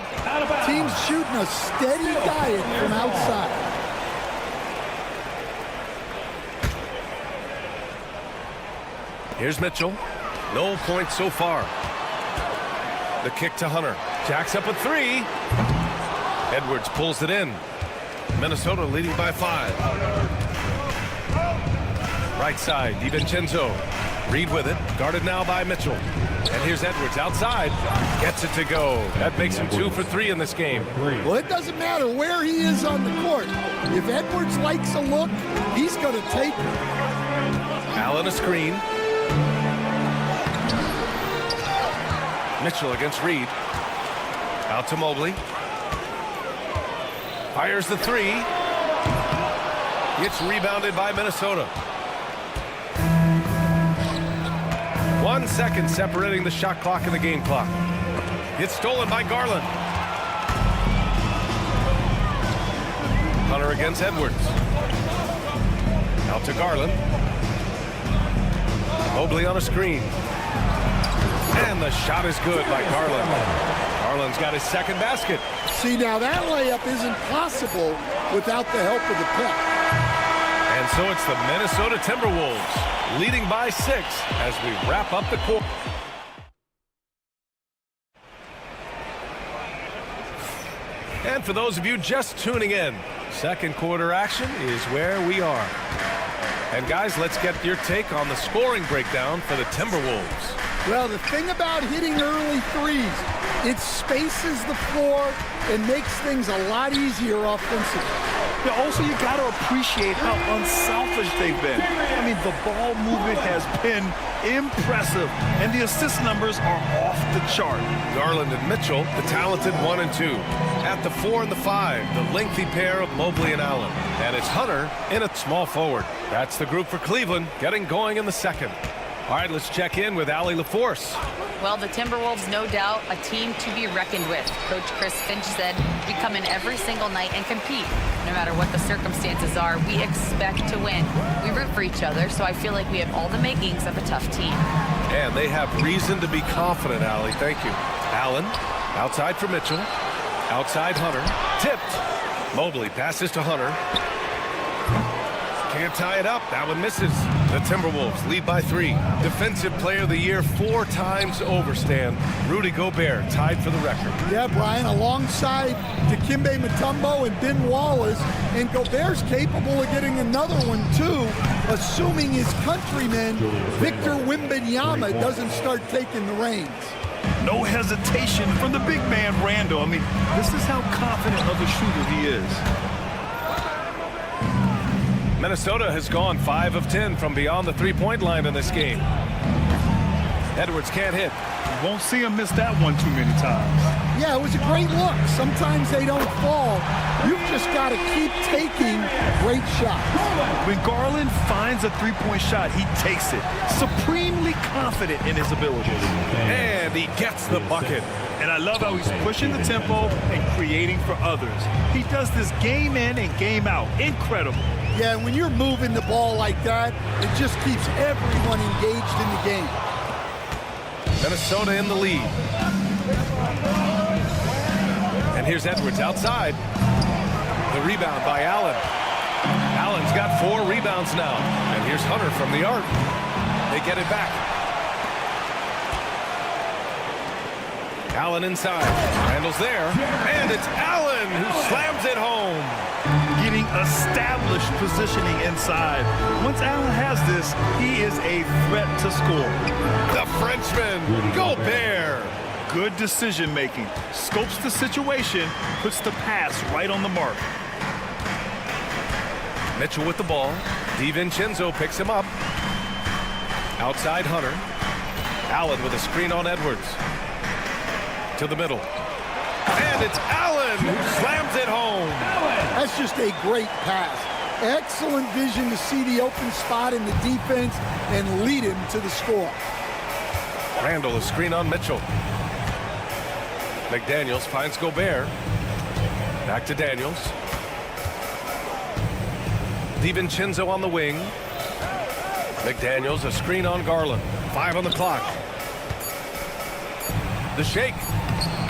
Teams shooting a steady diet from outside. Here's Mitchell. No points so far. The kick to Hunter. Jacks up a 3. Edwards pulls it in. Minnesota leading by 5. Right side, DiVincenzo. Reed with it, guarded now by Mitchell. And here's Edwards outside, gets it to go. That makes him 2 for 3 in this game. Well, it doesn't matter where he is on the court. If Edwards likes a look, he's going to take it. Allen a screen. Mitchell against Reed. Out to Mobley. Fires the 3. It's rebounded by Minnesota. 1 second separating the shot clock and the game clock. It's stolen by Garland. Hunter against Edwards. Out to Garland. Mobley on a screen. And the shot is good by Garland. Garland's got his second basket. See, now that layup isn't possible without the help of the pick. And so it's the Minnesota Timberwolves leading by 6 as we wrap up the quarter. And for those of you just tuning in, second quarter action is where we are. And guys, let's get your take on the scoring breakdown for the Timberwolves. Well, the thing about hitting early threes, it spaces the floor and makes things a lot easier offensively. Yeah, also, you got to appreciate how unselfish they've been. I mean, the ball movement has been impressive, and the assist numbers are off the chart. Garland and Mitchell, the talented 1 and 2. At the 4 and the 5, the lengthy pair of Mobley and Allen. And it's Hunter in a small forward. That's the group for Cleveland, getting going in the second. All right, let's check in with Allie LaForce. Well, the Timberwolves, no doubt, a team to be reckoned with. Coach Chris Finch said, we come in every single night and compete. No matter what the circumstances are, we expect to win. We root for each other, so I feel like we have all the makings of a tough team. And they have reason to be confident, Allie. Thank you. Allen, outside for Mitchell. Outside Hunter. Tipped. Mobley passes to Hunter. Can't tie it up. That one misses. The Timberwolves lead by 3. Defensive Player of the Year 4 times over, Stan. Rudy Gobert tied for the record. Yeah, Brian, alongside Dikembe Mutombo and Ben Wallace, and Gobert's capable of getting another one too, assuming his countryman Victor Wembanyama doesn't start taking the reins. No hesitation from the big man, Randall. I mean, this is how confident of a shooter he is. Minnesota has gone 5 of 10 from beyond the three-point line in this game. Edwards can't hit. You won't see him miss that one too many times. Yeah, it was a great look. Sometimes they don't fall. You've just got to keep taking great shots. When Garland finds a three-point shot, he takes it. Supremely confident in his abilities. And he gets the bucket. And I love how he's pushing the tempo and creating for others. He does this game in and game out. Incredible. Yeah, when you're moving the ball like that, it just keeps everyone engaged in the game. Minnesota in the lead. And here's Edwards outside. The rebound by Allen. Allen's got 4 rebounds now. And here's Hunter from the arc. They get it back. Allen inside. Randall's there. And it's Allen who slams it home. Getting established positioning inside. Once Allen has this, he is a threat to score. The Frenchman, Gobert. Good decision making. Scopes the situation, puts the pass right on the mark. Mitchell with the ball. DiVincenzo picks him up. Outside Hunter. Allen with a screen on Edwards. To the middle. And it's Allen who slams it home. That's just a great pass. Excellent vision to see the open spot in the defense and lead him to the score. Randall, a screen on Mitchell. McDaniels finds Gobert. Back to Daniels. DiVincenzo on the wing. McDaniels, a screen on Garland. 5 on the clock. The shake.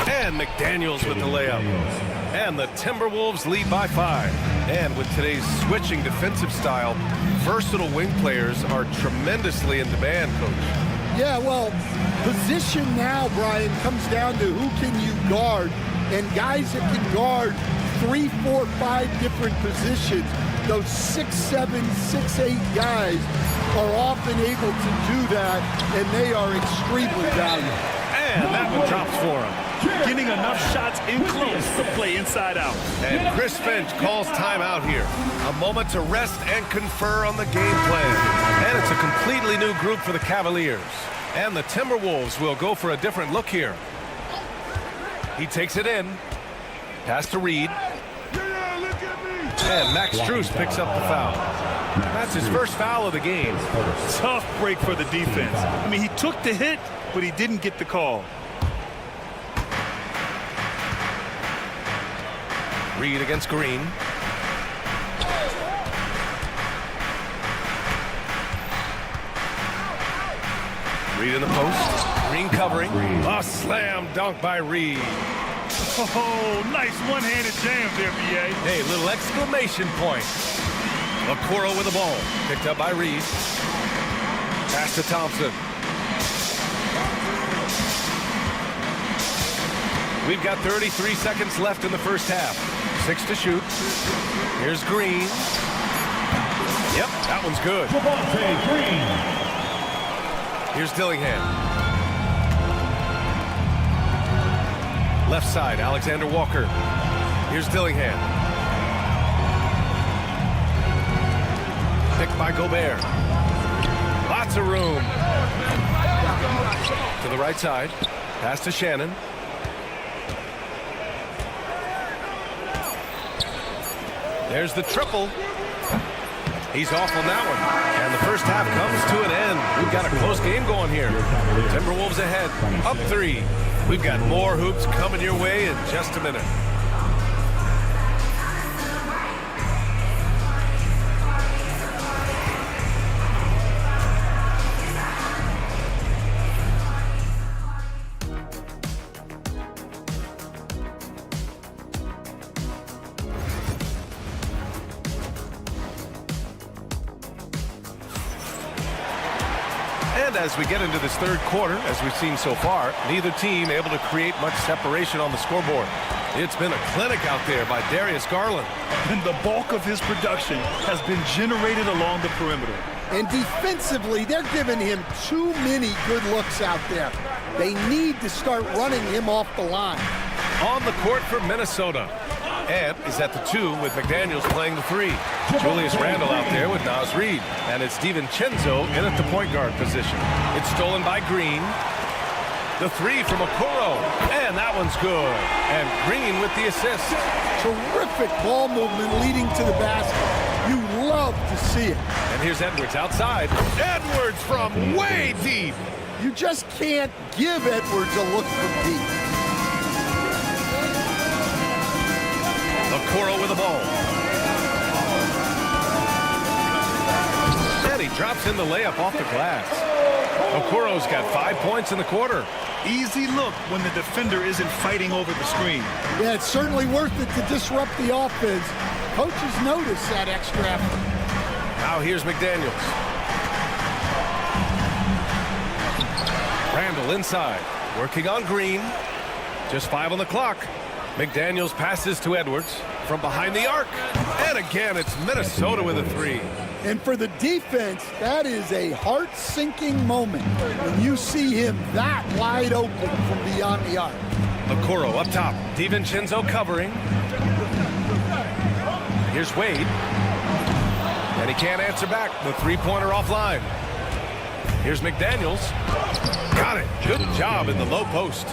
And McDaniels with the layup. And the Timberwolves lead by 5. And with today's switching defensive style, versatile wing players are tremendously in demand, Coach. Yeah, well, position now, Brian, comes down to who can you guard. And guys that can guard 3, 4, 5 different positions. Those 6'7", 6'8" guys are often able to do that, and they are extremely valuable. And that one drops for him. Getting enough shots in close to play inside out. And Chris Finch calls timeout here. A moment to rest and confer on the game plan. And it's a completely new group for the Cavaliers. And the Timberwolves will go for a different look here. He takes it in. Pass to Reed. And Max Strus picks up the foul. That's his first foul of the game. Tough break for the defense. I mean, he took the hit, but he didn't get the call. Reed against Green. Reed in the post. Green covering. A slam dunk by Reed. Oh, nice one-handed jam there, B.A. Hey, little exclamation point. Okoro with the ball. Picked up by Reed. Pass to Thompson. We've got 33 seconds left in the first half. 6 to shoot. Here's Green. Yep, that one's good. Here's Dillingham. Left side, Alexander Walker. Here's Dillingham. Picked by Gobert. Lots of room. To the right side. Pass to Shannon. There's the triple. He's off on that one. And the first half comes to an end. We've got a close game going here. Timberwolves ahead, up 3. We've got more hoops coming your way in just a minute. And as we get into this third quarter, as we've seen so far, neither team able to create much separation on the scoreboard. It's been a clinic out there by Darius Garland. And the bulk of his production has been generated along the perimeter. And defensively, they're giving him too many good looks out there. They need to start running him off the line. On the court for Minnesota. And is at the 2 with McDaniels playing the 3. Julius Randle out there with Naz Reid. And it's DiVincenzo in at the point guard position. It's stolen by Green. The 3 from Okoro. And that one's good. And Green with the assist. Terrific ball movement leading to the basket. You love to see it. And here's Edwards outside. Edwards from way deep. You just can't give Edwards a look from deep. Okoro with the ball. And he drops in the layup off the glass. Okoro's got 5 points in the quarter. Easy look when the defender isn't fighting over the screen. Yeah, it's certainly worth it to disrupt the offense. Coaches notice that extra effort. Now here's McDaniels. Randle inside, working on Green. Just 5 on the clock. McDaniels passes to Edwards from behind the arc. And again, it's Minnesota with a 3. And for the defense, that is a heart-sinking moment when you see him that wide open from beyond the arc. Okoro up top. DiVincenzo covering. Here's Wade. And he can't answer back. The three-pointer offline. Here's McDaniels. Got it. Good job in the low post.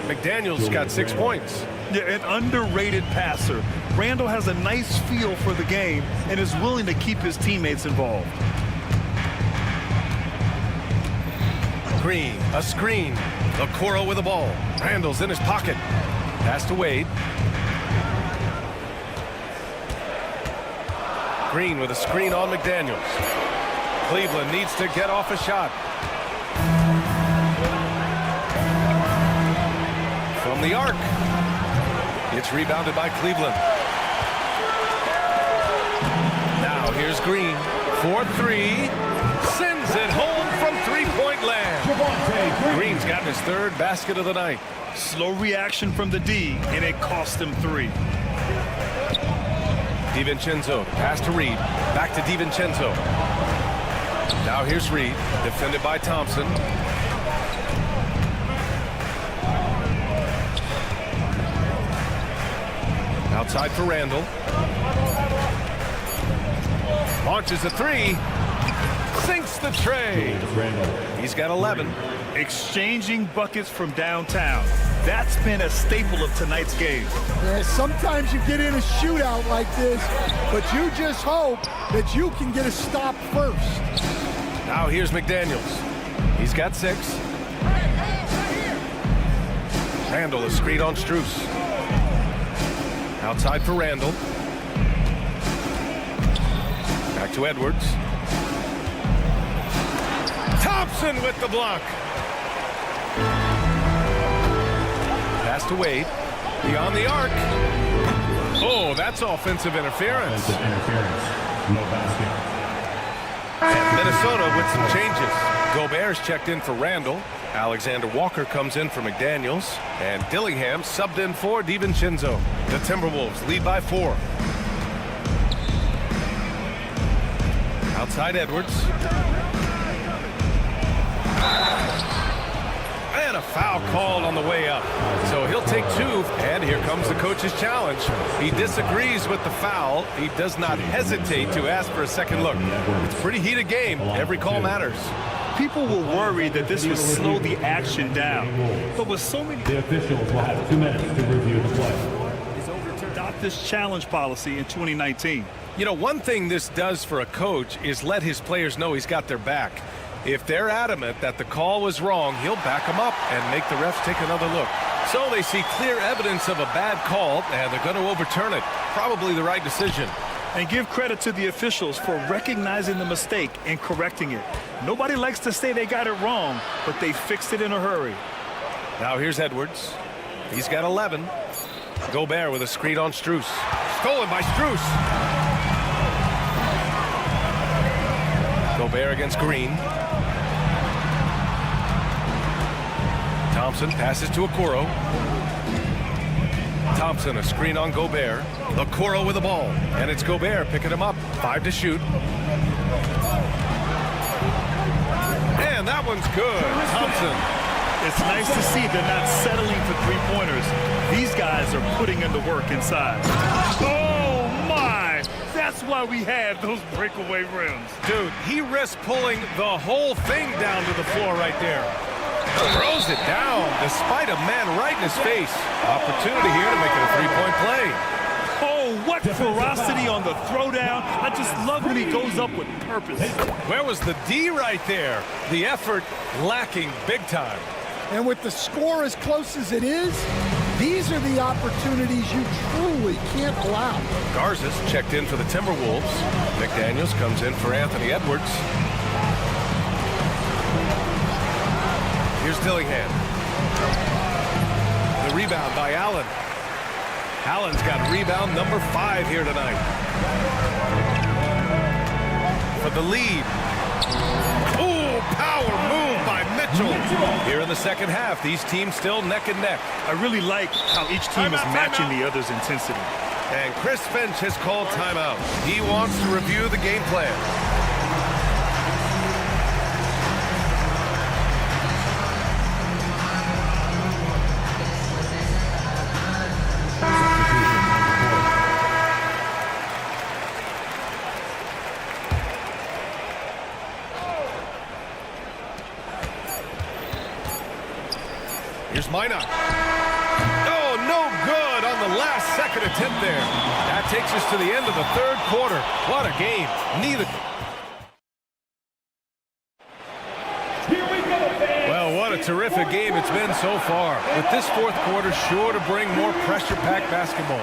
McDaniels got 6 points. Yeah, an underrated passer. Randle has a nice feel for the game and is willing to keep his teammates involved. Green, a screen. Okoro with the ball. Randle's in his pocket. Pass to Wade. Green with a screen on McDaniels. Cleveland needs to get off a shot. From the arc. It's rebounded by Cleveland. Now here's Green. 4-3. Sends it home from three-point land. Green's gotten his third basket of the night. Slow reaction from the D, and it cost him 3. DiVincenzo, pass to Reed. Back to DiVincenzo. Now here's Reed, defended by Thompson. Outside for Randall. Launches a three. Sinks the tray. He's got 11. Exchanging buckets from downtown. That's been a staple of tonight's game. Yeah, sometimes you get in a shootout like this, but you just hope that you can get a stop first. Now here's McDaniels. He's got 6. Randall is screen on Strus. Outside for Randall. Back to Edwards. Thompson with the block. Pass to Wade. Beyond the arc. Oh, that's offensive interference. No basket. And Minnesota with some changes. Gobert's checked in for Randall. Alexander Walker comes in for McDaniels. And Dillingham subbed in for DiVincenzo. The Timberwolves lead by 4. Outside Edwards. And a foul called on the way up. So he'll take 2. And here comes the coach's challenge. He disagrees with the foul. He does not hesitate to ask for a second look. It's a pretty heated game. Every call matters. People were worried that this would slow the action down. But with so many... The officials will have 2 minutes to review the play. Adopt this challenge policy in 2019. You know, one thing this does for a coach is let his players know he's got their back. If they're adamant that the call was wrong, he'll back them up and make the refs take another look. So they see clear evidence of a bad call, and they're going to overturn it. Probably the right decision. And give credit to the officials for recognizing the mistake and correcting it. Nobody likes to say they got it wrong, but they fixed it in a hurry. Now here's Edwards. He's got 11. Gobert with a screen on Strus. Stolen by Strus. Gobert against Green. Thompson passes to Okoro. Thompson, a screen on Gobert. Okoro with the ball. And it's Gobert picking him up. 5 to shoot. And that one's good. Thompson. It's nice to see they're not settling for three-pointers. These guys are putting in the work inside. Oh, my! That's why we had those breakaway rims. Dude, he risked pulling the whole thing down to the floor right there. Throws it down despite a man right in his face. Opportunity here to make it a 3-point play. Oh, what ferocity on the throwdown. I just love when he goes up with purpose. Where was the D right there? The effort lacking big time. And with the score as close as it is, these are the opportunities you truly can't allow. Garza's checked in for the Timberwolves. McDaniels comes in for Anthony Edwards. Here's Dillingham. The rebound by Allen. Allen's got rebound number 5 here tonight. For the lead. Oh, power move by Mitchell. Here in the second half, these teams still neck and neck. I really like how each team is matching the other's intensity. And Chris Finch has called timeout. He wants to review the game plan. Here's Minot. Oh, no good on the last second attempt there. That takes us to the end of the third quarter. What a game. Well, what a terrific game it's been so far. But this fourth quarter sure to bring more pressure-packed basketball.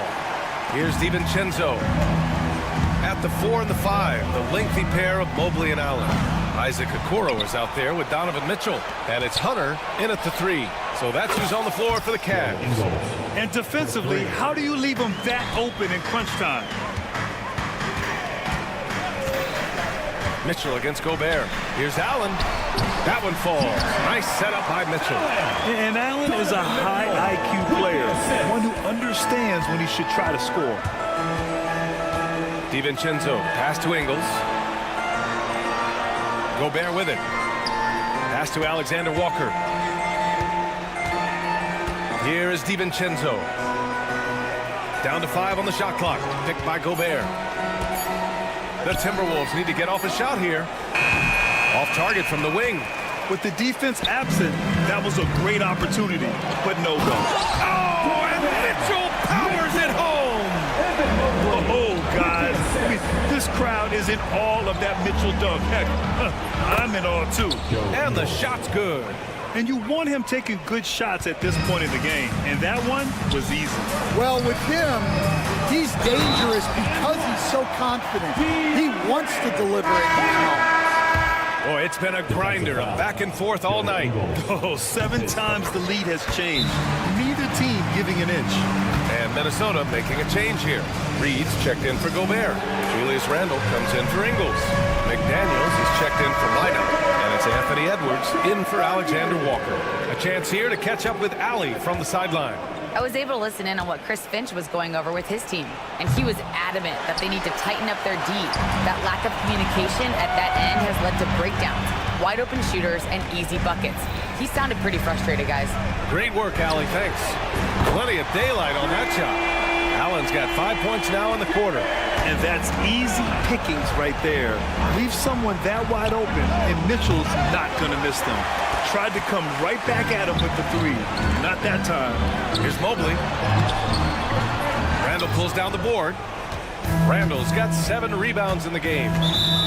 Here's DiVincenzo. At the 4 and the 5, the lengthy pair of Mobley and Allen. Isaac Okoro is out there with Donovan Mitchell. And it's Hunter in at the 3. So that's who's on the floor for the Cavs. And defensively, how do you leave them that open in crunch time? Mitchell against Gobert. Here's Allen. That one falls. Nice setup by Mitchell. And Allen is a high IQ player, one who understands understands when he should try to score. DiVincenzo, pass to Ingles. Gobert with it. Pass to Alexander Walker. Here is DiVincenzo. Down to 5 on the shot clock. Picked by Gobert. The Timberwolves need to get off a shot here. Off target from the wing. With the defense absent, that was a great opportunity, but no go. Oh, and Mitchell powers it home. Oh, guys, I mean, this crowd is in all of that Mitchell dunk. Heck, I'm in awe, too. And the shot's good. And you want him taking good shots at this point in the game, and that one was easy. Well, with him, he's dangerous because he's so confident. He wants to deliver it now. Boy, it's been a grinder, back and forth all night. Oh, 7 times the lead has changed. Neither team giving an inch. And Minnesota making a change here. Reed's checked in for Gobert. Julius Randle comes in for Ingles. McDaniels is checked in for lineup. And it's Anthony Edwards in for Alexander Walker. A chance here to catch up with Allie from the sideline. I was able to listen in on what Chris Finch was going over with his team, and he was adamant that they need to tighten up their D. That lack of communication at that end has led to breakdowns, wide open shooters, and easy buckets. He sounded pretty frustrated, guys. Great work, Allie, thanks. Plenty of daylight on that shot. Allen's got 5 points now in the quarter. And that's easy pickings right there. Leave someone that wide open, and Mitchell's not going to miss them. Tried to come right back at him with the 3. Not that time. Here's Mobley. Randle pulls down the board. Randle's got 7 rebounds in the game.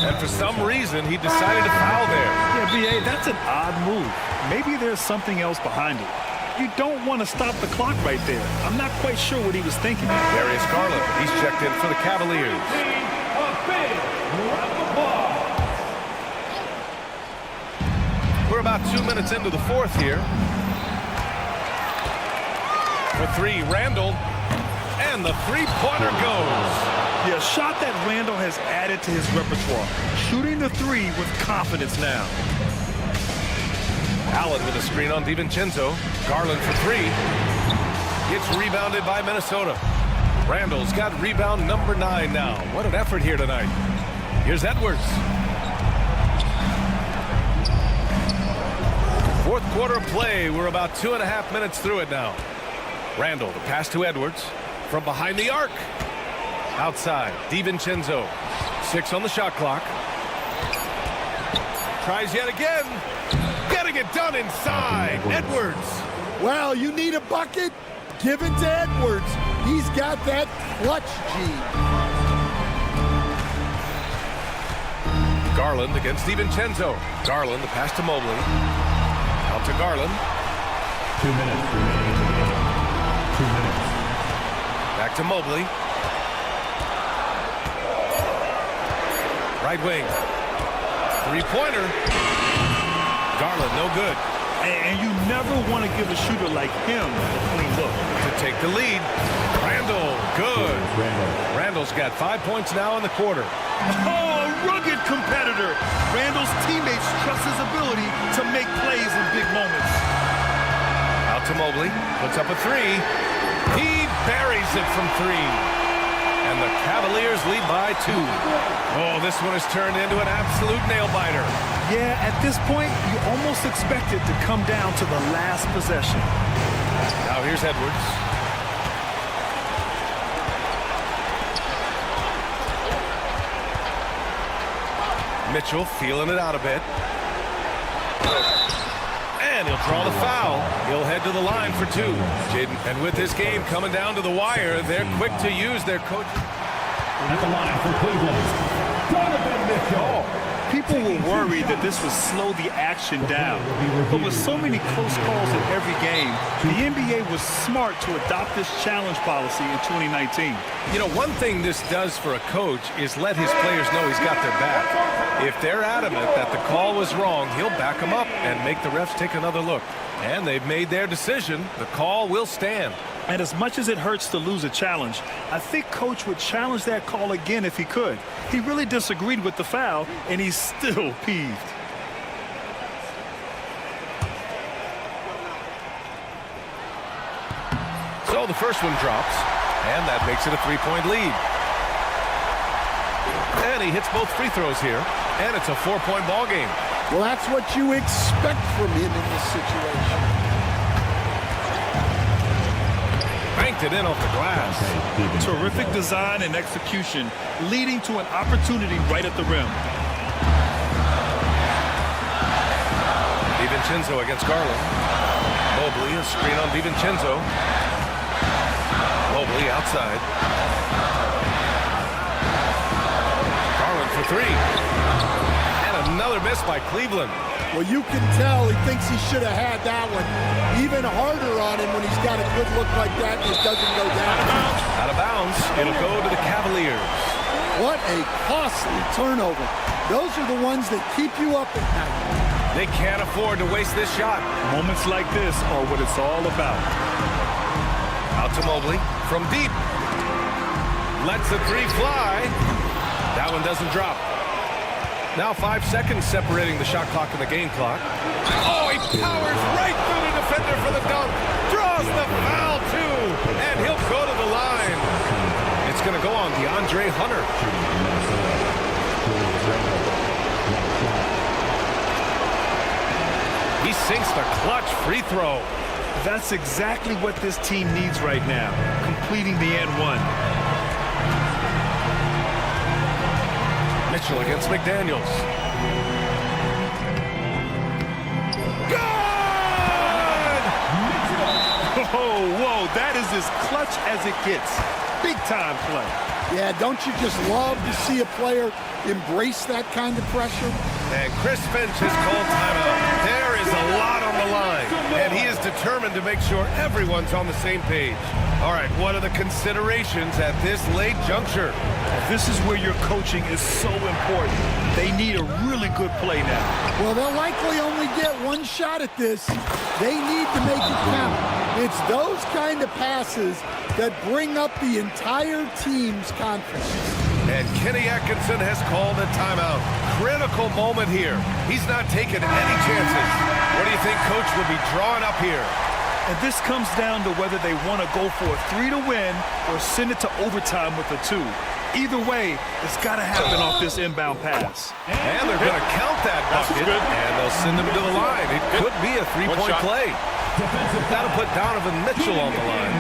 And for some reason, he decided to foul there. Yeah, B.A., that's an odd move. Maybe there's something else behind it. You don't want to stop the clock right there. I'm not quite sure what he was thinking. Darius Garland, he's checked in for the Cavaliers. We're about 2 minutes into the fourth here. For 3, Randle. And the three-pointer goes. Yeah, a shot that Randle has added to his repertoire. Shooting the 3 with confidence now. Allen with a screen on DiVincenzo. Garland for 3. Gets rebounded by Minnesota. Randle's got rebound number 9 now. What an effort here tonight. Here's Edwards. Fourth quarter of play. We're about 2.5 minutes through it now. Randle, the pass to Edwards. From behind the arc. Outside, DiVincenzo. 6 on the shot clock. Tries yet again. Getting it done inside. Edwards. Well, you need a bucket? Give it to Edwards. He's got that clutch gene. Garland against DiVincenzo. Garland, the pass to Mobley. Out to Garland. 2 minutes remaining. 2 minutes. Back to Mobley. Right wing. Three-pointer. Garland, no good. And you never want to give a shooter like him a clean look. To take the lead. Randle, good. Randle's got 5 points now in the quarter. Oh, rugged competitor. Randle's teammates trust his ability to make plays in big moments. Out to Mobley. Puts up a 3. He buries it from 3. And the Cavaliers lead by 2. Oh, this one has turned into an absolute nail-biter. Yeah, at this point, you almost expect it to come down to the last possession. Now here's Edwards. Mitchell feeling it out a bit. And he'll draw the foul. He'll head to the line for 2. Jaden, and with this game coming down to the wire, they're quick to use their coach. At the line for Cleveland, Donovan Mitchell. People were worried that this would slow the action down. But with so many close calls in every game, the NBA was smart to adopt this challenge policy in 2019. You know, one thing this does for a coach is let his players know he's got their back. If they're adamant that the call was wrong, he'll back them up and make the refs take another look. And they've made their decision. The call will stand. And as much as it hurts to lose a challenge, I think Coach would challenge that call again if he could. He really disagreed with the foul, and he's still peeved. So the first one drops, and that makes it a 3-point lead. And he hits both free throws here, and it's a 4-point ball game. Well, that's what you expect from him in this situation. Banked it in off the glass. Terrific design and execution, leading to an opportunity right at the rim. DiVincenzo against Garland. Mobley, a screen on DiVincenzo. Mobley outside. Garland for three. And another miss by Cleveland. Well, you can tell he thinks he should have had that one. Even harder on him when he's got a good look like that and it doesn't go down. Out of bounds. It'll go to the Cavaliers. What a costly turnover. Those are the ones that keep you up at night. They can't afford to waste this shot. Moments like this are what it's all about. Out to Mobley from deep. Lets the three fly. That one doesn't drop. Now 5 seconds separating the shot clock and the game clock. Oh, he powers right through the defender for the dunk. Draws the foul, too. And he'll go to the line. It's going to go on DeAndre Hunter. He sinks the clutch free throw. That's exactly what this team needs right now, completing the and one. Mitchell against McDaniels. Good! Oh, whoa, that is as clutch as it gets. Big time play. Yeah, don't you just love to see a player embrace that kind of pressure? And Chris Finch has called timeout. There is a lot on the line, and he is determined to make sure everyone's on the same page. All right, what are the considerations at this late juncture? This is where your coaching is so important. They need a really good play now. Well, they'll likely only get one shot at this. They need to make it count. It's those kind of passes that bring up the entire team's confidence. And Kenny Atkinson has called a timeout. Critical moment here. He's not taking any chances. What do you think Coach will be drawing up here? And this comes down to whether they want to go for a 3 to win or send it to overtime with a 2. Either way, it's got to happen off this inbound pass. And they're going to count that bucket, and they'll send him to the line. It could be a 3-point play. That'll put Donovan Mitchell on the line.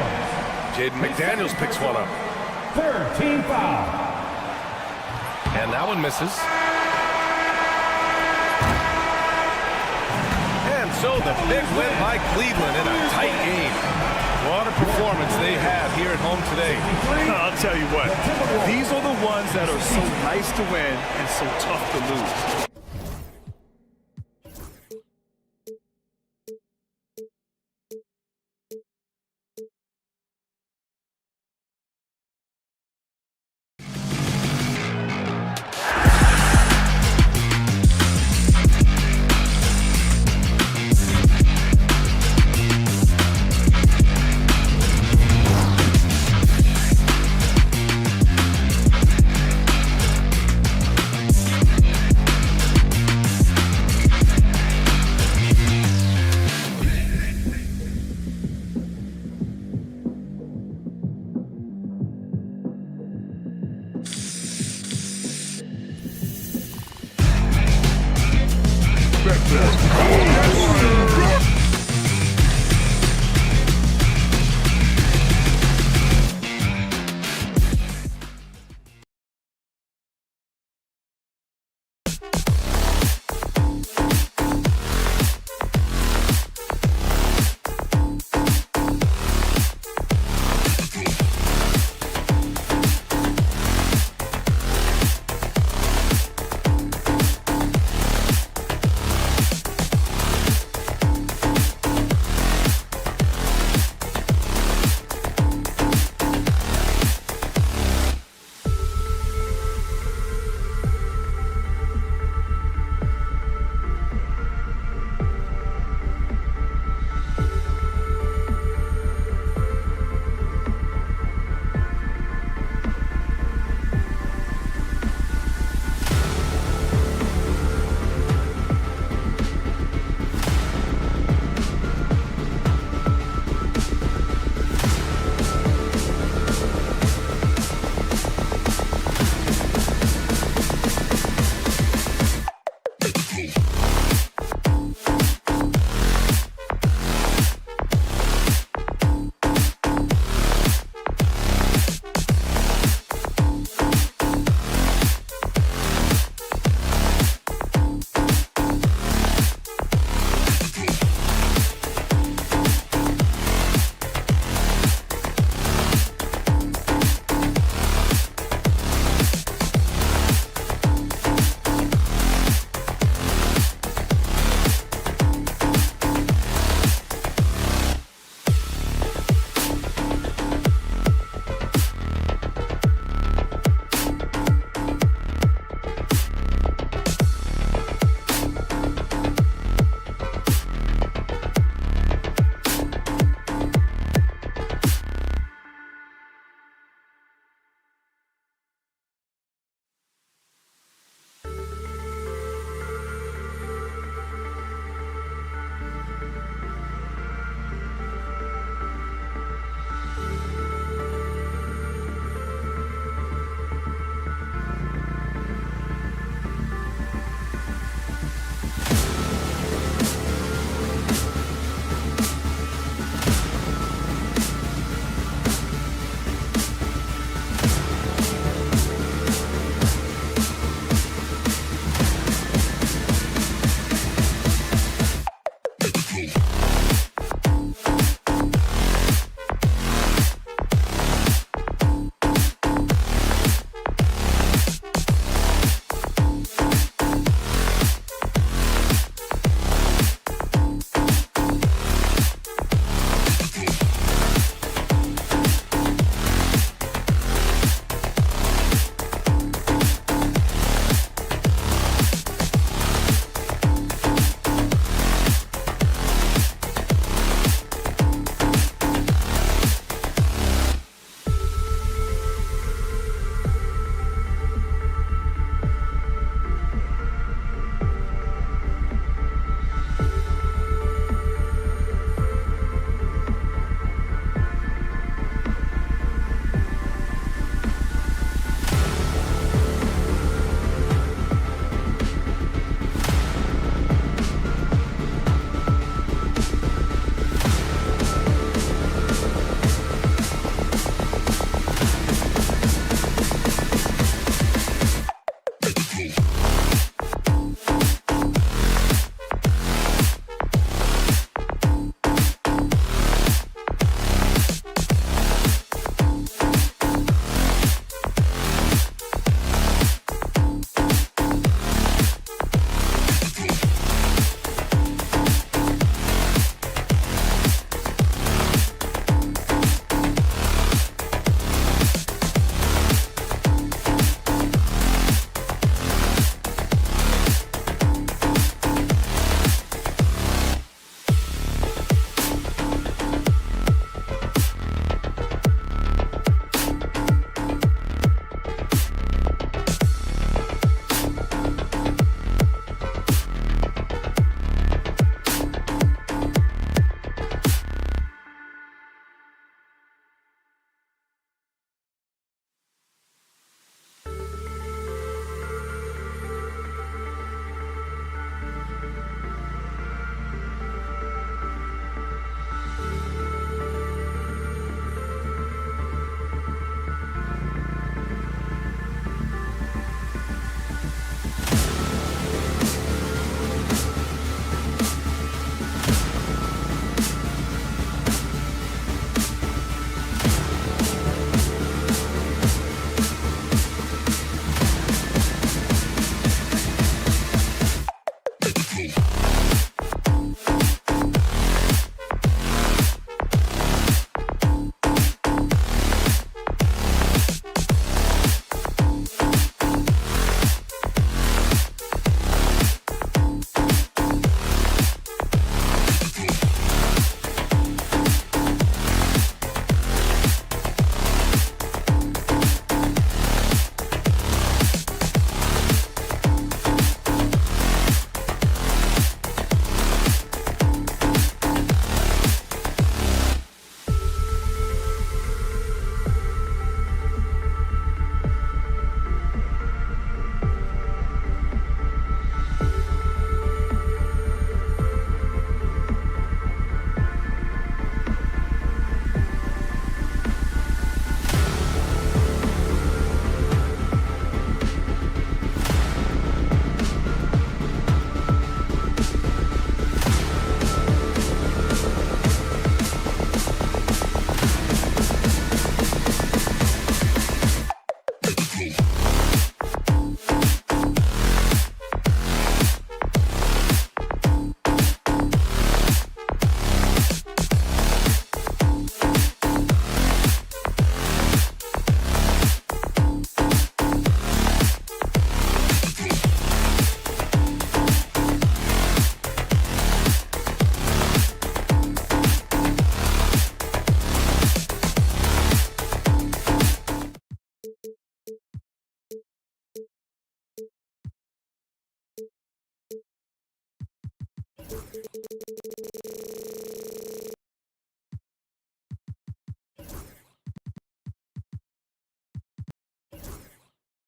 Jaden McDaniels picks one up. Third team foul. And that one misses. And so the big win by Cleveland in a tight game. What a performance they have here at home today. I'll tell you what, these are the ones that are so nice to win and so tough to lose.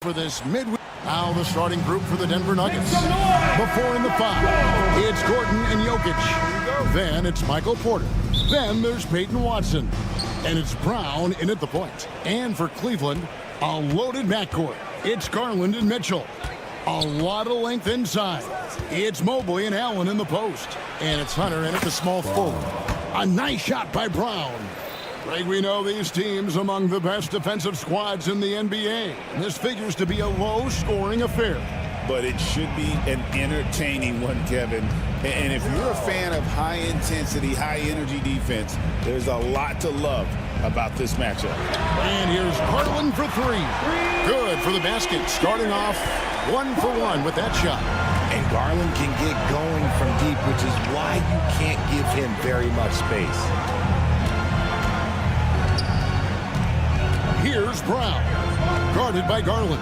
For this midweek. Now the starting group for the Denver Nuggets. Before in the 5, it's Gordon and Jokic. Then it's Michael Porter. Then there's Peyton Watson. And it's Brown in at the point. And for Cleveland, a loaded backcourt. It's Garland and Mitchell. A lot of length inside. It's Mobley and Allen in the post. And it's Hunter in at the small forward. A nice shot by Brown. Greg, we know these teams among the best defensive squads in the NBA. This figures to be a low-scoring affair. But it should be an entertaining one, Kevin. And if you're a fan of high-intensity, high-energy defense, there's a lot to love about this matchup. And here's Garland for 3. Good for the basket. Starting off 1 for 1 with that shot. And Garland can get going from deep, which is why you can't give him very much space. Here's Brown, guarded by Garland.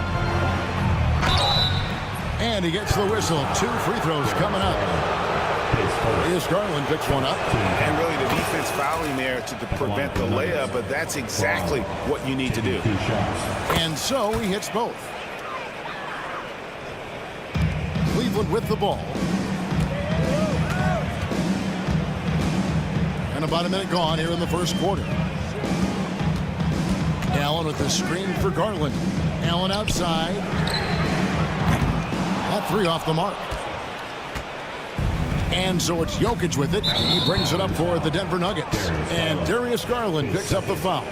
And he gets the whistle. 2 free throws coming up. Here's Garland, picks one up. And really the defense fouling there to prevent the layup, but that's exactly what you need to do. And so he hits both. Cleveland with the ball. And about a minute gone here in the first quarter. Allen with the screen for Garland. Allen outside. That 3 off the mark. And so it's Jokic with it. He brings it up for the Denver Nuggets. And Darius Garland picks up the foul.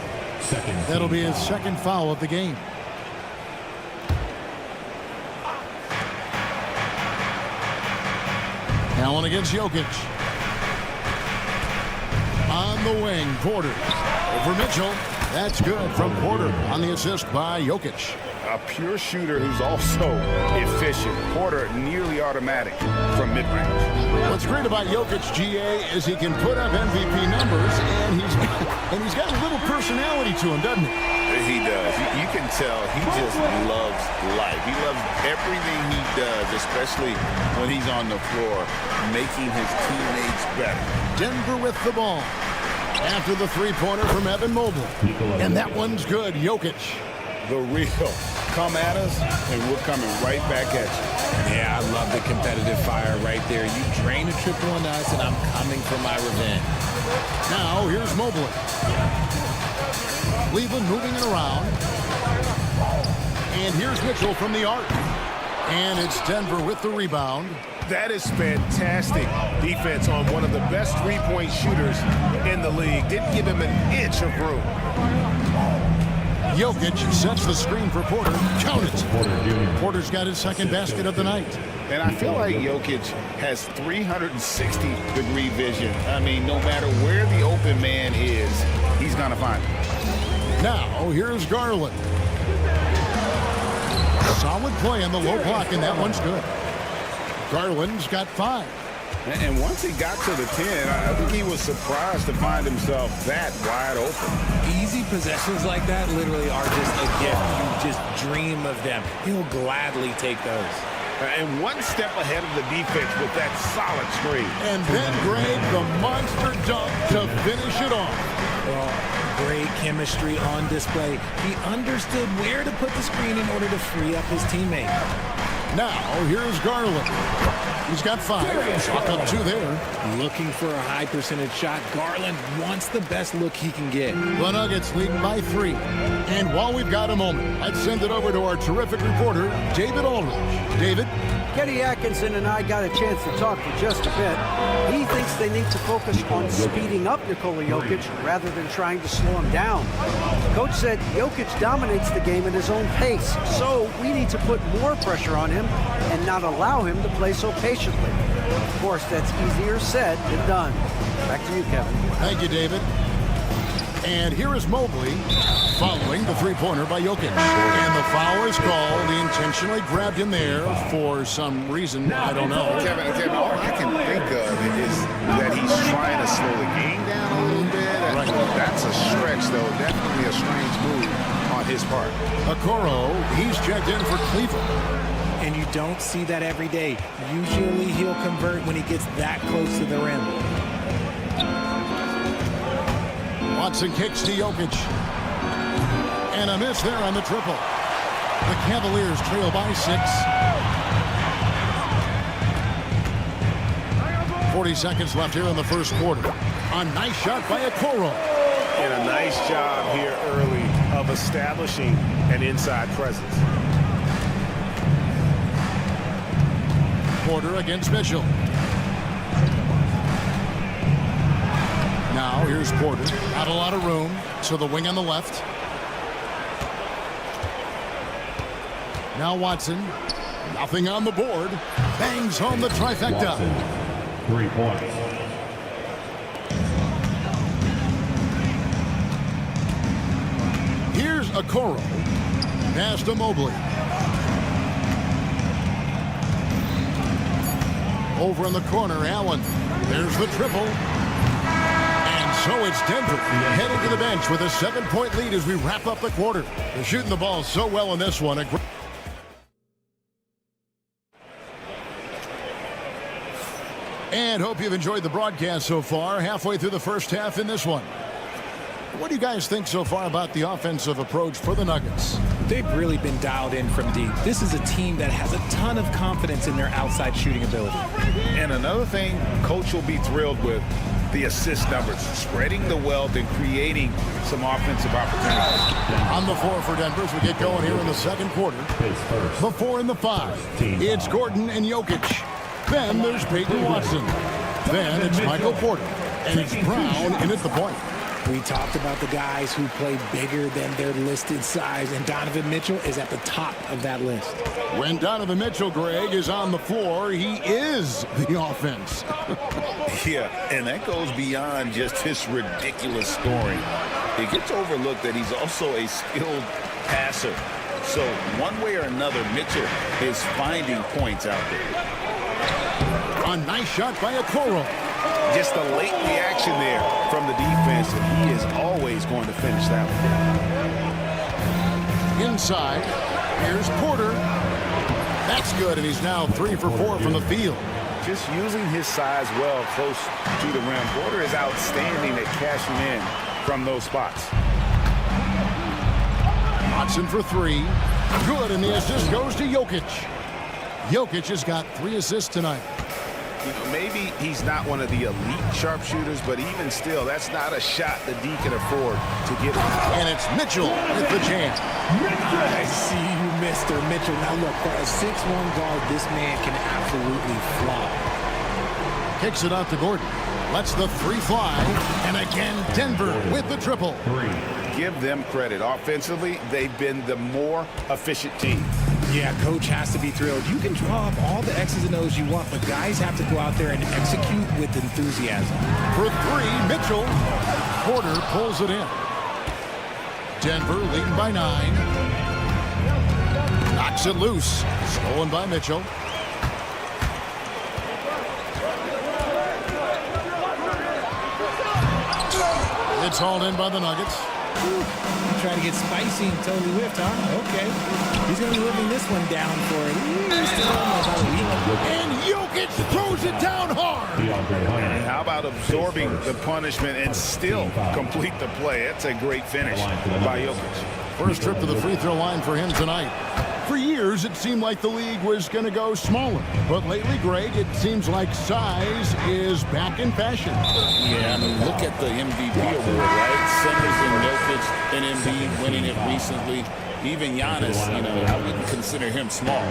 That'll be his second foul of the game. Allen against Jokic. On the wing, Porter. Over Mitchell. That's good from Porter on the assist by Jokic. A pure shooter who's also efficient. Porter nearly automatic from mid-range. What's great about Jokic, GA, is he can put up MVP numbers, and he's got a little personality to him, doesn't he? He does. You can tell he just loves life. He loves everything he does, especially when he's on the floor, making his teammates better. Denver with the ball. After the three-pointer from Evan Mobley. And that one's good. Jokic. The real. Come at us, and we're coming right back at you. Yeah, I love the competitive fire right there. You drain a triple on us, and I'm coming for my revenge. Now, here's Mobley. Cleveland moving it around. And here's Mitchell from the arc. And it's Denver with the rebound. That is fantastic defense on one of the best three-point shooters in the league. Didn't give him an inch of room. Jokic sets the screen for Porter. Count it. Porter's got his second basket of the night. And I feel like Jokic has 360-degree vision. I mean, no matter where the open man is, he's going to find him. Now, here's Garland. Solid play on the low block, and that one's good. Garland's got 5. And once he got to the 10, I think he was surprised to find himself that wide open. Easy possessions like that literally are just a gift. You just dream of them. He'll gladly take those. And one step ahead of the defense with that solid screen. And then Greg, the monster dunk to finish it off. Well, great chemistry on display. He understood where to put the screen in order to free up his teammate. Now, here's Garland. He's got 5. Chalk up 2 there. Looking for a high percentage shot. Garland wants the best look he can get. The Nuggets leading by 3. And while we've got a moment, let's send it over to our terrific reporter, David Aldridge. David? Kenny Atkinson and I got a chance to talk for just a bit. He thinks they need to focus on speeding up Nikola Jokic rather than trying to slow him down. Coach said Jokic dominates the game at his own pace, so we need to put more pressure on him and not allow him to play so patiently. Of course, that's easier said than done. Back to you, Kevin. Thank you, David. And here is Mobley following the three-pointer by Jokic. And the foul is called. He intentionally grabbed him there for some reason. I don't know. Kevin, all I can think of is that he's trying to slow the game down a little bit. Right. That's a stretch, though. Definitely a strange move on his part. Okoro, he's checked in for Cleveland. And you don't see that every day. Usually he'll convert when he gets that close to the rim. Watson kicks to Jokic. And a miss there on the triple. The Cavaliers trail by 6. 40 seconds left here in the first quarter. A nice shot by Okoro. And a nice job here early of establishing an inside presence. Porter against Mitchell. Now here's Porter. Not a lot of room. To the wing on the left. Now Watson. Nothing on the board. Bangs home the trifecta. Watson, 3 points. Here's Okoro. Pass to Mobley. Over in the corner, Allen. There's the triple. And so it's Denver heading to the bench with a 7-point lead as we wrap up the quarter. They're shooting the ball so well in this one. And hope you've enjoyed the broadcast so far. Halfway through the first half in this one. What do you guys think so far about the offensive approach for the Nuggets? They've really been dialed in from deep. This is a team that has a ton of confidence in their outside shooting ability. And another thing Coach will be thrilled with, the assist numbers, spreading the wealth and creating some offensive opportunities. On the floor for Denver as we get going here in the second quarter. The 4 and the 5. It's Gordon and Jokic. Then there's Peyton Watson. Then it's Michael Porter. And it's Brown in at the point. We talked about the guys who play bigger than their listed size, and Donovan Mitchell is at the top of that list. When Donovan Mitchell, Greg, is on the floor, he is the offense. Yeah, and that goes beyond just his ridiculous scoring. It gets overlooked that he's also a skilled passer. So one way or another, Mitchell is finding points out there. A nice shot by Okoro. Just a late reaction there from the defense, and he is always going to finish that one. Inside, here's Porter. That's good, and he's now 3 for 4 from the field. Just using his size well close to the rim. Porter is outstanding at cashing in from those spots. Watson for 3. Good, and the assist goes to Jokic. Jokic has got 3 assists tonight. You know, maybe he's not one of the elite sharpshooters, but even still, that's not a shot the D can afford to get. And it's Mitchell with the jam. I see you, Mr. Mitchell. Now look, for a 6'1" guard, this man can absolutely fly. Kicks it out to Gordon. Lets the 3 fly. And again, Denver with the triple. Give them credit. Offensively, they've been the more efficient team. Yeah, coach has to be thrilled. You can draw up all the X's and O's you want, but guys have to go out there and execute with enthusiasm. For 3, Mitchell. Porter pulls it in. Denver leading by 9. Knocks it loose. Stolen by Mitchell. It's hauled in by the Nuggets. Trying to get spicy and totally whipped, huh? Okay. He's going to be living this one down for at least about a week. And Jokic throws it down hard. And how about absorbing the punishment and still complete the play? That's a great finish by Jokic. First trip to the free throw line for him tonight. For years, it seemed like the league was going to go smaller. But lately, Greg, it seems like size is back in fashion. Yeah, I mean, look at the MVP award, right? Simmons and Jokic and Embiid winning it recently. Even Giannis, you know, I wouldn't consider him small.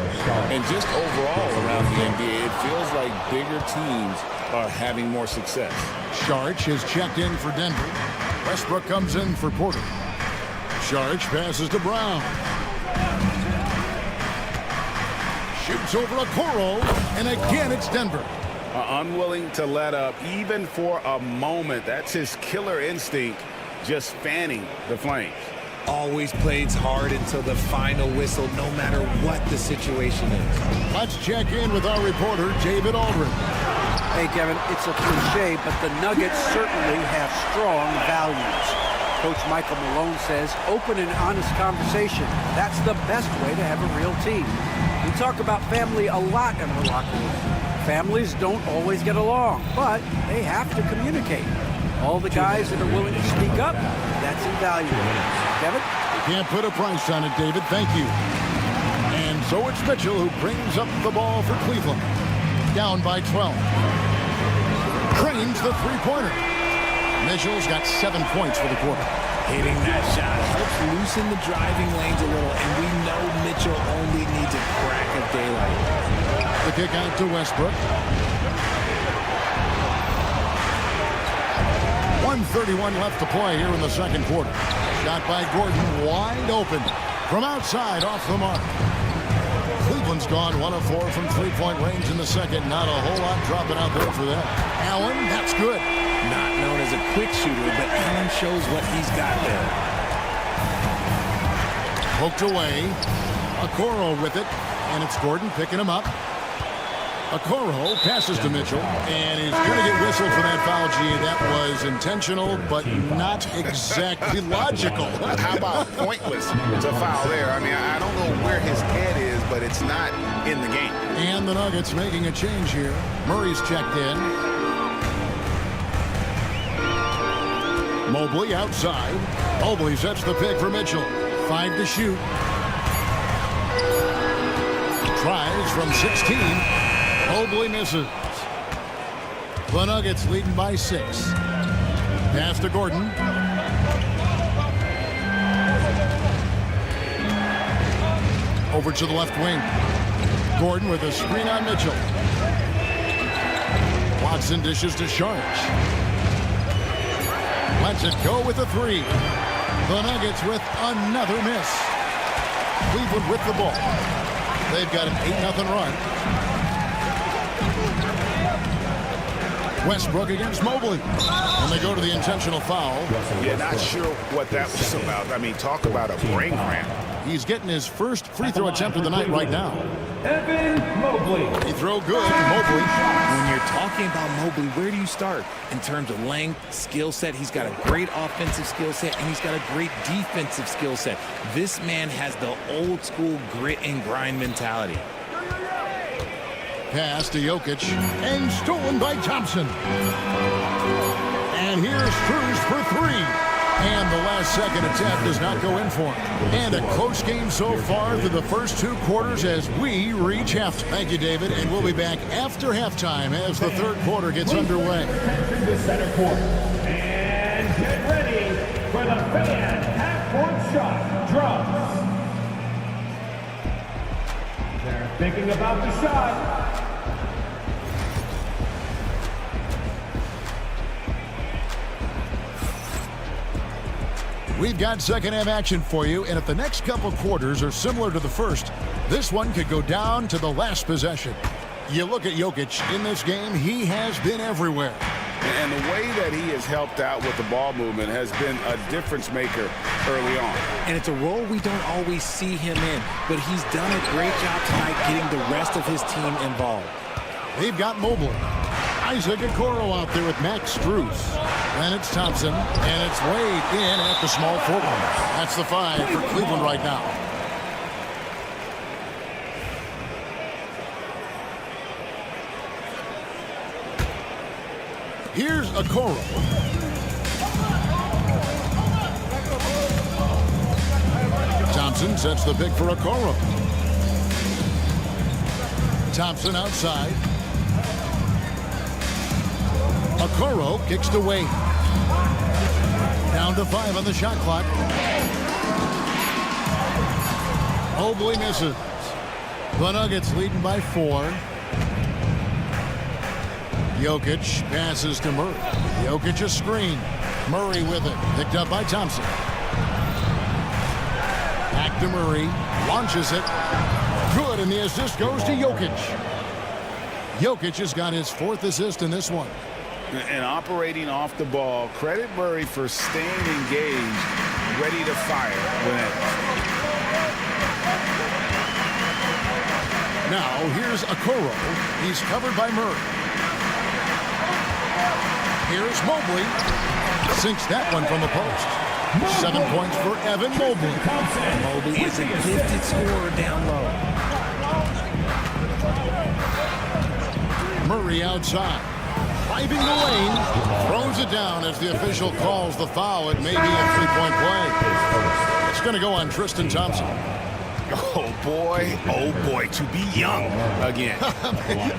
And just overall around the NBA, it feels like bigger teams are having more success. Saric has checked in for Denver. Westbrook comes in for Porter. Saric passes to Brown. Shoots over Okoro, and again it's Denver. Unwilling to let up even for a moment. That's his killer instinct, just fanning the flames. Always plays hard until the final whistle, no matter what the situation is. Let's check in with our reporter, David Aldridge. Hey, Kevin, it's a cliche, but the Nuggets certainly have strong values. Coach Michael Malone says open and honest conversation. That's the best way to have a real team. We talk about family a lot in our locker room. Families don't always get along, but they have to communicate. All the guys that are willing to speak up, that's invaluable. Kevin? Can't put a price on it, David. Thank you. So it's Mitchell who brings up the ball for Cleveland. Down by 12. Cranes the three-pointer. Mitchell's got 7 points for the quarter. Hitting that shot helps loosen the driving lanes a little, and we know Mitchell only needs a crack of daylight. The kick out to Westbrook. 1:31 left to play here in the second quarter. Shot by Gordon, wide open. From outside, off the mark. Cleveland's gone 1 of 4 from three-point range in the second. Not a whole lot dropping out there for them. Allen, that's good. Not known as a quick shooter, but Allen shows what he's got there. Poked away. Okoro with it, and it's Gordon picking him up. Okoro passes to Mitchell, and he's going to get whistled for that foul. Gee, that was intentional, but not exactly logical. How about pointless to foul there? I mean, I don't know where his head is, but it's not in the game. And the Nuggets making a change here. Murray's checked in. Mobley outside. Mobley sets the pick for Mitchell. 5 to shoot. Tries from 16. Mobley misses. The Nuggets leading by 6. Pass to Gordon. Over to the left wing. Gordon with a screen on Mitchell. Watson dishes to Sharge. Lets it go with a 3. The Nuggets with another miss. Cleveland with the ball. They've got an 8-0 run. Westbrook against Mobley. And they go to the intentional foul. Yeah, not sure what that was about. I mean, talk about a brain cramp. He's getting his first free throw attempt of the night right now. Evan Mobley. He throw good. Mobley. When you're talking about Mobley, where do you start? In terms of length, skill set, he's got a great offensive skill set, and he's got a great defensive skill set. This man has the old school grit and grind mentality. Pass to Jokic, and stolen by Thompson. And here's Cruz for 3. And the last second attempt does not go in for him. And a close game so far through the first 2 quarters as we reach halftime. Thank you, David, and we'll be back after halftime as the third quarter gets underway. The center court. And get ready for the fan half-court shot drops. They're thinking about the shot. We've got second half action for you, and if the next couple quarters are similar to the first, this one could go down to the last possession. You look at Jokic in this game, he has been everywhere. And the way that he has helped out with the ball movement has been a difference maker early on. And it's a role we don't always see him in, but he's done a great job tonight getting the rest of his team involved. They've got Mobley. Isaac Okoro out there with Max Strus. Then it's Thompson, and it's Wade in at the small forward. That's the 5 for Cleveland right now. Here's Okoro. Thompson sets the pick for Okoro. Thompson outside. Okoro kicks to Wade. Down to 5 on the shot clock. Mobley misses. The Nuggets leading by 4. Jokic passes to Murray. Jokic a screen. Murray with it. Picked up by Thompson. Back to Murray. Launches it. Good, and the assist goes to Jokic. Jokic has got his 4th assist in this one. And operating off the ball, credit Murray for staying engaged, ready to fire when it. Now here's Okoro. He's covered by Murray. Here's Mobley. Sinks that one from the post. 7 points for Evan Mobley. Mobley is a gifted scorer down low. Murray outside. Driving the lane, throws it down as the official calls the foul. It may be a 3-point play. It's going to go on Tristan Thompson. Oh boy, to be young again.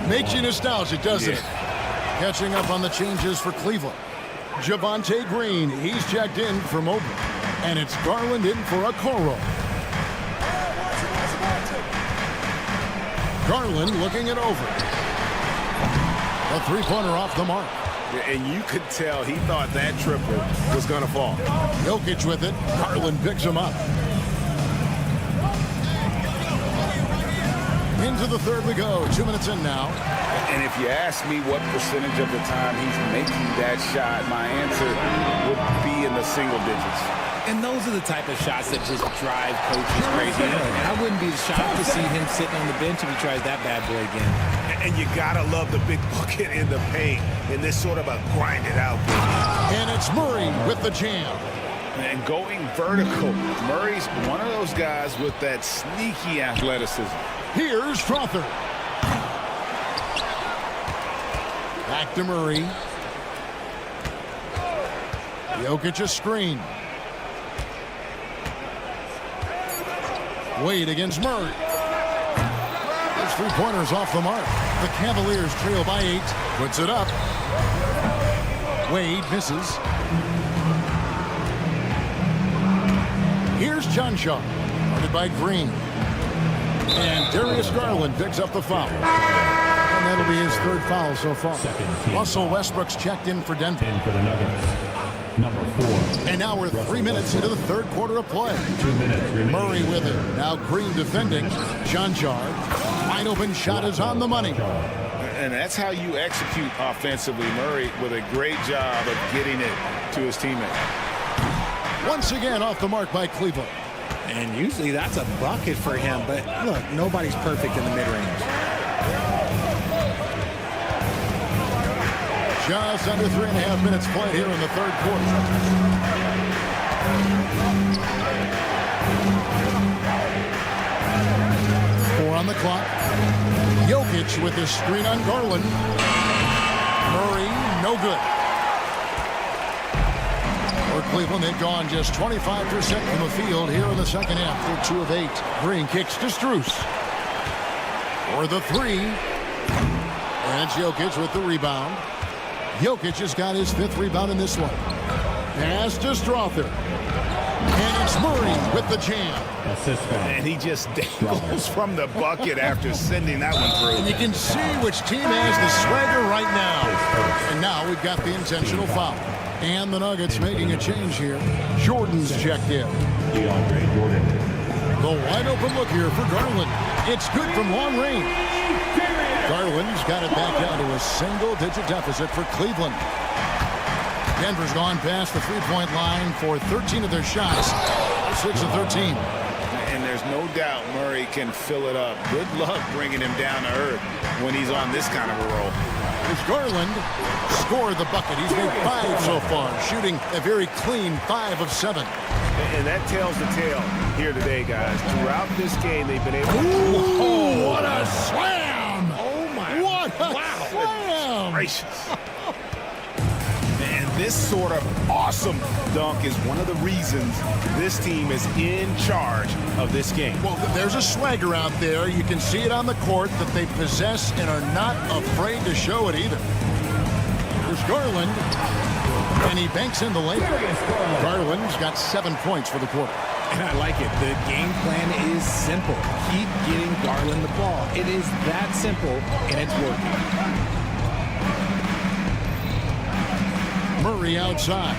Makes you nostalgic, doesn't it? Catching up on the changes for Cleveland. Javonte Green, he's checked in for Mobley. And it's Garland in for Okoro. Garland looking it over. A three-pointer off the mark. And you could tell he thought that triple was going to fall. Jokic with it. Garland picks him up. Into the third we go. 2 minutes in now. And if you ask me what percentage of the time he's making that shot, my answer would be in the single digits. And those are the type of shots that just drive coaches crazy. And I wouldn't be shocked to see him sitting on the bench if he tries that bad boy again. And you gotta love the big bucket in the paint in this sort of a grind it out game. And it's Murray with the jam. And going vertical, Murray's one of those guys with that sneaky athleticism. Here's Strother. Back to Murray. Jokic a screen. Wade against Murray. His three-pointers off the mark. The Cavaliers trail by 8. Puts it up. Wade misses. Here's Johnshaw. Guarded by Green. And Darius Garland picks up the foul. And that'll be his third foul so far. Russell Westbrook's checked in for Denver. In for the Nuggets, number 4. And now we're 3 minutes into the third quarter of play. 2 minutes remaining. Murray with it. Now Green defending. Johnshaw. Wide open shot is on the money. And that's how you execute offensively. Murray with a great job of getting it to his teammate. Once again off the mark by Cleveland. And usually that's a bucket for him. But look, nobody's perfect in the mid-range. Just under 3.5 minutes played here in the third quarter. Four on the clock. Jokic with his screen on Garland. Murray, no good. For Cleveland, they've gone just 25% from the field here in the second half. They're 2 of 8. Green kicks to Strus. For the three. And it's Jokic with the rebound. Jokic has got his 5th rebound in this one. Pass to Strother. And it's Murray with the jam. And he just dangles from the bucket after sending that one through. And you can see which team has the swagger right now. And now we've got the intentional foul. And the Nuggets making a change here. Jordan's checked in. The wide open look here for Garland. It's good from long range. Garland's got it back down to a single-digit deficit for Cleveland. Denver's gone past the three-point line for 13 of their shots. 6 of 13. And there's no doubt Murray can fill it up. Good luck bringing him down to earth when he's on this kind of a roll. As Garland scored the bucket. He's made 5 so far, shooting a very clean 5 of 7. And that tells the tale here today, guys. Throughout this game, they've been able to... Ooh, what a slam! Oh, my. What a slam! Gracious. And this sort of awesome dunk is one of the reasons this team is in charge of this game. Well, there's a swagger out there. You can see it on the court that they possess and are not afraid to show it either. There's Garland, and he banks in the lane. Garland's got 7 points for the quarter. And I like it. The game plan is simple. Keep getting Garland the ball. It is that simple, and it's working. Murray outside.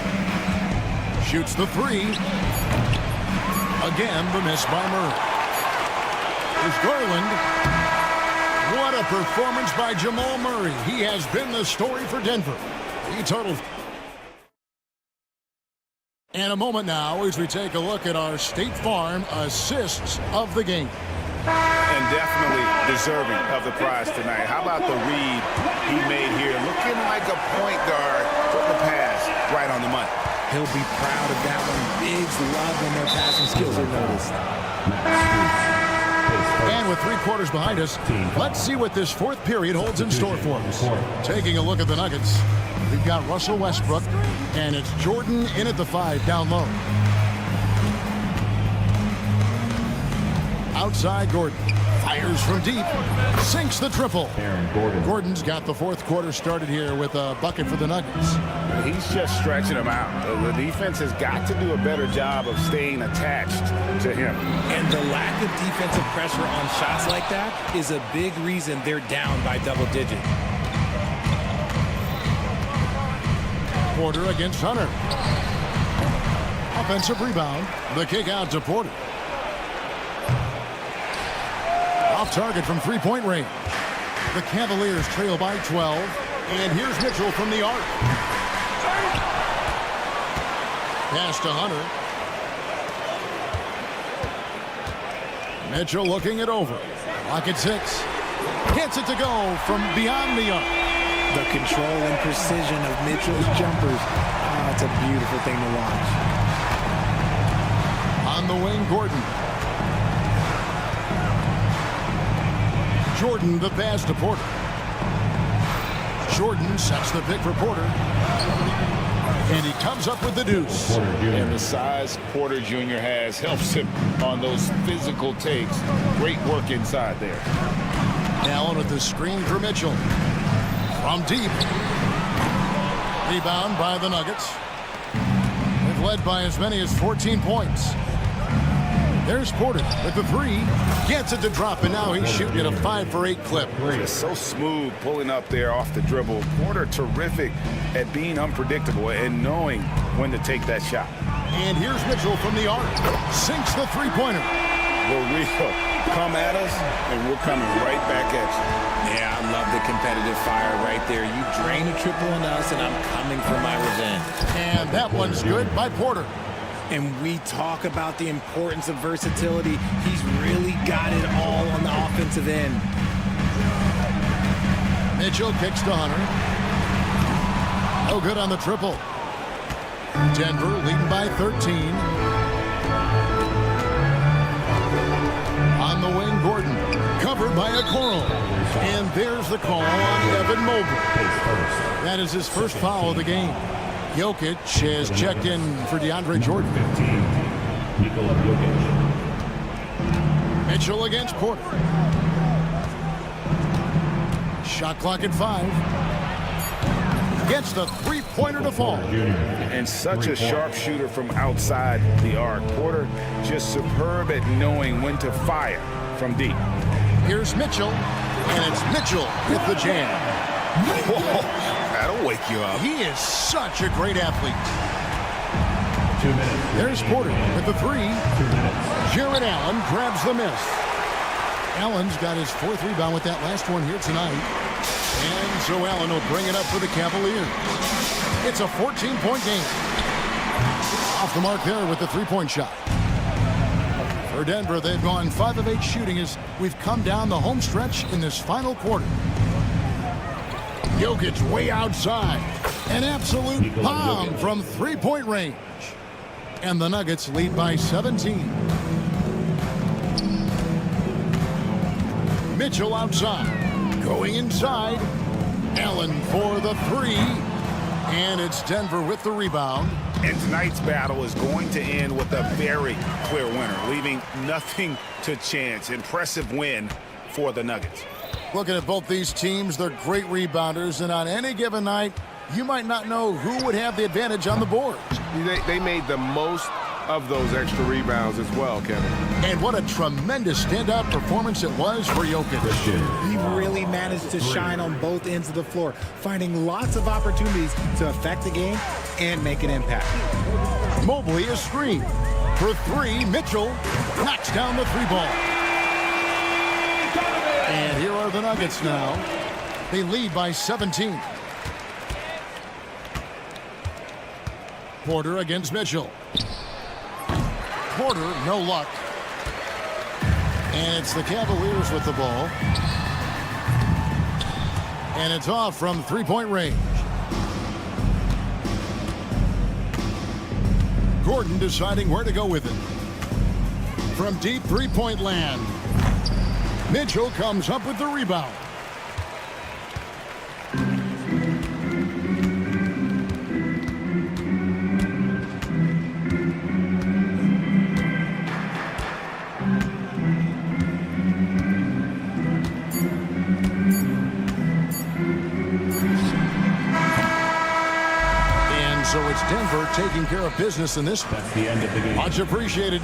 Shoots the three. Again, the miss by Murray. There's Garland. What a performance by Jamal Murray. He has been the story for Denver. He totaled. And a moment now as we take a look at our State Farm assists of the game. And definitely deserving of the prize tonight. How about the read he made here? Looking like a point guard, putting the pass right on the money. He'll be proud of that one. Bigs love when their passing skills are noticed. And with 3 quarters behind us, let's see what this fourth period holds in store for us. Taking a look at the Nuggets, we've got Russell Westbrook, and it's Jordan in at the 5 down low. Outside Gordon. Fires from deep. Sinks the triple. Gordon's got the fourth quarter started here with a bucket for the Nuggets. He's just stretching him out. The defense has got to do a better job of staying attached to him. And the lack of defensive pressure on shots like that is a big reason they're down by double digit. Porter against Hunter. Offensive rebound. The kick out to Porter. Off target from three-point range. The Cavaliers trail by 12. And here's Mitchell from the arc. Pass to Hunter. Mitchell looking it over. Clock at 6. Gets it to go from beyond the arc. The control and precision of Mitchell's jumpers. Oh, it's a beautiful thing to watch. On the wing, Gordon. Jordan the pass to Porter. Jordan sets the pick for Porter. And he comes up with the deuce. And the size Porter Jr. has helps him on those physical takes. Great work inside there. Allen with the screen for Mitchell. From deep. Rebound by the Nuggets. They've led by as many as 14 points. There's Porter with the three. Gets it to drop, and now he's shooting at a 5 for 8 clip. Just so smooth pulling up there off the dribble. Porter terrific at being unpredictable and knowing when to take that shot. And here's Mitchell from the arc. Sinks the three-pointer. We'll come at us, and we're coming right back at you. Yeah, I love the competitive fire right there. You drain a triple on us, and I'm coming for my revenge. And that one's good by Porter. And we talk about the importance of versatility. He's really got it all on the offensive end. Mitchell kicks to Hunter. No good on the triple. Denver leading by 13. On the wing, Gordon. Covered by a Coral. And there's the call on Evan Mobley. That is his first foul of the game. Jokic has checked in for DeAndre Jordan. Mitchell against Porter. Shot clock at 5. Gets the three-pointer to fall. And such a sharp shooter from outside the arc. Porter just superb at knowing when to fire from deep. Here's Mitchell, and it's Mitchell with the jam. Whoa, that'll wake you up. He is such a great athlete. 2 minutes. There's Porter with the three. 2 minutes. Jared Allen grabs the miss. Allen's got his fourth rebound with that last one here tonight. And so Allen will bring it up for the Cavaliers. It's a 14-point game. Off the mark there with the three-point shot. For Denver, they've gone 5 of 8 shooting as we've come down the home stretch in this final quarter. Jokic way outside. An absolute bomb from three-point range. And the Nuggets lead by 17. Mitchell outside. Going inside. Allen for the three. And it's Denver with the rebound. And tonight's battle is going to end with a very clear winner, leaving nothing to chance. Impressive win for the Nuggets. Looking at both these teams, they're great rebounders, and on any given night, you might not know who would have the advantage on the boards. They made the most of those extra rebounds as well, Kevin. And what a tremendous standout performance it was for Jokic. He really managed to shine on both ends of the floor, finding lots of opportunities to affect the game and make an impact. Mobley is screened. For three, Mitchell knocks down the three ball. And here are the Nuggets now. They lead by 17. Porter against Mitchell. Porter, no luck. And it's the Cavaliers with the ball. And it's off from three-point range. Gordon deciding where to go with it. From deep three-point land. Mitchell comes up with the rebound. taking care of business in this one. That's the end of the game. Much appreciated.